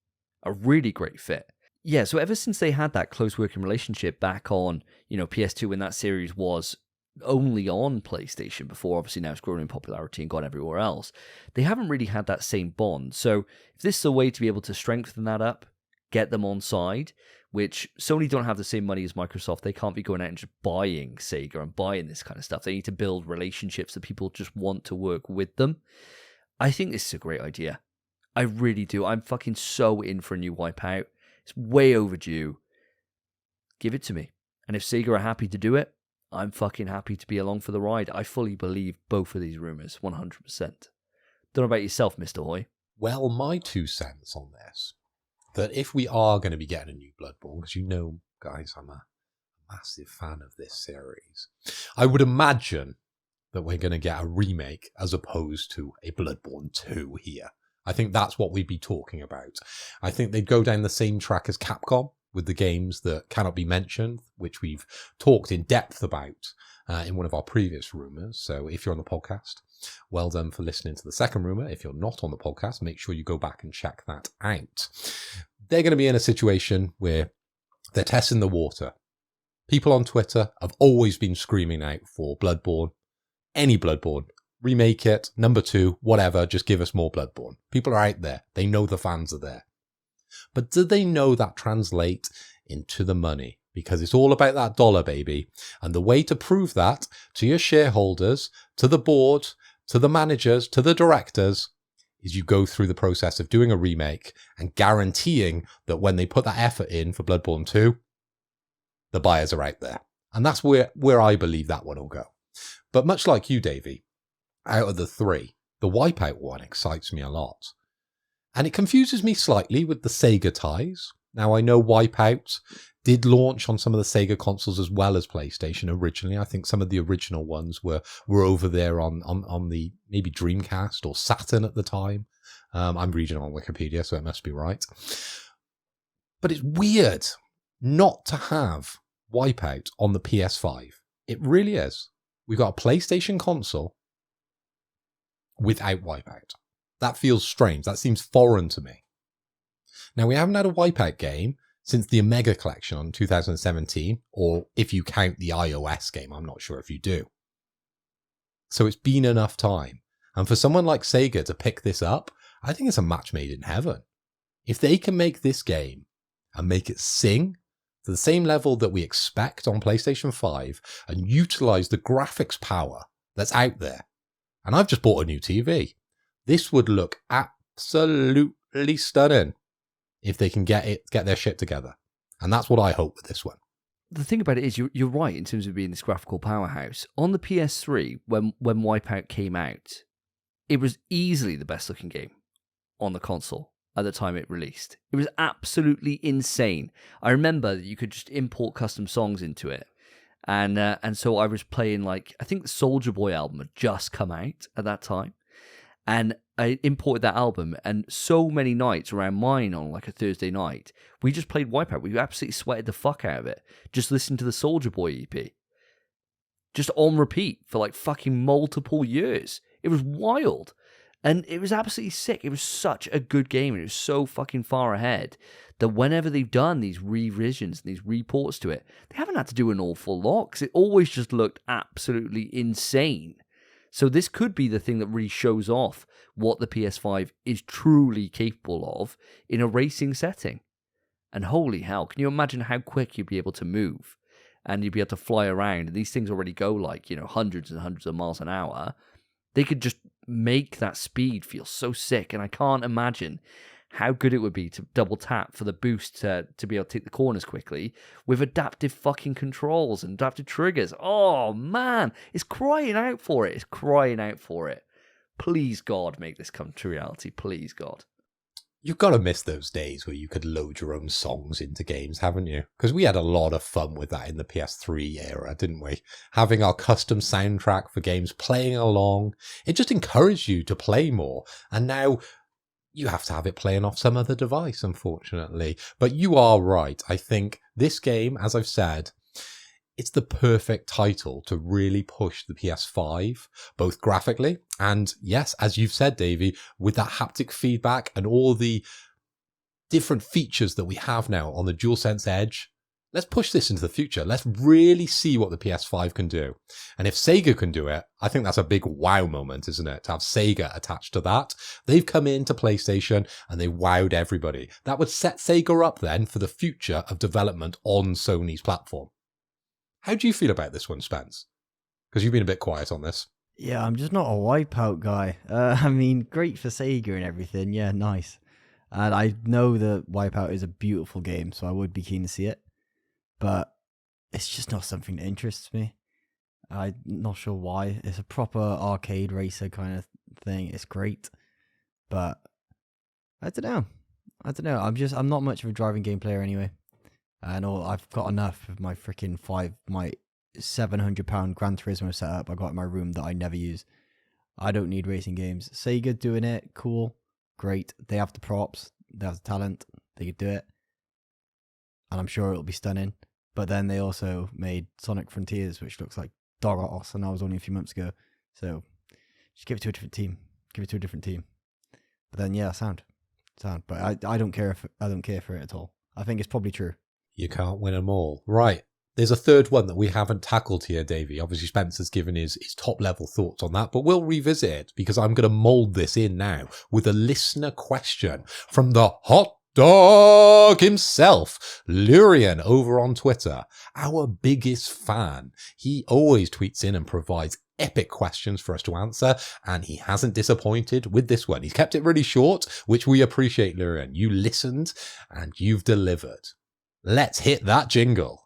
A really great fit. Yeah, so ever since they had that close working relationship back on, PS2 when that series was only on PlayStation before, obviously now it's grown in popularity and gone everywhere else, they haven't really had that same bond. So if this is a way to be able to strengthen that up, get them on side, which Sony don't have the same money as Microsoft, they can't be going out and just buying Sega and buying this kind of stuff. They need to build relationships that people just want to work with them. I think this is a great idea. I really do. I'm fucking so in for a new Wipeout. It's way overdue. Give it to me. And if Sega are happy to do it, I'm fucking happy to be along for the ride. I fully believe both of these rumours, 100%. Don't know about yourself, Mr. Hoy. Well, my 2 cents on this, that if we are going to be getting a new Bloodborne, because guys, I'm a massive fan of this series, I would imagine that we're going to get a remake as opposed to a Bloodborne 2 here. I think that's what we'd be talking about. I think they'd go down the same track as Capcom with the games that cannot be mentioned, which we've talked in depth about in one of our previous rumours. So if you're on the podcast, well done for listening to the second rumour. If you're not on the podcast, make sure you go back and check that out. They're going to be in a situation where they're testing the water. People on Twitter have always been screaming out for Bloodborne, any Bloodborne. Remake it, number 2, whatever, just give us more Bloodborne. People are out there. They know the fans are there. But do they know that translate into the money? Because it's all about that dollar, baby. And the way to prove that to your shareholders, to the board, to the managers, to the directors, is you go through the process of doing a remake and guaranteeing that when they put that effort in for Bloodborne 2, the buyers are out there. And that's where I believe that one will go. But much like you, Davey, out of the 3, the Wipeout one excites me a lot. And it confuses me slightly with the Sega ties. Now, I know Wipeout did launch on some of the Sega consoles as well as PlayStation originally. I think some of the original ones were over there on the maybe Dreamcast or Saturn at the time. I'm reading on Wikipedia, so it must be right. But it's weird not to have Wipeout on the PS5. It really is. We've got a PlayStation console without Wipeout. That feels strange. That seems foreign to me. Now, we haven't had a Wipeout game since the Omega Collection in 2017, or if you count the iOS game, I'm not sure if you do. So it's been enough time. And for someone like Sega to pick this up, I think it's a match made in heaven. If they can make this game and make it sing to the same level that we expect on PlayStation 5 and utilize the graphics power that's out there, and I've just bought a new TV, this would look absolutely stunning if they can get their shit together. And that's what I hope with this one. The thing about it is, you're right in terms of being this graphical powerhouse. On the PS3, when Wipeout came out, it was easily the best looking game on the console at the time it released. It was absolutely insane. I remember that you could just import custom songs into it. And so I was playing, like, I think the Soulja Boy album had just come out at that time. And I imported that album, and so many nights around mine on like a Thursday night, we just played Wipeout. We absolutely sweated the fuck out of it. Just listened to the Soulja Boy EP. Just on repeat for like fucking multiple years. It was wild. And it was absolutely sick. It was such a good game, and it was so fucking far ahead that whenever they've done these revisions and these reports to it, they haven't had to do an awful lot, because it always just looked absolutely insane. So this could be the thing that really shows off what the PS5 is truly capable of in a racing setting. And holy hell, can you imagine how quick you'd be able to move? And you'd be able to fly around, and these things already go like, hundreds and hundreds of miles an hour. They could just make that speed feel so sick, and I can't imagine how good it would be to double tap for the boost to be able to take the corners quickly with adaptive fucking controls and adaptive triggers. Oh man, it's crying out for it. It's crying out for it. Please God, make this come to reality. Please God. You've got to miss those days where you could load your own songs into games, haven't you? Because we had a lot of fun with that in the PS3 era, didn't we? Having our custom soundtrack for games, playing along. It just encouraged you to play more. And now you have to have it playing off some other device, unfortunately. But you are right. I think this game, as I've said, it's the perfect title to really push the PS5, both graphically and, yes, as you've said, Davey, with that haptic feedback and all the different features that we have now on the DualSense Edge. Let's push this into the future. Let's really see what the PS5 can do. And if Sega can do it, I think that's a big wow moment, isn't it? To have Sega attached to that. They've come into PlayStation and they wowed everybody. That would set Sega up then for the future of development on Sony's platform. How do you feel about this one, Spence? Because you've been a bit quiet on this. Yeah, I'm just not a Wipeout guy. I mean, great for Sega and everything. Yeah, nice. And I know that Wipeout is a beautiful game, so I would be keen to see it. But it's just not something that interests me. I'm not sure why. It's a proper arcade racer kind of thing. It's great. But I don't know. I'm not much of a driving game player anyway. And I've got enough of my freaking my £700 Gran Turismo setup I got in my room that I never use. I don't need racing games. Sega doing it, cool, great. They have the props, they have the talent, they could do it. And I'm sure it'll be stunning. But then they also made Sonic Frontiers, which looks like dog ass, and that was only a few months ago. So just give it to a different team. But then yeah, sound. But I don't care for it at all. I think it's probably true. You can't win them all. Right. There's a third one that we haven't tackled here, Davey. Obviously, Spencer's given his top-level thoughts on that, but we'll revisit it because I'm going to mould this in now with a listener question from the hot dog himself, Lurian, over on Twitter. Our biggest fan. He always tweets in and provides epic questions for us to answer, and he hasn't disappointed with this one. He's kept it really short, which we appreciate, Lurian. You listened and you've delivered. Let's hit that jingle.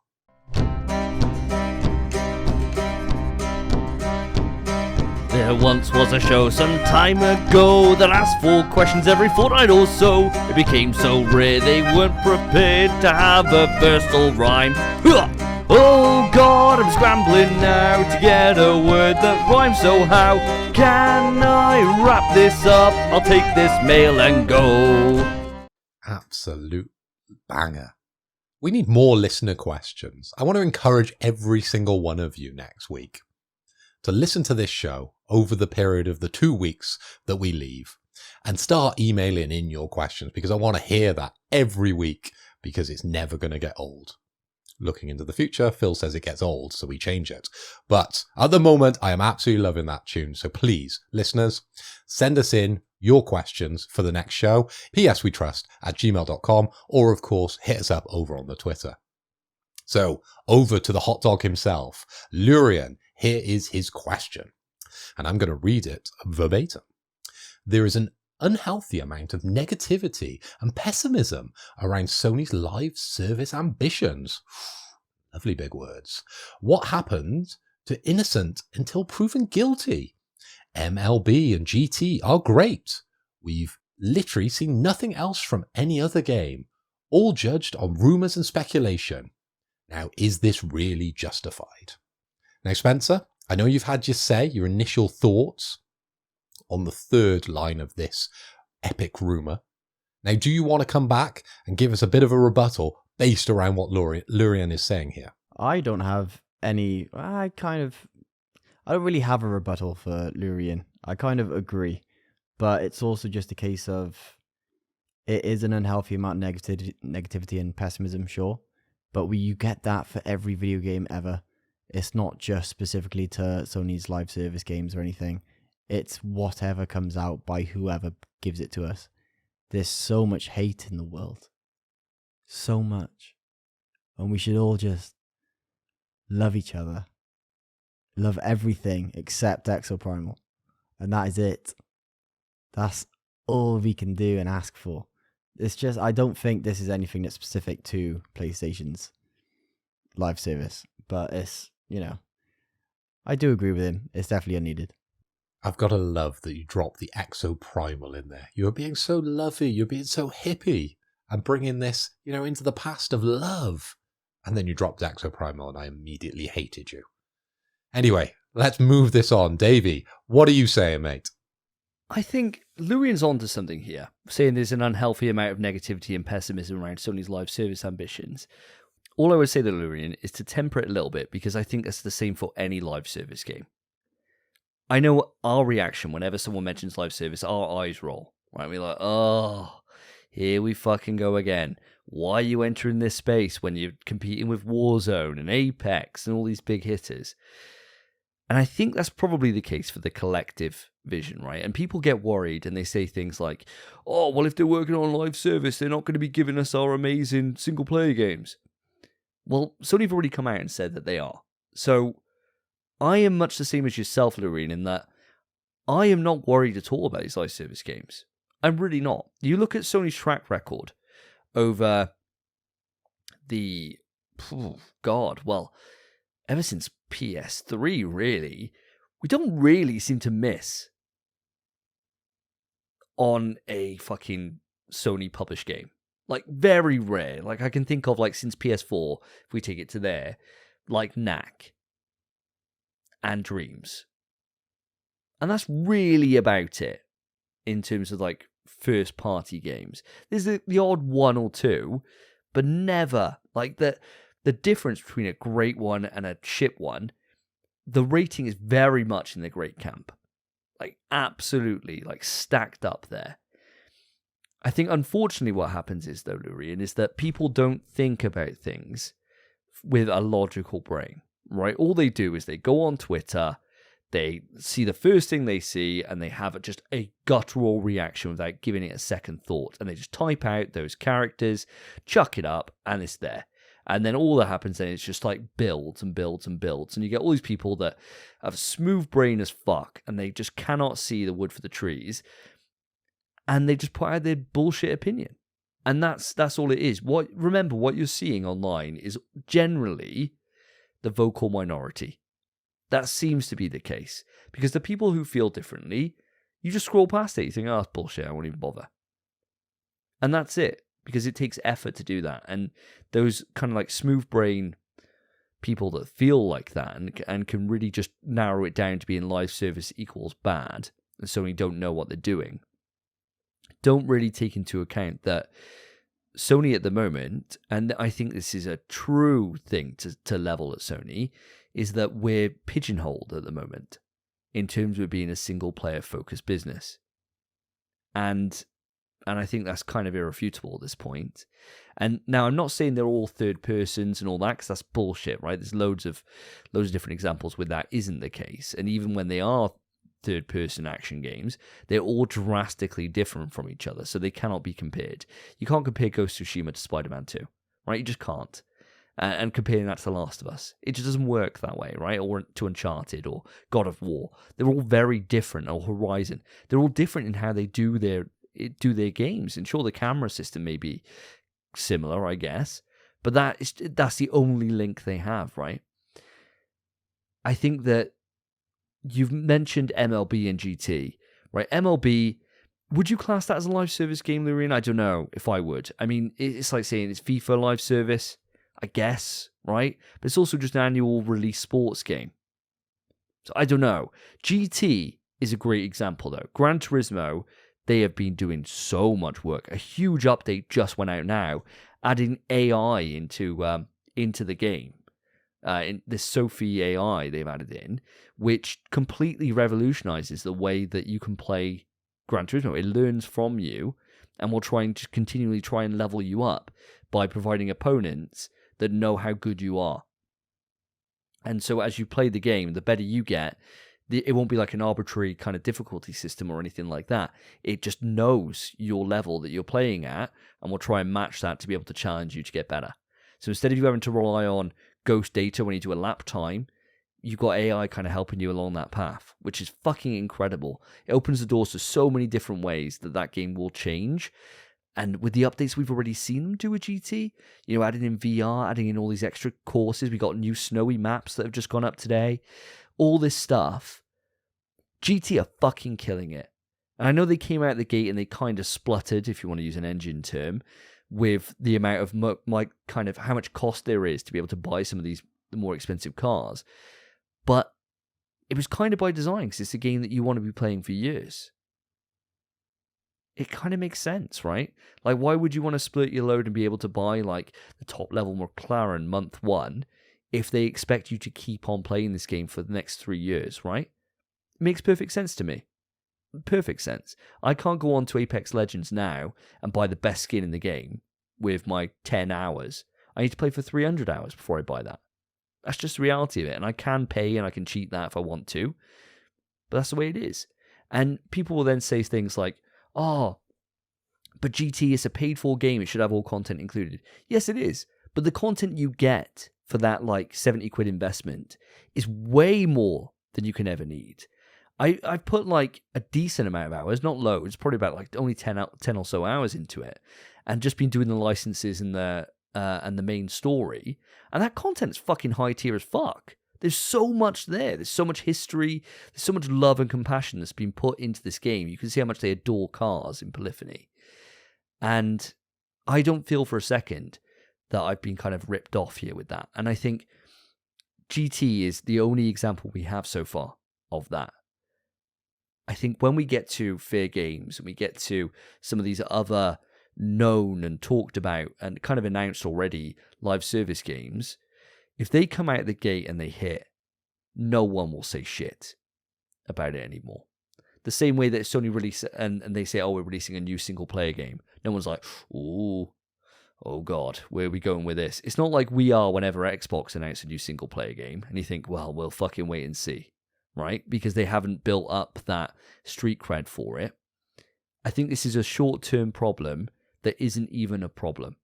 There once was a show some time ago that asked 4 questions every fortnight or so. It became so rare they weren't prepared to have a versatile rhyme. Oh God, I'm scrambling now to get a word that rhymes, so how can I wrap this up? I'll take this mail and go. Absolute banger. We need more listener questions. I want to encourage every single one of you next week to listen to this show over the period of the 2 weeks that we leave and start emailing in your questions, because I want to hear that every week, because it's never going to get old. Looking into the future, Phil says it gets old, so we change it. But at the moment, I am absolutely loving that tune. So please, listeners, send us in your questions for the next show, pswetrust@gmail.com, or of course, hit us up over on the Twitter. So over to the hot dog himself, Lurian. Here is his question, and I'm going to read it verbatim. There is an unhealthy amount of negativity and pessimism around Sony's live service ambitions. Lovely big words. What happened to innocent until proven guilty? MLB and GT are great. We've literally seen nothing else from any other game, all judged on rumours and speculation. Now, is this really justified? Now, Spencer, I know you've had your initial thoughts on the third line of this epic rumour. Now, do you want to come back and give us a bit of a rebuttal based around what Lurian is saying here? I don't have any... I don't really have a rebuttal for Lurian. I kind of agree. But it's also just a case of... It is an unhealthy amount of negativity and pessimism, sure. But you get that for every video game ever. It's not just specifically to Sony's live service games or anything. It's whatever comes out by whoever gives it to us. There's so much hate in the world. So much. And we should all just love each other. Love everything except Exoprimal. And that is it. That's all we can do and ask for. It's just, I don't think this is anything that's specific to PlayStation's live service. But it's, I do agree with him. It's definitely unneeded. I've got to love that you dropped the Exoprimal in there. You're being so lovey. You're being so hippie and bringing this, into the past of love. And then you dropped Exoprimal and I immediately hated you. Anyway, let's move this on. Davey, what are you saying, mate? I think Lurian's onto something here, saying there's an unhealthy amount of negativity and pessimism around Sony's live service ambitions. All I would say to Lurian is to temper it a little bit, because I think that's the same for any live service game. I know our reaction whenever someone mentions live service, our eyes roll, right? We're like, oh, here we fucking go again. Why are you entering this space when you're competing with Warzone and Apex and all these big hitters? And I think that's probably the case for the collective vision, right? And people get worried and they say things like, oh, well, if they're working on live service, they're not going to be giving us our amazing single-player games. Well, Sony have already come out and said that they are. So I am much the same as yourself, Lurian, in that I am not worried at all about these live service games. I'm really not. You look at Sony's track record over the... ever since PS3, really, we don't really seem to miss on a fucking Sony published game. Like, very rare. Like, I can think of, since PS4, if we take it to there, Knack and Dreams. And that's really about it in terms of, first-party games. There's the odd one or two, but never, the difference between a great one and a shit one, the rating is very much in the great camp. Absolutely, stacked up there. I think, unfortunately, what happens is, though, Lurian, is that people don't think about things with a logical brain, right? All they do is they go on Twitter, they see the first thing they see, and they have just a guttural reaction without giving it a second thought. And they just type out those characters, chuck it up, and it's there. And then all that happens then is just builds and builds and builds. And you get all these people that have a smooth brain as fuck, and they just cannot see the wood for the trees. And they just put out their bullshit opinion. And that's all it is. Remember, what you're seeing online is generally the vocal minority. That seems to be the case. Because the people who feel differently, you just scroll past it. You think, oh, that's bullshit. I won't even bother. And that's it. Because it takes effort to do that. And those kind of like smooth brain people that feel like that and can really just narrow it down to being live service equals bad, and Sony don't know what they're doing, don't really take into account that Sony at the moment, and I think this is a true thing to level at Sony, is that we're pigeonholed at the moment in terms of being a single player focused business. And I think that's kind of irrefutable at this point. And now I'm not saying they're all third persons and all that, because that's bullshit, right? There's loads of different examples where that isn't the case. And even when they are third person action games, they're all drastically different from each other. So they cannot be compared. You can't compare Ghost of Tsushima to Spider-Man 2, right? You just can't. And comparing that to The Last of Us, it just doesn't work that way, right? Or to Uncharted or God of War. They're all very different. Or Horizon. They're all different in how they do their games. And sure, the camera system may be similar, I guess, but that's the only link they have, right? I think that you've mentioned MLB and GT, right? MLB, would you class that as a live service game, Lorraine? I don't know if I would. I mean, it's like saying it's FIFA live service, I guess, right? But it's also just an annual release sports game. So I don't know. GT is a great example, though. Gran Turismo, they have been doing so much work. A huge update just went out now, adding AI into the game. In this Sophie AI they've added in, which completely revolutionizes the way that you can play Gran Turismo. It learns from you and will continually try and level you up by providing opponents that know how good you are. And so as you play the game, the better you get, it won't be like an arbitrary kind of difficulty system or anything like that. It just knows your level that you're playing at and will try and match that to be able to challenge you to get better. So instead of you having to rely on ghost data when you do a lap time, you've got AI kind of helping you along that path, which is fucking incredible. It opens the doors to so many different ways that game will change. And with the updates we've already seen them do with GT, adding in VR, adding in all these extra courses, we got new snowy maps that have just gone up today. All this stuff, GT are fucking killing it. And I know they came out the gate and they kind of spluttered, if you want to use an engine term, with the amount of kind of how much cost there is to be able to buy some of the more expensive cars. But it was kind of by design, because it's a game that you want to be playing for years. It kind of makes sense, right? Like, why would you want to split your load and be able to buy like the top level McLaren month 1 if they expect you to keep on playing this game for the next 3 years, right? It makes perfect sense to me. Perfect sense. I can't go on to Apex Legends now and buy the best skin in the game with my 10 hours. I need to play for 300 hours before I buy that. That's just the reality of it. And I can pay and I can cheat that if I want to. But that's the way it is. And people will then say things like, oh, but GT is a paid for game. It should have all content included. Yes, it is. But the content you get for that like 70 quid investment is way more than you can ever need. I've put like a decent amount of hours, not loads, probably about like only 10 or so hours into it, and just been doing the licenses and the main story. And that content's fucking high tier as fuck. There's so much there. There's so much history. There's so much love and compassion that's been put into this game. You can see how much they adore cars in Polyphony. And I don't feel for a second that I've been kind of ripped off here with that. And I think GT is the only example we have so far of that. I think when we get to Fair Games and we get to some of these other known and talked about and kind of announced already live service games, if they come out the gate and they hit, no one will say shit about it anymore. The same way that Sony release and they say, oh, we're releasing a new single player game. No one's like, oh God, where are we going with this? It's not like we are whenever Xbox announce a new single player game and you think, well, we'll fucking wait and see. Right? Because they haven't built up that street cred for it. I think this is a short-term problem that isn't even a problem.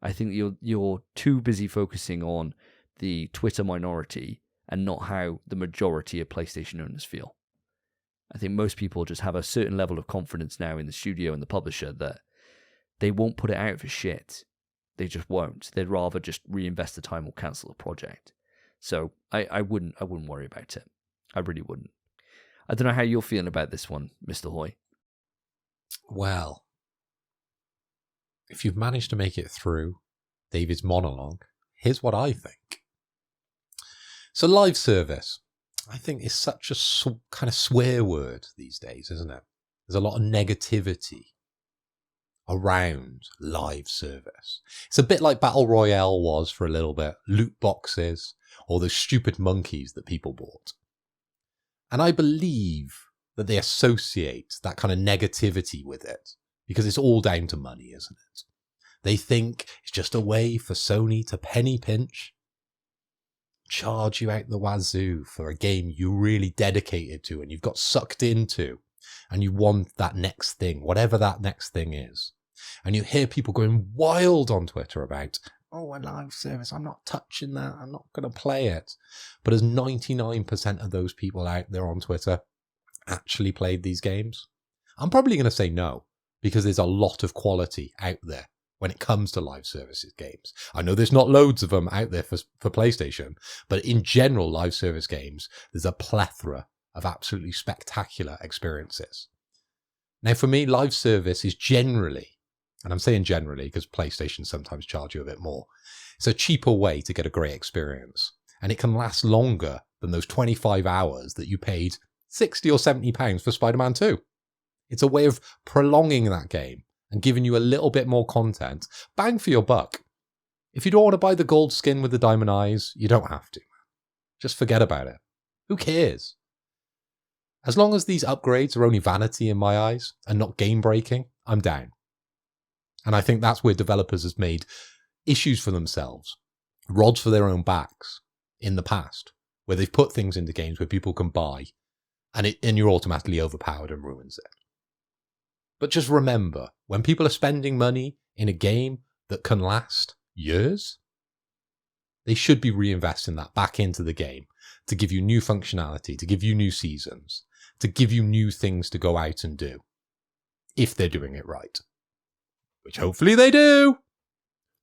I think you're too busy focusing on the Twitter minority and not how the majority of PlayStation owners feel. I think most people just have a certain level of confidence now in the studio and the publisher that they won't put it out for shit. They just won't. They'd rather just reinvest the time or cancel the project. So I wouldn't worry about it. I really wouldn't. I don't know how you're feeling about this one, Mr. Hoy. Well, if you've managed to make it through David's monologue, here's what I think. So live service, I think, is such a kind of swear word these days, isn't it? There's a lot of negativity around live service. It's a bit like Battle Royale was for a little bit, loot boxes, or those stupid monkeys that people bought. And I believe that they associate that kind of negativity with it because it's all down to money, isn't it? They think it's just a way for Sony to penny pinch, charge you out the wazoo for a game you really dedicated to and you've got sucked into and you want that next thing, whatever that next thing is. And you hear people going wild on Twitter about, oh, a live service, I'm not touching that, I'm not going to play it. But as 99% of those people out there on Twitter actually played these games? I'm probably going to say no, because there's a lot of quality out there when it comes to live services games. I know there's not loads of them out there for PlayStation, but in general, live service games, there's a plethora of absolutely spectacular experiences. Now, for me, live service is generally, and I'm saying generally because PlayStation sometimes charge you a bit more, it's a cheaper way to get a great experience. And it can last longer than those 25 hours that you paid £60 or £70 for Spider-Man 2. It's a way of prolonging that game and giving you a little bit more content. Bang for your buck. If you don't want to buy the gold skin with the diamond eyes, you don't have to. Just forget about it. Who cares? As long as these upgrades are only vanity in my eyes and not game-breaking, I'm down. And I think that's where developers have made issues for themselves, rods for their own backs in the past, where they've put things into games where people can buy, and you're automatically overpowered and ruins it. But just remember, when people are spending money in a game that can last years, they should be reinvesting that back into the game to give you new functionality, to give you new seasons, to give you new things to go out and do, if they're doing it right. Which hopefully they do.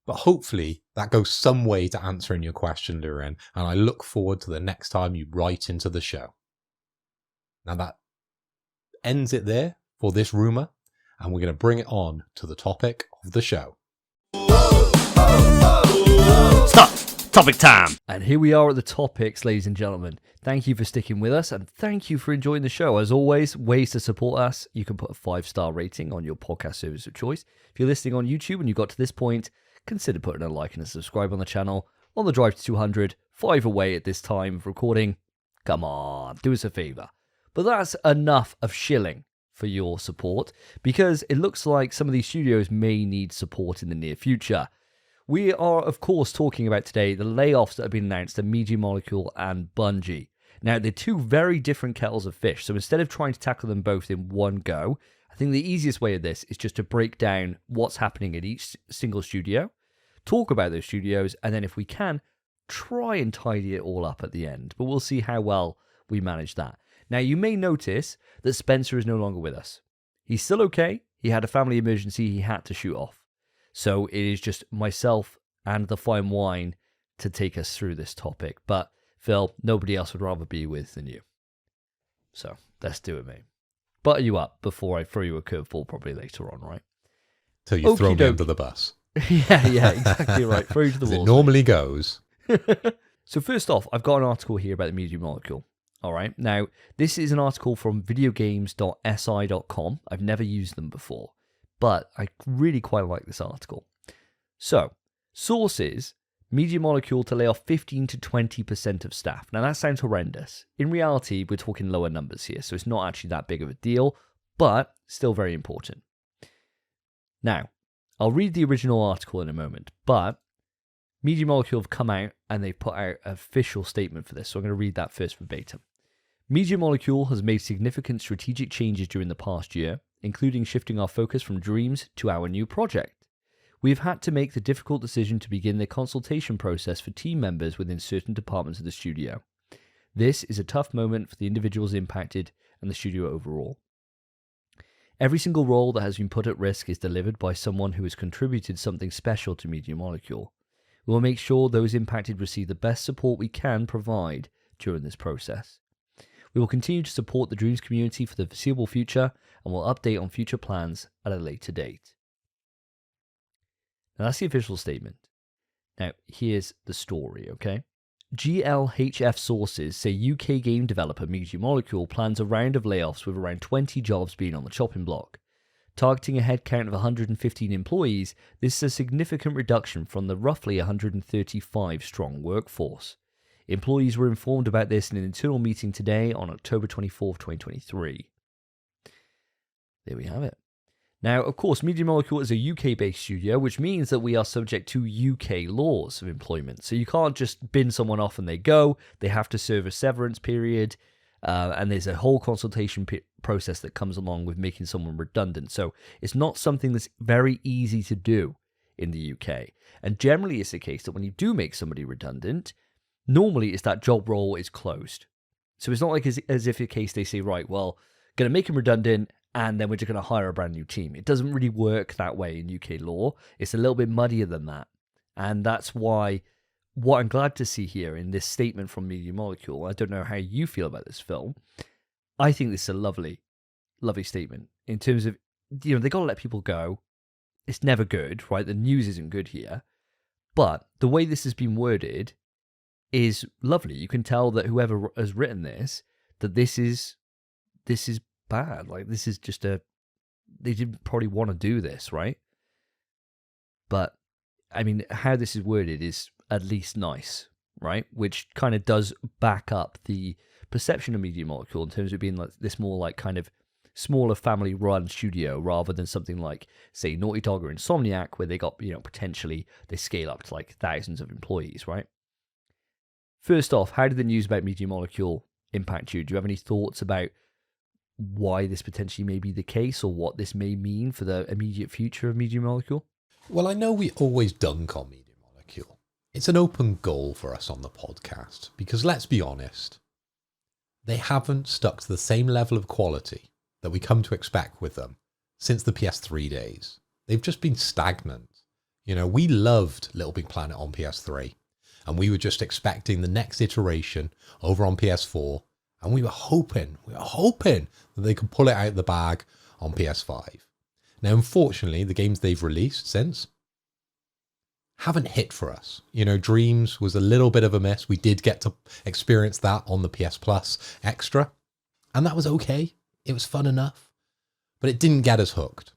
But hopefully that goes some way to answering your question, Luren, and I look forward to the next time you write into the show. Now that ends it there for this rumour, and we're going to bring it on to the topic of the show. Stop! Topic time! And here we are at the topics, ladies and gentlemen. Thank you for sticking with us, and thank you for enjoying the show. As always, ways to support us. You can put a 5-star rating on your podcast service of choice. If you're listening on YouTube and you got to this point, consider putting a like and a subscribe on the channel. On the drive to 200, 5 away at this time of recording. Come on, do us a favour. But that's enough of shilling for your support, because it looks like some of these studios may need support in the near future. We are, of course, talking about today the layoffs that have been announced at Media Molecule and Bungie. Now, they're two very different kettles of fish, so instead of trying to tackle them both in one go, I think the easiest way of this is just to break down what's happening at each single studio, talk about those studios, and then if we can, try and tidy it all up at the end. But we'll see how well we manage that. Now, you may notice that Spencer is no longer with us. He's still okay. He had a family emergency he had to shoot off. So it is just myself and the fine wine to take us through this topic. But Phil, nobody else would rather be with than you. So let's do it, mate. Butter you up before I throw you a curveball probably later on, right? Till you throw me under the bus. yeah, exactly right. Throw you to the As walls. it normally goes. So first off, I've got an article here about the Media Molecule. All right. Now, this is an article from videogames.si.com. I've never used them before, but I really quite like this article. So, sources, Media Molecule to lay off 15 to 20% of staff. Now, that sounds horrendous. In reality, we're talking lower numbers here, so it's not actually that big of a deal, but still very important. Now, I'll read the original article in a moment, but Media Molecule have come out and they've put out an official statement for this, so I'm going to read that first verbatim. Media Molecule has made significant strategic changes during the past year, including shifting our focus from Dreams to our new project. We've had to make the difficult decision to begin the consultation process for team members within certain departments of the studio. This is a tough moment for the individuals impacted and the studio overall. Every single role that has been put at risk is delivered by someone who has contributed something special to Media Molecule. We will make sure those impacted receive the best support we can provide during this process. We will continue to support the Dreams community for the foreseeable future and will update on future plans at a later date. Now that's the official statement. Now here's the story, okay? GLHF sources say UK game developer Media Molecule plans a round of layoffs with around 20 jobs being on the chopping block. Targeting a headcount of 115 employees, this is a significant reduction from the roughly 135 strong workforce. Employees were informed about this in an internal meeting today on October 24th, 2023. There we have it. Now, of course, Media Molecule is a UK-based studio, which means that we are subject to UK laws of employment. So you can't just bin someone off and they go. They have to serve a severance period, and there's a whole consultation process that comes along with making someone redundant. So it's not something that's very easy to do in the UK. And generally it's the case that when you do make somebody redundant, normally it's that job role is closed. So it's not like as if a case they say, right, well, going to make him redundant, and then we're just going to hire a brand new team. It doesn't really work that way in UK law. It's a little bit muddier than that. And that's why what I'm glad to see here in this statement from Media Molecule, I don't know how you feel about this film. I think this is a lovely, lovely statement in terms of, they got to let people go. It's never good, right? The news isn't good here. But the way this has been worded is lovely. You can tell that whoever has written this, that this is bad. Like, this is just they didn't probably want to do this, right? But I mean, how this is worded is at least nice, right? Which kind of does back up the perception of Media Molecule in terms of being like this more like kind of smaller family run studio rather than something like, say, Naughty Dog or Insomniac, where they got, potentially they scale up to like thousands of employees, right? First off, how did the news about Media Molecule impact you? Do you have any thoughts about why this potentially may be the case or what this may mean for the immediate future of Media Molecule? Well, I know we always dunk on Media Molecule. It's an open goal for us on the podcast because, let's be honest, they haven't stuck to the same level of quality that we come to expect with them since the PS3 days. They've just been stagnant. We loved Little Big Planet on PS3, and we were just expecting the next iteration over on PS4, and we were hoping that they could pull it out of the bag on PS5. Now, unfortunately, the games they've released since haven't hit for us. Dreams was a little bit of a miss. We did get to experience that on the PS Plus Extra, and that was okay. It was fun enough, but it didn't get us hooked.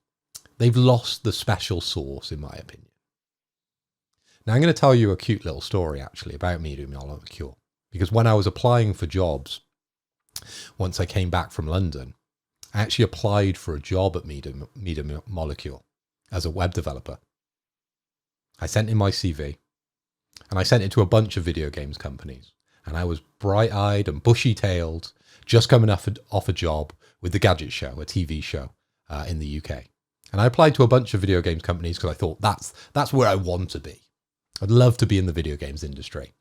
They've lost the special sauce, in my opinion. Now, I'm going to tell you a cute little story, actually, about Media Molecule, because when I was applying for jobs, once I came back from London, I actually applied for a job at Media Molecule as a web developer. I sent in my CV, and I sent it to a bunch of video games companies, and I was bright-eyed and bushy-tailed, just coming off a job with the Gadget Show, a TV show in the UK. And I applied to a bunch of video games companies because I thought that's where I want to be. I'd love to be in the video games industry.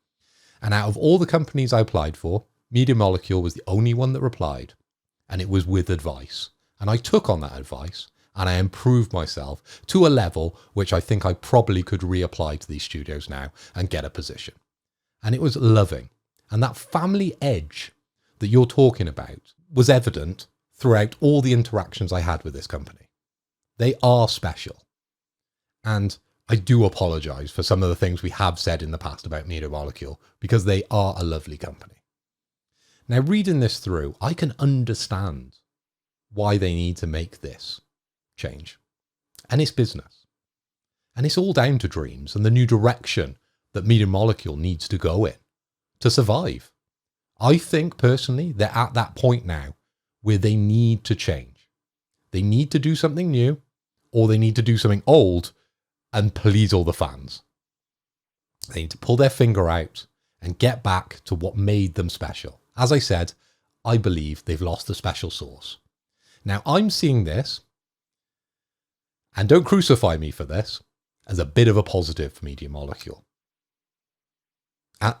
And out of all the companies I applied for, Media Molecule was the only one that replied, and it was with advice. And I took on that advice, and I improved myself to a level which I think I probably could reapply to these studios now and get a position. And it was loving. And that family edge that you're talking about was evident throughout all the interactions I had with this company. They are special. And I do apologize for some of the things we have said in the past about Media Molecule, because they are a lovely company. Now, reading this through, I can understand why they need to make this change. And it's business. And it's all down to Dreams and the new direction that Media Molecule needs to go in to survive. I think, personally, they're at that point now where they need to change. They need to do something new, or they need to do something old and please all the fans. They need to pull their finger out and get back to what made them special. As I said, I believe they've lost the special sauce. Now, I'm seeing this, and don't crucify me for this, as a bit of a positive for Media Molecule.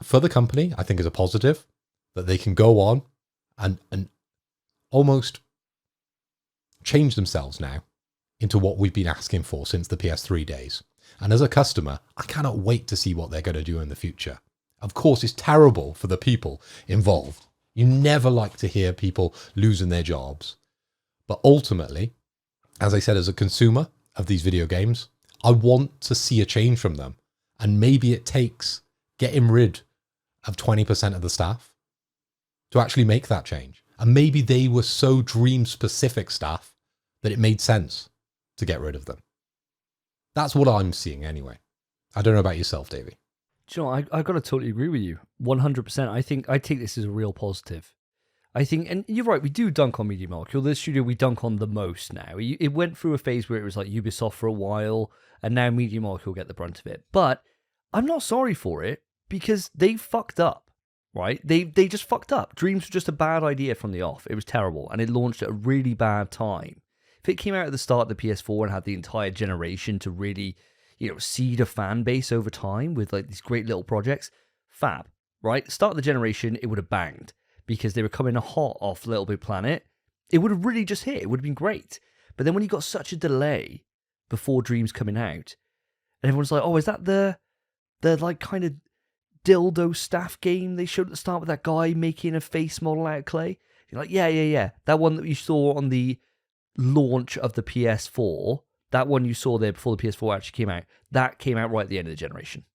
For the company, I think is a positive that they can go on and almost change themselves now into what we've been asking for since the PS3 days. And as a customer, I cannot wait to see what they're going to do in the future. Of course, it's terrible for the people involved. You never like to hear people losing their jobs. But ultimately, as I said, as a consumer of these video games, I want to see a change from them. And maybe it takes getting rid of 20% of the staff to actually make that change. And maybe they were so Dream-specific staff that it made sense to get rid of them. That's what I'm seeing anyway. I don't know about yourself, Davey. Do you know, I got to totally agree with you. 100%. I think I take this as a real positive. I think, and you're right, we do dunk on Media Molecule. The studio we dunk on the most now. It went through a phase where it was like Ubisoft for a while, and now Media Molecule get the brunt of it. But I'm not sorry for it, because they fucked up, right? They just fucked up. Dreams were just a bad idea from the off. It was terrible, and it launched at a really bad time. If it came out at the start of the PS4 and had the entire generation to really, seed a fan base over time with like these great little projects, fab, right? Start of the generation, it would have banged because they were coming hot off Little Big Planet. It would have really just hit. It would have been great. But then when you got such a delay before Dreams coming out, and everyone's like, oh, is that the like kind of dildo staff game they showed at the start with that guy making a face model out of clay? You're like, yeah. That one that you saw on the launch of the PS4, that one you saw there before the PS4 actually came out, that came out right at the end of the generation.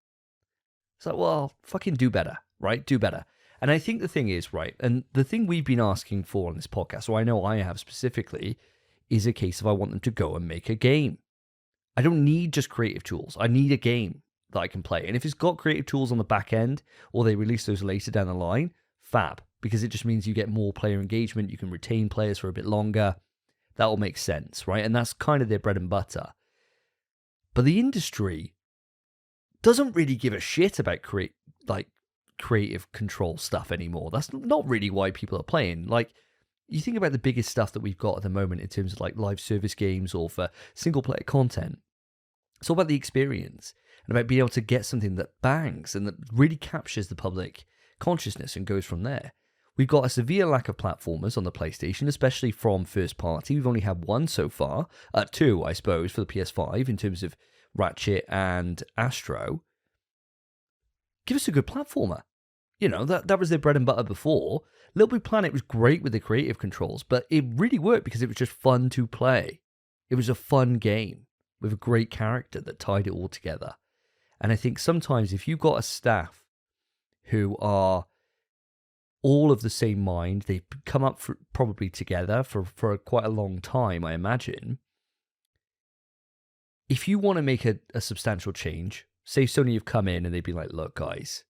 It's like, well, fucking do better, right? Do better. And I think the thing is, right, and the thing we've been asking for on this podcast, or I know I have specifically, is a case of I want them to go and make a game. I don't need just creative tools. I need a game that I can play. And if it's got creative tools on the back end, or they release those later down the line, fab, because it just means you get more player engagement, you can retain players for a bit longer. That will make sense, right? And that's kind of their bread and butter. But the industry doesn't really give a shit about creative control stuff anymore. That's not really why people are playing. Like, you think about the biggest stuff that we've got at the moment in terms of like live service games or for single player content. It's all about the experience and about being able to get something that bangs and that really captures the public consciousness and goes from there. We've got a severe lack of platformers on the PlayStation, especially from first party. We've only had one so far. Two, I suppose, for the PS5 in terms of Ratchet and Astro. Give us a good platformer. That was their bread and butter before. Little Big Planet was great with the creative controls, but it really worked because it was just fun to play. It was a fun game with a great character that tied it all together. And I think sometimes if you've got a staff who are all of the same mind, they've come up probably together for quite a long time, I imagine. If you want to make a substantial change, say Sony have come in and they'd be like, look, guys,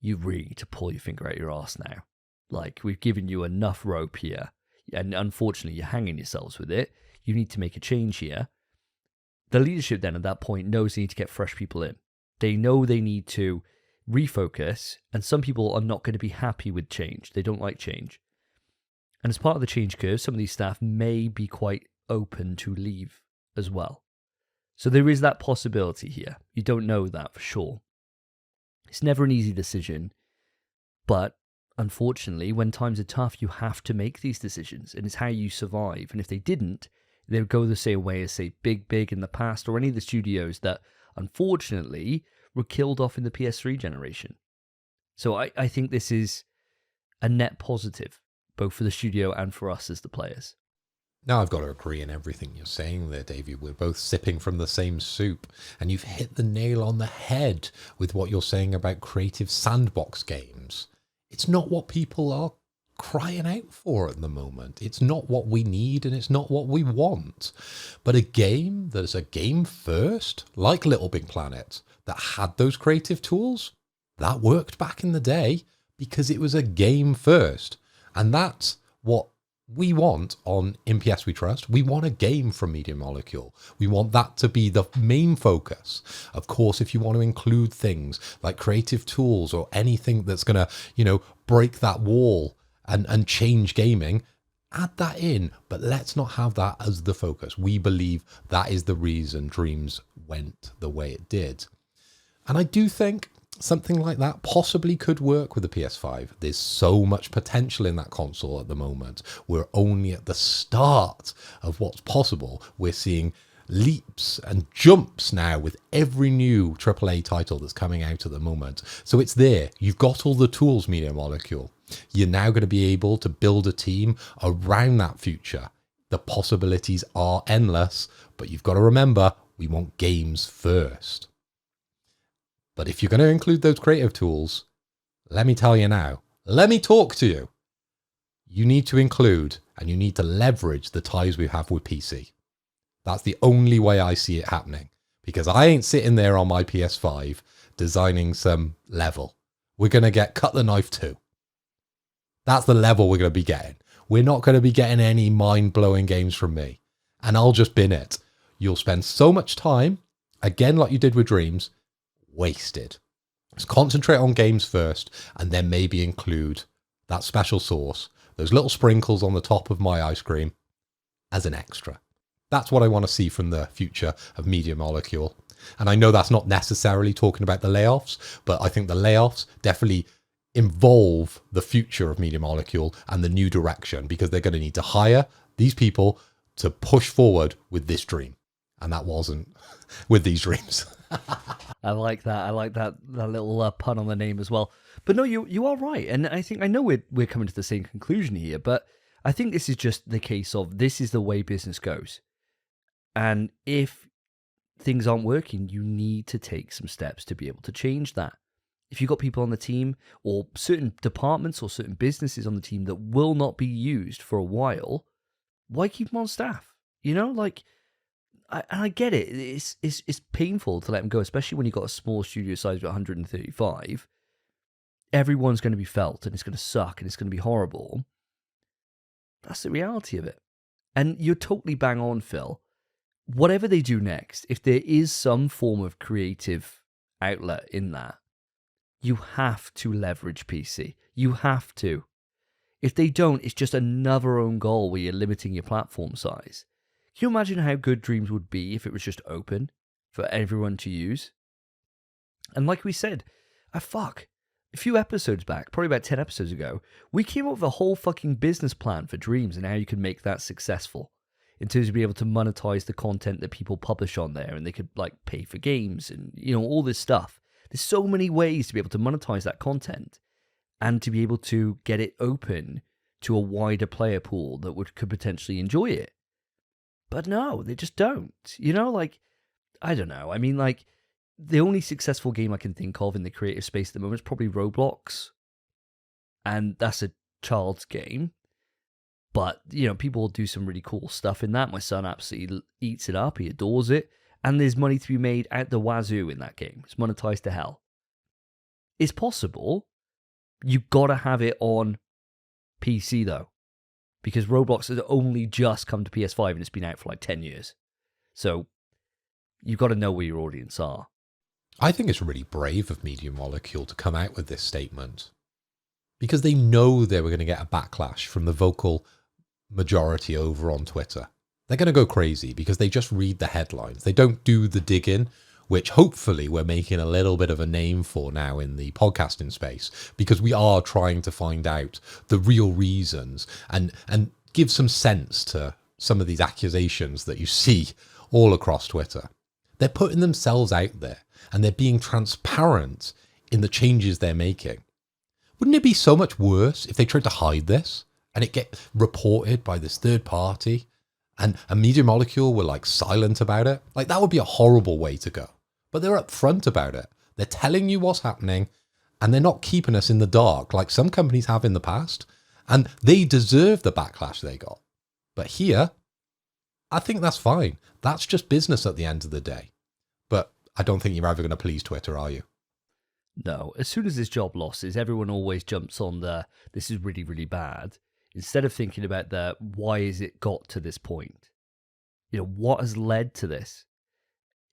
you really need to pull your finger out your arse now. Like, we've given you enough rope here, and unfortunately you're hanging yourselves with it. You need to make a change here. The leadership then at that point knows they need to get fresh people in. They know they need to refocus, and some people are not going to be happy with change. They don't like change. And as part of the change curve, some of these staff may be quite open to leave as well. So there is that possibility here. You don't know that for sure. It's never an easy decision, but unfortunately, when times are tough, you have to make these decisions, and it's how you survive. And if they didn't, they would go the same way as, say, Big in the past, or any of the studios that, unfortunately, were killed off in the PS3 generation. So I think this is a net positive, both for the studio and for us as the players. Now, I've got to agree in everything you're saying there, Davey. We're both sipping from the same soup, and you've hit the nail on the head with what you're saying about creative sandbox games. It's not what people are crying out for at the moment. It's not what we need, and it's not what we want. But a game that is a game first, like Little Big Planet, that had those creative tools, that worked back in the day because it was a game first. And that's what we want on MPS We Trust. We want a game from Media Molecule. We want that to be the main focus. Of course, if you want to include things like creative tools or anything that's going to, break that wall and change gaming, add that in. But let's not have that as the focus. We believe that is the reason Dreams went the way it did. And I do think something like that possibly could work with the PS5. There's so much potential in that console at the moment. We're only at the start of what's possible. We're seeing leaps and jumps now with every new AAA title that's coming out at the moment. So it's there. You've got all the tools, Media Molecule. You're now going to be able to build a team around that future. The possibilities are endless, but you've got to remember, we want games first. But if you're going to include those creative tools, let me tell you now, let me talk to you. You need to include and you need to leverage the ties we have with PC. That's the only way I see it happening, because I ain't sitting there on my PS5 designing some level. We're going to get Cut the Knife 2. That's the level we're going to be getting. We're not going to be getting any mind-blowing games from me. And I'll just bin it. You'll spend so much time, again like you did with Dreams, wasted. Just concentrate on games first, and then maybe include that special sauce, those little sprinkles on the top of my ice cream, as an extra. That's what I want to see from the future of Media Molecule. And I know that's not necessarily talking about the layoffs, but I think the layoffs definitely involve the future of Media Molecule and the new direction, because they're going to need to hire these people to push forward with this dream. And that wasn't with these dreams. I like that. I like that little pun on the name as well. But no, you are right. And I know we're coming to the same conclusion here, but I think this is just the case of this is the way business goes. And if things aren't working, you need to take some steps to be able to change that. If you've got people on the team or certain departments or certain businesses on the team that will not be used for a while, why keep them on staff? You know, like, I get it. It's painful to let them go, especially when you've got a small studio size of 135. Everyone's going to be felt and it's going to suck and it's going to be horrible. That's the reality of it. And you're totally bang on, Phil. Whatever they do next, if there is some form of creative outlet in that, you have to leverage PC. You have to. If they don't, it's just another own goal where you're limiting your platform size. Can you imagine how good Dreams would be if it was just open for everyone to use? And like we said, a few episodes back, probably about 10 episodes ago, we came up with a whole fucking business plan for Dreams and how you can make that successful in terms of being able to monetize the content that people publish on there, and they could like pay for games and, you know, all this stuff. There's so many ways to be able to monetize that content and to be able to get it open to a wider player pool that could potentially enjoy it. But no, they just don't. You know, like, I don't know. I mean, like, the only successful game I can think of in the creative space at the moment is probably Roblox. And that's a child's game. But, you know, people will do some really cool stuff in that. My son absolutely eats it up. He adores it. And there's money to be made at the wazoo in that game. It's monetized to hell. It's possible. You've got to have it on PC, though. Because Roblox has only just come to PS5 and it's been out for like 10 years. So you've got to know where your audience are. I think it's really brave of Media Molecule to come out with this statement, because they know they were going to get a backlash from the vocal majority over on Twitter. They're going to go crazy because they just read the headlines. They don't do the digging, which hopefully we're making a little bit of a name for now in the podcasting space, because we are trying to find out the real reasons and give some sense to some of these accusations that you see all across Twitter. They're putting themselves out there and they're being transparent in the changes they're making. Wouldn't it be so much worse if they tried to hide this and it get reported by this third party and a Media Molecule were like silent about it? Like, that would be a horrible way to go. But they're upfront about it. They're telling you what's happening and they're not keeping us in the dark like some companies have in the past. And they deserve the backlash they got. But here, I think that's fine. That's just business at the end of the day. But I don't think you're ever going to please Twitter, are you? No. As soon as this job losses, everyone always jumps on this is really, really bad, instead of thinking about why has it got to this point? You know, what has led to this?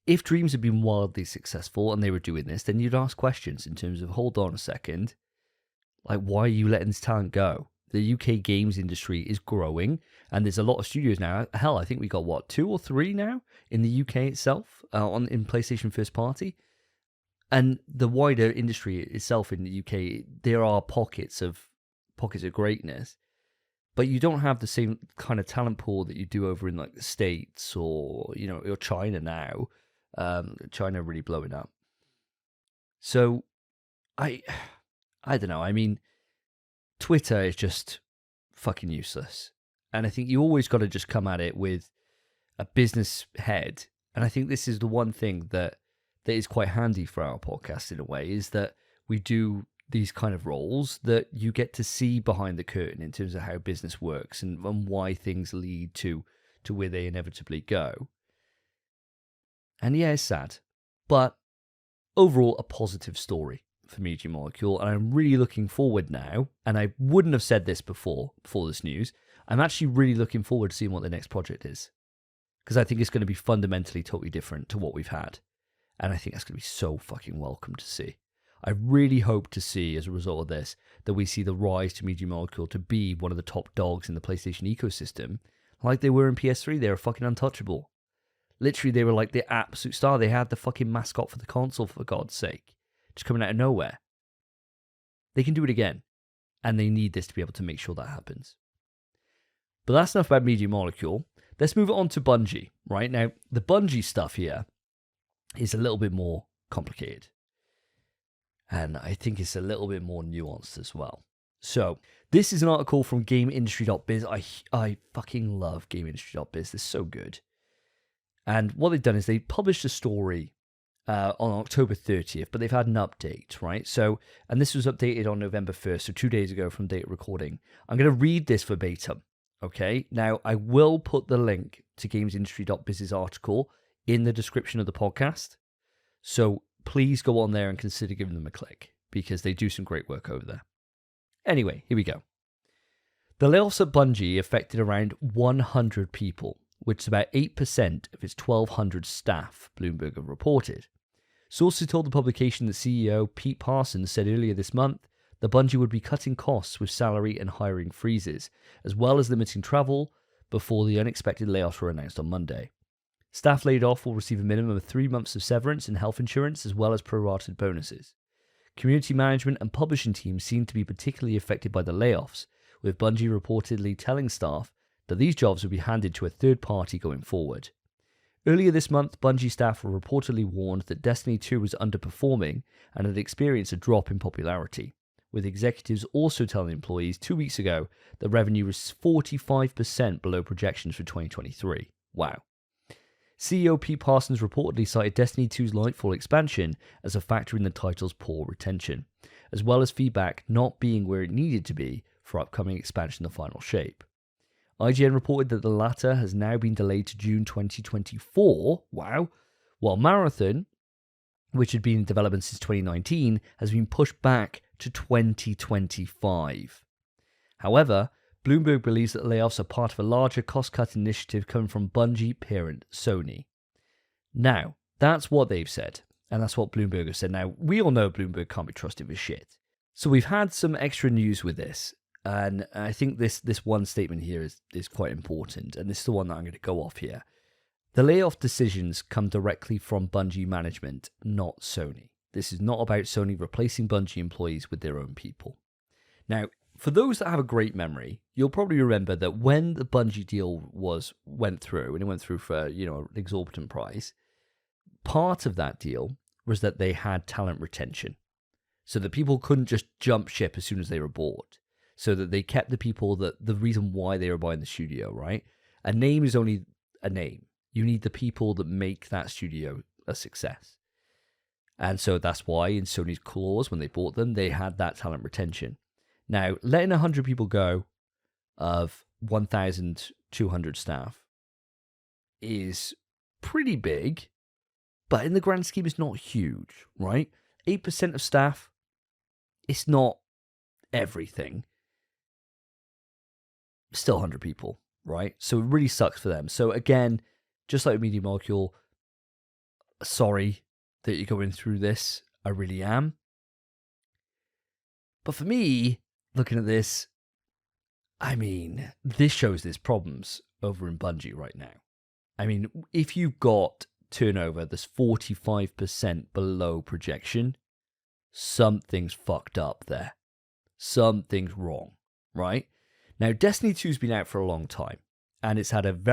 If Dreams had been wildly successful and they were doing this, then you'd ask questions in terms of, hold on a second, like, why are you letting this talent go? The UK games industry is growing, and there's a lot of studios now. Hell, I think we got, 2 or 3 now in the UK itself, in PlayStation first party. And the wider industry itself in the UK, there are pockets of greatness. but you don't have the same kind of talent pool that you do over in like the States or, you know, or China now. China really blowing up. So I don't know. I mean, Twitter is just fucking useless. And I think you always got to just come at it with a business head. And I think this is the one thing that is quite handy for our podcast in a way, is that we do these kind of roles that you get to see behind the curtain in terms of how business works and why things lead to where they inevitably go. And yeah, it's sad, but overall a positive story for Media Molecule, and I'm really looking forward now, and I wouldn't have said this before this news, I'm actually really looking forward to seeing what the next project is, because I think it's going to be fundamentally totally different to what we've had, and I think that's going to be so fucking welcome to see. I really hope to see, as a result of this, that we see the rise to Media Molecule to be one of the top dogs in the PlayStation ecosystem, like they were in PS3. They were fucking untouchable. Literally, they were like the absolute star. They had the fucking mascot for the console, for God's sake, just coming out of nowhere. They can do it again, and they need this to be able to make sure that happens. But that's enough about Media Molecule. Let's move on to Bungie, right? Now, the Bungie stuff here is a little bit more complicated. And I think it's a little bit more nuanced as well. So, this is an article from GameIndustry.biz. I fucking love GameIndustry.biz. They're so good. And what they've done is they published a story on October 30th, but they've had an update, right? So, and this was updated on November 1st, so 2 days ago from date recording. I'm going to read this verbatim, okay? Now, I will put the link to GamesIndustry.biz's article in the description of the podcast. So, please go on there and consider giving them a click, because they do some great work over there. Anyway, here we go. The layoffs at Bungie affected around 100 people, which is about 8% of its 1,200 staff, Bloomberg have reported. Sources told the publication that CEO Pete Parsons said earlier this month that Bungie would be cutting costs with salary and hiring freezes, as well as limiting travel, before the unexpected layoffs were announced on Monday. Staff laid off will receive a minimum of 3 months of severance and health insurance, as well as prorated bonuses. Community management and publishing teams seem to be particularly affected by the layoffs, with Bungie reportedly telling staff that these jobs would be handed to a third party going forward. Earlier this month, Bungie staff were reportedly warned that Destiny 2 was underperforming and had experienced a drop in popularity, with executives also telling employees 2 weeks ago that revenue was 45% below projections for 2023. Wow. CEO Pete Parsons reportedly cited Destiny 2's Lightfall expansion as a factor in the title's poor retention, as well as feedback not being where it needed to be for upcoming expansion The Final Shape. IGN reported that the latter has now been delayed to June 2024, wow, while Marathon, which had been in development since 2019, has been pushed back to 2025. However, Bloomberg believes that layoffs are part of a larger cost-cut initiative coming from Bungie parent Sony. Now, that's what they've said, and that's what Bloomberg has said. Now, we all know Bloomberg can't be trusted with shit. So we've had some extra news with this, and I think this one statement here is quite important, and this is the one that I'm going to go off here. The layoff decisions come directly from Bungie management, not Sony. This is not about Sony replacing Bungie employees with their own people. Now, for those that have a great memory, you'll probably remember that when the Bungie deal went through, and it went through for, an exorbitant price, part of that deal was that they had talent retention, so that people couldn't just jump ship as soon as they were bored, so that they kept the people that the reason why they were buying the studio, right? A name is only a name. You need the people that make that studio a success. And so that's why in Sony's clause, when they bought them, they had that talent retention. Now, letting 100 people go of 1,200 staff is pretty big, but in the grand scheme, it's not huge, right? 8% of staff, it's not everything. Still 100 people, right? So it really sucks for them. So again, just like Media Molecule, sorry that you're going through this. I really am. But for me, looking at this, I mean, this shows there's problems over in Bungie right now. I mean, if you've got turnover that's 45% below projection, something's fucked up there. Something's wrong, right? Now, Destiny 2's been out for a long time, and it's had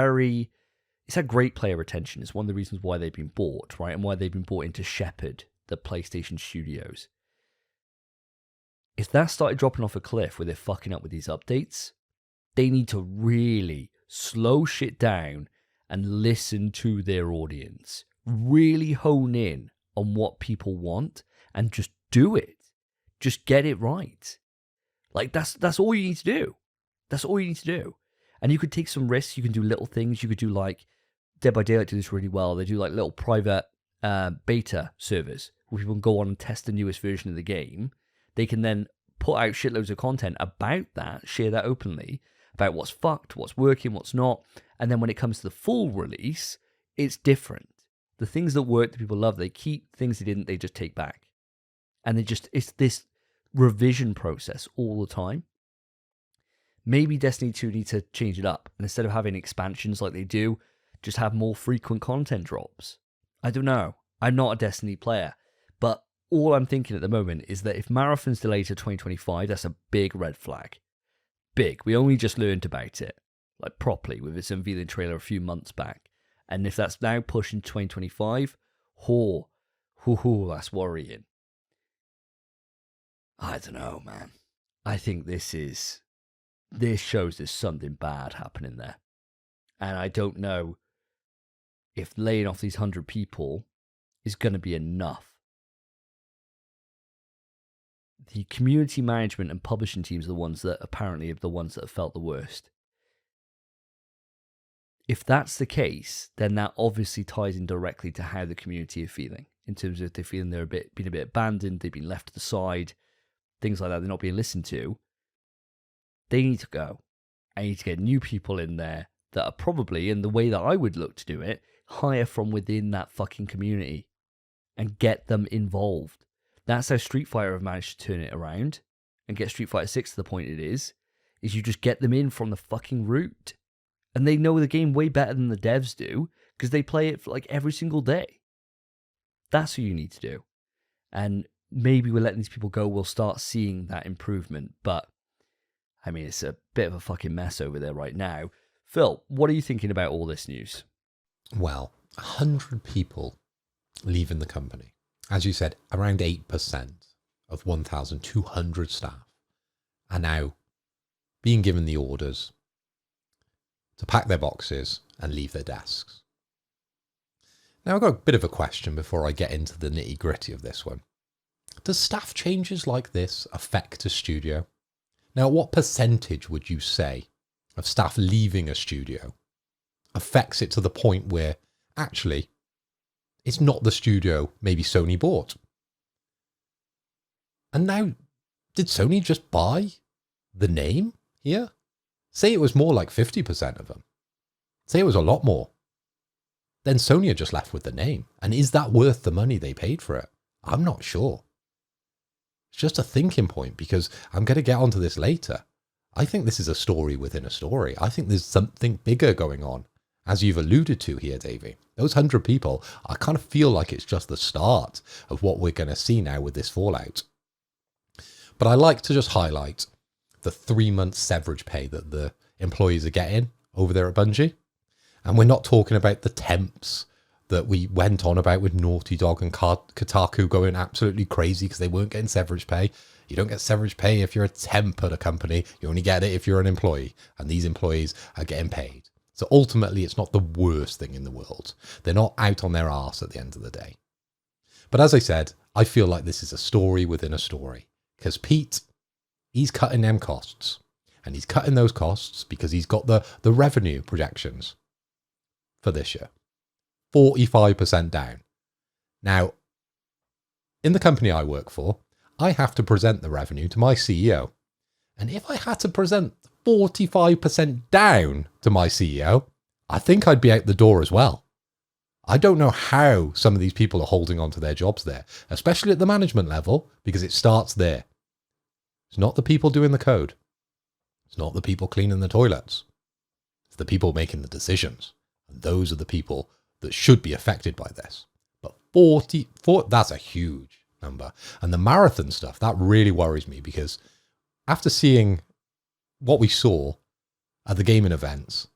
great player retention. It's one of the reasons why they've been bought, right? And why they've been bought into shepherd the PlayStation studios. If that started dropping off a cliff where they're fucking up with these updates, they need to really slow shit down and listen to their audience. Really hone in on what people want and just do it. Just get it right. Like, that's all you need to do. That's all you need to do. And you could take some risks. You can do little things. You could do like Dead by Daylight do this really well. They do like little private beta servers where people can go on and test the newest version of the game. They can then put out shitloads of content about that, share that openly, about what's fucked, what's working, what's not. And then when it comes to the full release, it's different. The things that work, that people love, they keep. Things they didn't, they just take back. And it's this revision process all the time. Maybe Destiny 2 needs to change it up. And instead of having expansions like they do, just have more frequent content drops. I don't know. I'm not a Destiny player. But all I'm thinking at the moment is that if Marathon's delayed to 2025, that's a big red flag. Big. We only just learned about it, like properly, with its unveiling trailer a few months back. And if that's now pushing 2025, that's worrying. I don't know, man. I think this shows there's something bad happening there. And I don't know if laying off these 100 people is going to be enough. The community management and publishing teams are the ones that apparently have felt the worst. If that's the case, then that obviously ties in directly to how the community are feeling. In terms of if they're feeling they're been a bit abandoned, they've been left to the side, things like that, they're not being listened to. They need to go. I need to get new people in there that are probably, in the way that I would look to do it, hire from within that fucking community and get them involved. That's how Street Fighter have managed to turn it around and get Street Fighter 6 to the point it is you just get them in from the fucking root. And they know the game way better than the devs do because they play it for like every single day. That's what you need to do. And maybe we're letting these people go, we'll start seeing that improvement. But, I mean, it's a bit of a fucking mess over there right now. Phil, what are you thinking about all this news? Well, 100 people leaving the company. As you said, around 8% of 1,200 staff are now being given the orders to pack their boxes and leave their desks. Now, I've got a bit of a question before I get into the nitty-gritty of this one. Does staff changes like this affect a studio? Now, what percentage would you say of staff leaving a studio affects it to the point where actually it's not the studio maybe Sony bought? And now, did Sony just buy the name here? Say it was more like 50% of them. Say it was a lot more. Then Sony are just left with the name. And is that worth the money they paid for it? I'm not sure. It's just a thinking point because I'm going to get onto this later. I think this is a story within a story. I think there's something bigger going on. As you've alluded to here, Davey, those 100 people, I kind of feel like it's just the start of what we're going to see now with this fallout. But I like to just highlight the 3-month severance pay that the employees are getting over there at Bungie. And we're not talking about the temps that we went on about with Naughty Dog and Kotaku going absolutely crazy because they weren't getting severance pay. You don't get severance pay if you're a temp at a company. You only get it if you're an employee. And these employees are getting paid. So ultimately, it's not the worst thing in the world. They're not out on their arse at the end of the day. But as I said, I feel like this is a story within a story. Because Pete, he's cutting them costs. And he's cutting those costs because he's got the revenue projections for this year. 45% down. Now, in the company I work for, I have to present the revenue to my CEO. And if I had to present 45% down to my CEO, I think I'd be out the door as well. I don't know how some of these people are holding on to their jobs there, especially at the management level, because it starts there. It's not the people doing the code. It's not the people cleaning the toilets. It's the people making the decisions. And those are the people that should be affected by this. But 44, that's a huge number. And the marathon stuff, that really worries me because after seeing what we saw at the gaming events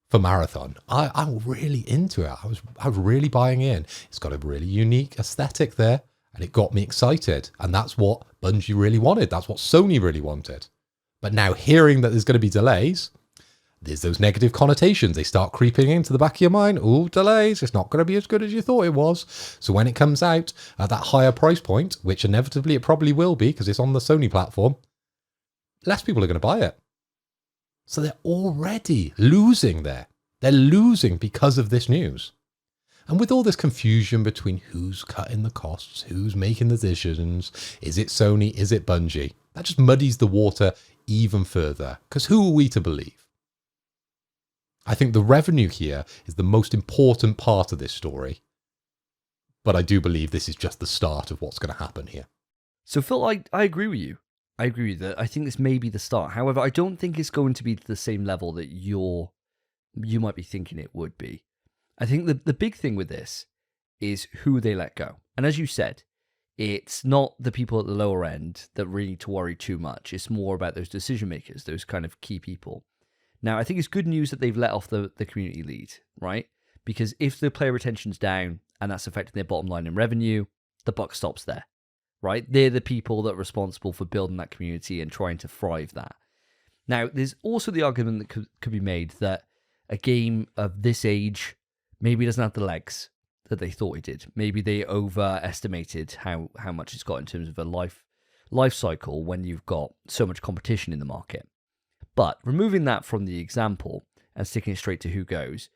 for Marathon, I'm really into it. I was really buying in. It's got a really unique aesthetic there, and it got me excited. And that's what Bungie really wanted. That's what Sony really wanted. But now hearing that there's going to be delays, there's those negative connotations. They start creeping into the back of your mind. Oh, delays. It's not going to be as good as you thought it was. So when it comes out at that higher price point, which inevitably it probably will be because it's on the Sony platform, less people are going to buy it. So they're already losing there. They're losing because of this news. And with all this confusion between who's cutting the costs, who's making the decisions, is it Sony, is it Bungie? That just muddies the water even further. Because who are we to believe? I think the revenue here is the most important part of this story. But I do believe this is just the start of what's going to happen here. So Phil, I agree with you. I agree with that. I think this may be the start. However, I don't think it's going to be to the same level that you might be thinking it would be. I think the big thing with this is who they let go. And as you said, it's not the people at the lower end that really need to worry too much. It's more about those decision makers, those kind of key people. Now, I think it's good news that they've let off the community lead, right? Because if the player retention's down and that's affecting their bottom line and revenue, the buck stops there, right? They're the people that are responsible for building that community and trying to thrive that. Now, there's also the argument that could be made that a game of this age maybe doesn't have the legs that they thought it did. Maybe they overestimated how much it's got in terms of a life cycle when you've got so much competition in the market. But removing that from the example and sticking it straight to who goes,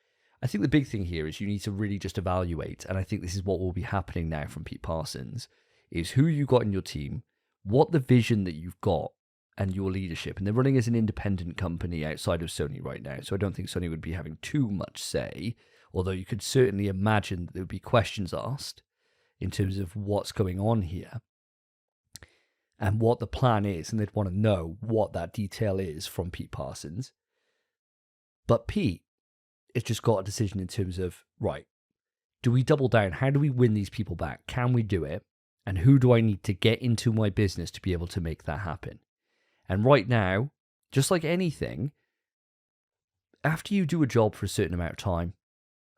I think the big thing here is you need to really just evaluate, and I think this is what will be happening now from Pete Parsons, is who you got in your team, what the vision that you've got, and your leadership. And they're running as an independent company outside of Sony right now, so I don't think Sony would be having too much say, although you could certainly imagine that there would be questions asked in terms of what's going on here and what the plan is, and they'd want to know what that detail is from Pete Parsons. But Pete has just got a decision in terms of, right, do we double down? How do we win these people back? Can we do it? And who do I need to get into my business to be able to make that happen? And right now, just like anything, after you do a job for a certain amount of time,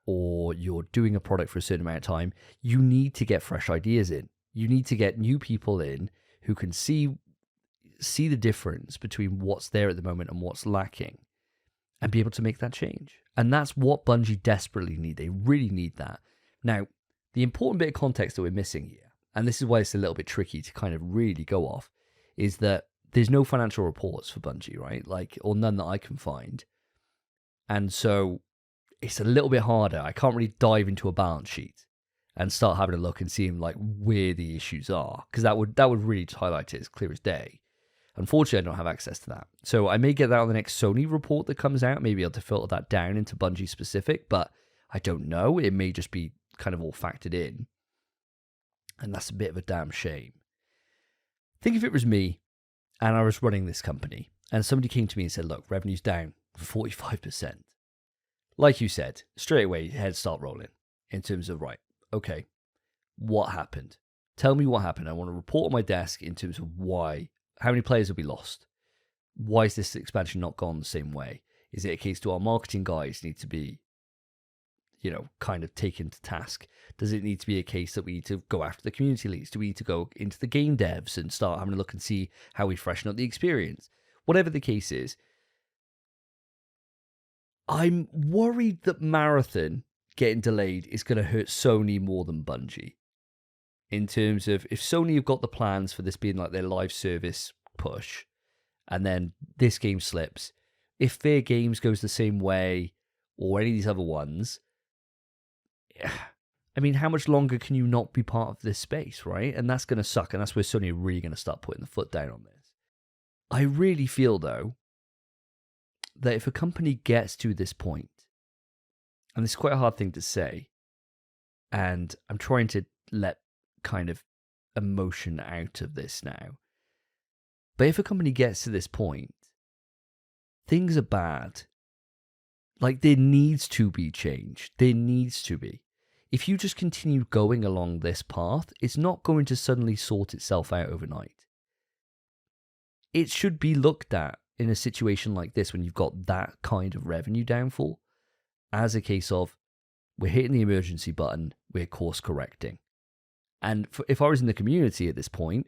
or you're doing a product for a certain amount of time, you need to get fresh ideas in. You need to get new people in who can see the difference between what's there at the moment and what's lacking and be able to make that change. And that's what Bungie desperately need. They really need that. Now, the important bit of context that we're missing here, and this is why it's a little bit tricky to kind of really go off, is that there's no financial reports for Bungie, right? Or none that I can find. And so it's a little bit harder. I can't really dive into a balance sheet and start having a look and seeing where the issues are, because that would really highlight it as clear as day. Unfortunately, I don't have access to that. So I may get that on the next Sony report that comes out, maybe able to filter that down into Bungie specific, but I don't know. It may just be kind of all factored in. And that's a bit of a damn shame. Think if it was me and I was running this company and somebody came to me and said, look, revenue's down 45%. Like you said, straight away, heads start rolling in terms of, right, okay, what happened? Tell me what happened. I want a report on my desk in terms of why. How many players have we lost? Why is this expansion not gone the same way? Is it a case do our marketing guys need to be, kind of taken to task? Does it need to be a case that we need to go after the community leads? Do we need to go into the game devs and start having a look and see how we freshen up the experience? Whatever the case is, I'm worried that Marathon getting delayed is going to hurt Sony more than Bungie. In terms of, if Sony have got the plans for this being like their live service push, and then this game slips, if Fair Games goes the same way, or any of these other ones, I mean, how much longer can you not be part of this space, right? And that's going to suck, and that's where Sony are really going to start putting the foot down on this. I really feel, though, that if a company gets to this point, and this is quite a hard thing to say, and I'm trying to let kind of emotion out of this now, but if a company gets to this point, things are bad. There needs to be change. There needs to be. If you just continue going along this path, it's not going to suddenly sort itself out overnight. It should be looked at in a situation like this, when you've got that kind of revenue downfall, as a case of, we're hitting the emergency button, we're course correcting. And if I was in the community at this point,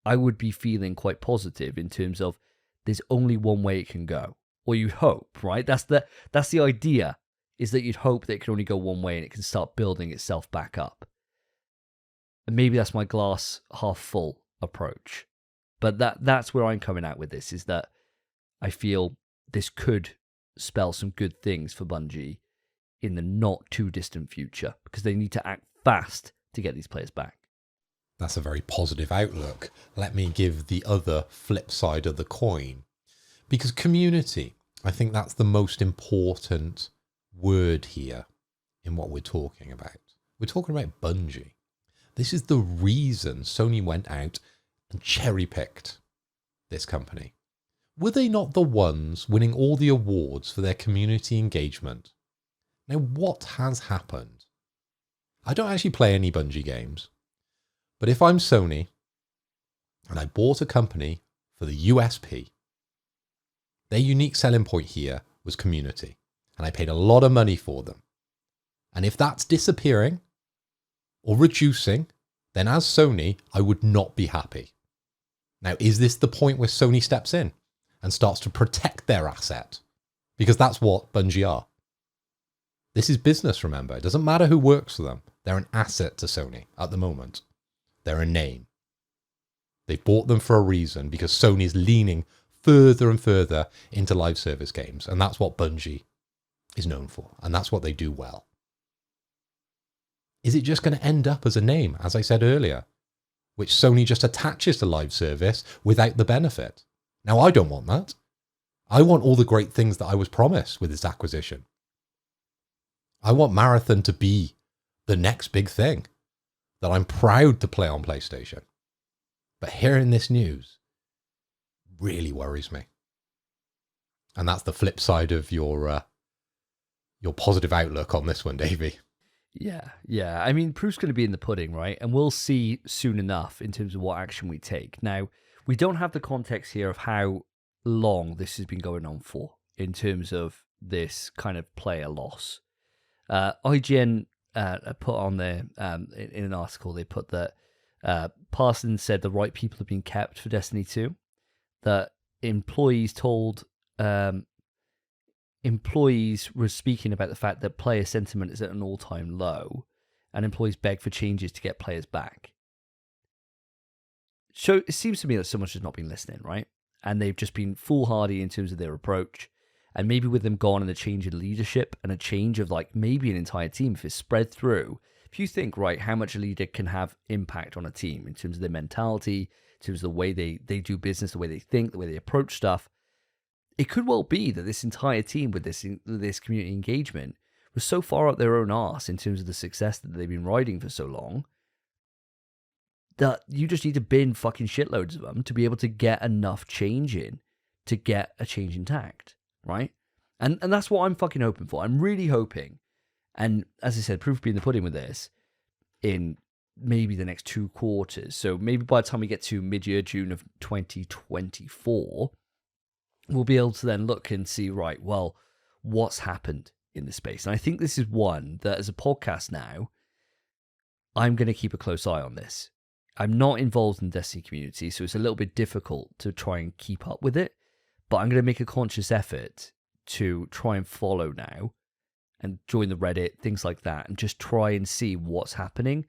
I would be feeling quite positive in terms of there's only one way it can go. Or you hope, right? That's the idea, is that you'd hope that it can only go one way and it can start building itself back up. And maybe that's my glass half full approach. But that's where I'm coming out with this, is that I feel this could spell some good things for Bungie in the not too distant future, because they need to act fast to get these players back. That's a very positive outlook. Let me give the other flip side of the coin. Because community, I think that's the most important word here in what we're talking about. We're talking about Bungie. This is the reason Sony went out and cherry-picked this company. Were they not the ones winning all the awards for their community engagement? Now, what has happened? I don't actually play any Bungie games, but if I'm Sony and I bought a company for the USP, their unique selling point here was community, and I paid a lot of money for them. And if that's disappearing or reducing, then as Sony, I would not be happy. Now, is this the point where Sony steps in and starts to protect their asset? Because that's what Bungie are. This is business, remember. It doesn't matter who works for them. They're an asset to Sony at the moment. They're a name. They bought them for a reason, because Sony is leaning further and further into live service games. And that's what Bungie is known for. And that's what they do well. Is it just going to end up as a name, as I said earlier, which Sony just attaches to live service without the benefit? Now, I don't want that. I want all the great things that I was promised with this acquisition. I want Marathon to be the next big thing that I'm proud to play on PlayStation. But hearing this news really worries me. And that's the flip side of your positive outlook on this one, Davey. Yeah. I mean, proof's going to be in the pudding, right? And we'll see soon enough in terms of what action we take. Now, we don't have the context here of how long this has been going on for in terms of this kind of player loss. IGN put on there, in an article, they put that Parsons said the right people have been kept for Destiny 2, that employees were speaking about the fact that player sentiment is at an all-time low, and employees beg for changes to get players back. So it seems to me that someone's just not been listening, right? And they've just been foolhardy in terms of their approach. And maybe with them gone and a change in leadership and a change of like maybe an entire team, if it's spread through, if you think, right, how much a leader can have impact on a team in terms of their mentality, in terms of the way they do business, the way they think, the way they approach stuff, it could well be that this entire team with this community engagement was so far up their own arse in terms of the success that they've been riding for so long that you just need to bin fucking shitloads of them to be able to get enough change in to get a change intact, right? And that's what I'm fucking hoping for. I'm really hoping, and as I said, proof will be in the pudding with this, in maybe the next 2 quarters. So maybe by the time we get to mid-year, June of 2024, we'll be able to then look and see, right, well, what's happened in the space? And I think this is one that as a podcast now, I'm going to keep a close eye on this. I'm not involved in the Destiny community, so it's a little bit difficult to try and keep up with it, but I'm going to make a conscious effort to try and follow now and join the Reddit, things like that, and just try and see what's happening,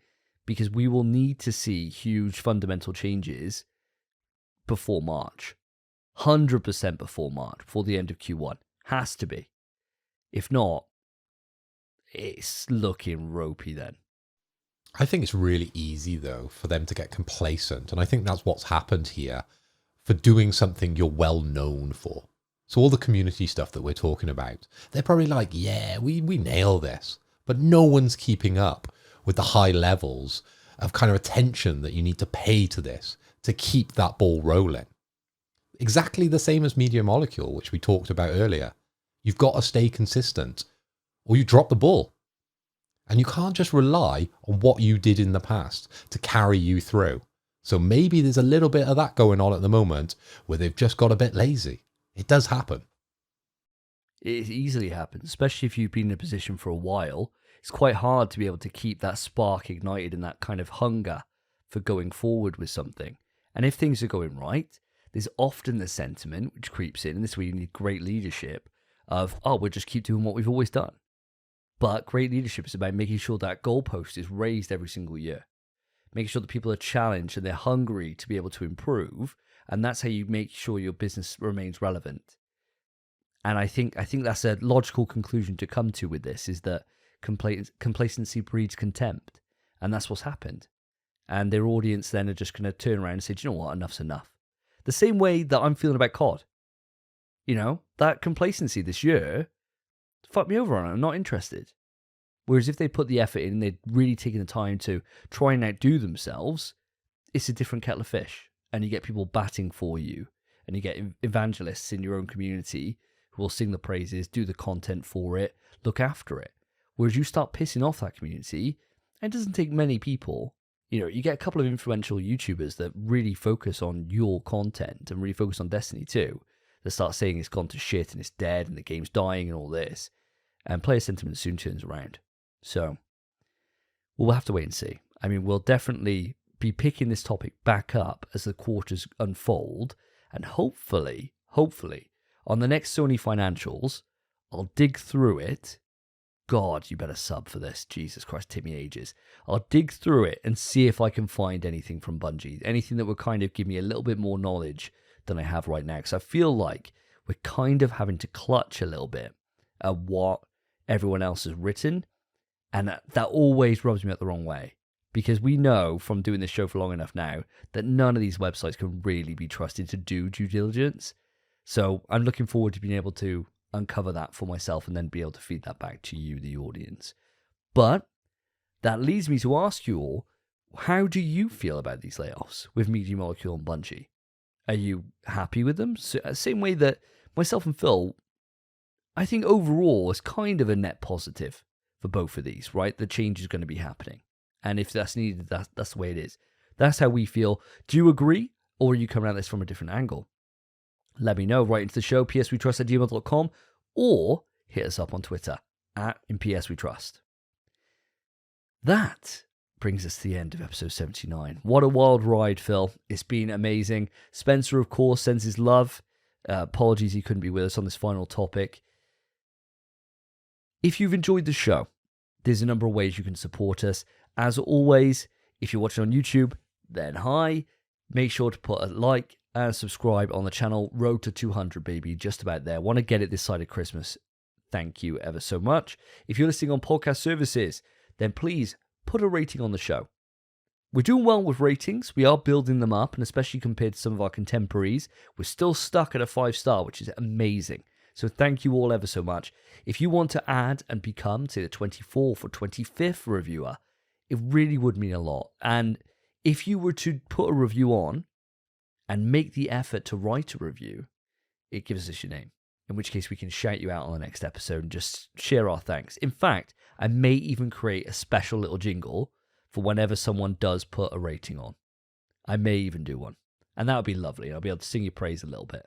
because we will need to see huge fundamental changes before March. 100% before March, before the end of Q1. Has to be. If not, it's looking ropey then. I think it's really easy, though, for them to get complacent. And I think that's what's happened here for doing something you're well known for. So all the community stuff that we're talking about, they're probably like, yeah, we nail this. But no one's keeping up with the high levels of kind of attention that you need to pay to this to keep that ball rolling. Exactly the same as Media Molecule, which we talked about earlier. You've got to stay consistent or you drop the ball. And you can't just rely on what you did in the past to carry you through. So maybe there's a little bit of that going on at the moment where they've just got a bit lazy. It does happen. It easily happens, especially if you've been in a position for a while. It's quite hard to be able to keep that spark ignited and that kind of hunger for going forward with something. And if things are going right, there's often the sentiment which creeps in, and this is where you need great leadership, of, oh, we'll just keep doing what we've always done. But great leadership is about making sure that goalpost is raised every single year. Making sure that people are challenged and they're hungry to be able to improve. And that's how you make sure your business remains relevant. And I think that's a logical conclusion to come to with this, is that complacency breeds contempt. And that's what's happened. And their audience then are just going to turn around and say, do you know what, enough's enough. The same way that I'm feeling about COD. You know, that complacency this year, fuck me over on it, I'm not interested. Whereas if they put the effort in, they'd really taken the time to try and outdo themselves, it's a different kettle of fish. And you get people batting for you. And you get evangelists in your own community who will sing the praises, do the content for it, look after it. Whereas you start pissing off that community, and it doesn't take many people. You know, you get a couple of influential YouTubers that really focus on your content and really focus on Destiny 2, that start saying it's gone to shit and it's dead and the game's dying and all this. And player sentiment soon turns around. So, we'll have to wait and see. I mean, we'll definitely be picking this topic back up as the quarters unfold. And hopefully, on the next Sony financials, I'll dig through it. God, you better sub for this. Jesus Christ, take me ages. I'll dig through it and see if I can find anything from Bungie. Anything that would kind of give me a little bit more knowledge than I have right now. Because I feel like we're kind of having to clutch a little bit at what everyone else has written. And that always rubs me up the wrong way. Because we know from doing this show for long enough now that none of these websites can really be trusted to do due diligence. So I'm looking forward to being able to uncover that for myself and then be able to feed that back to you, the audience. But that leads me to ask you all, how do you feel about these layoffs with Media Molecule and Bungie? Are you happy with them? So, same way that myself and Phil, I think overall is kind of a net positive for both of these, right? The change is going to be happening. And if that's needed, that's the way it is. That's how we feel. Do you agree? Or are you coming at this from a different angle? Let me know. Write into the show, pswetrust@gmail.com, or hit us up on Twitter, @InPSWeTrust. That brings us to the end of episode 79. What a wild ride, Phil. It's been amazing. Spencer, of course, sends his love. Apologies he couldn't be with us on this final topic. If you've enjoyed the show, there's a number of ways you can support us. As always, if you're watching on YouTube, then hi. Make sure to put a like and subscribe on the channel. Road to 200, baby. Just about there. Want to get it this side of Christmas. Thank you ever so much. If you're listening on podcast services, then please put a rating on the show. We're doing well with ratings. We are building them up, and especially compared to some of our contemporaries, we're still stuck at a 5-star, which is amazing. So thank you all ever so much. If you want to add and become, say, the 24th or 25th reviewer, it really would mean a lot. And if you were to put a review on and make the effort to write a review, it gives us your name. In which case we can shout you out on the next episode and just share our thanks. In fact, I may even create a special little jingle for whenever someone does put a rating on. I may even do one. And that would be lovely. I'll be able to sing your praise a little bit.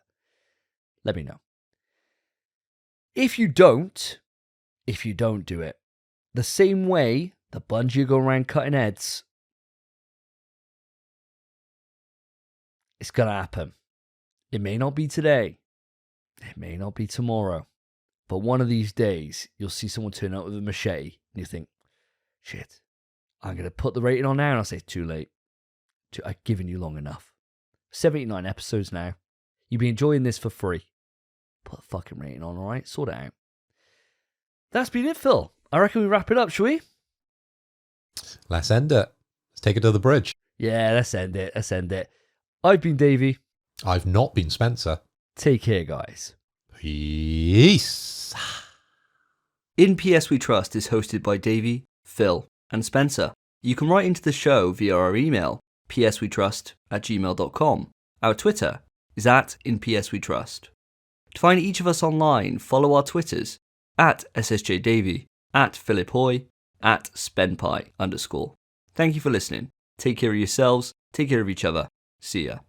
Let me know. If you don't do it, the same way the Bungie go around cutting heads, it's going to happen. It may not be today. It may not be tomorrow. But one of these days, you'll see someone turn up with a machete, and you think, shit, I'm going to put the rating on now. And I'll say, too late. I've given you long enough. 79 episodes now. You'll be enjoying this for free. Put a fucking rating on, all right? Sort it out. That's been it, Phil. I reckon we wrap it up, shall we? Let's end it. Let's take it to the bridge. Yeah, let's end it. I've been Davey. I've not been Spencer. Take care, guys. Peace. In PS We Trust is hosted by Davey, Phil, and Spencer. You can write into the show via our email, pswetrust@gmail.com. Our Twitter is @InPSWeTrust. To find each of us online, follow our Twitters, @SSJDavey, @PhilipHoy, @SpenPie_. Thank you for listening. Take care of yourselves. Take care of each other. See ya.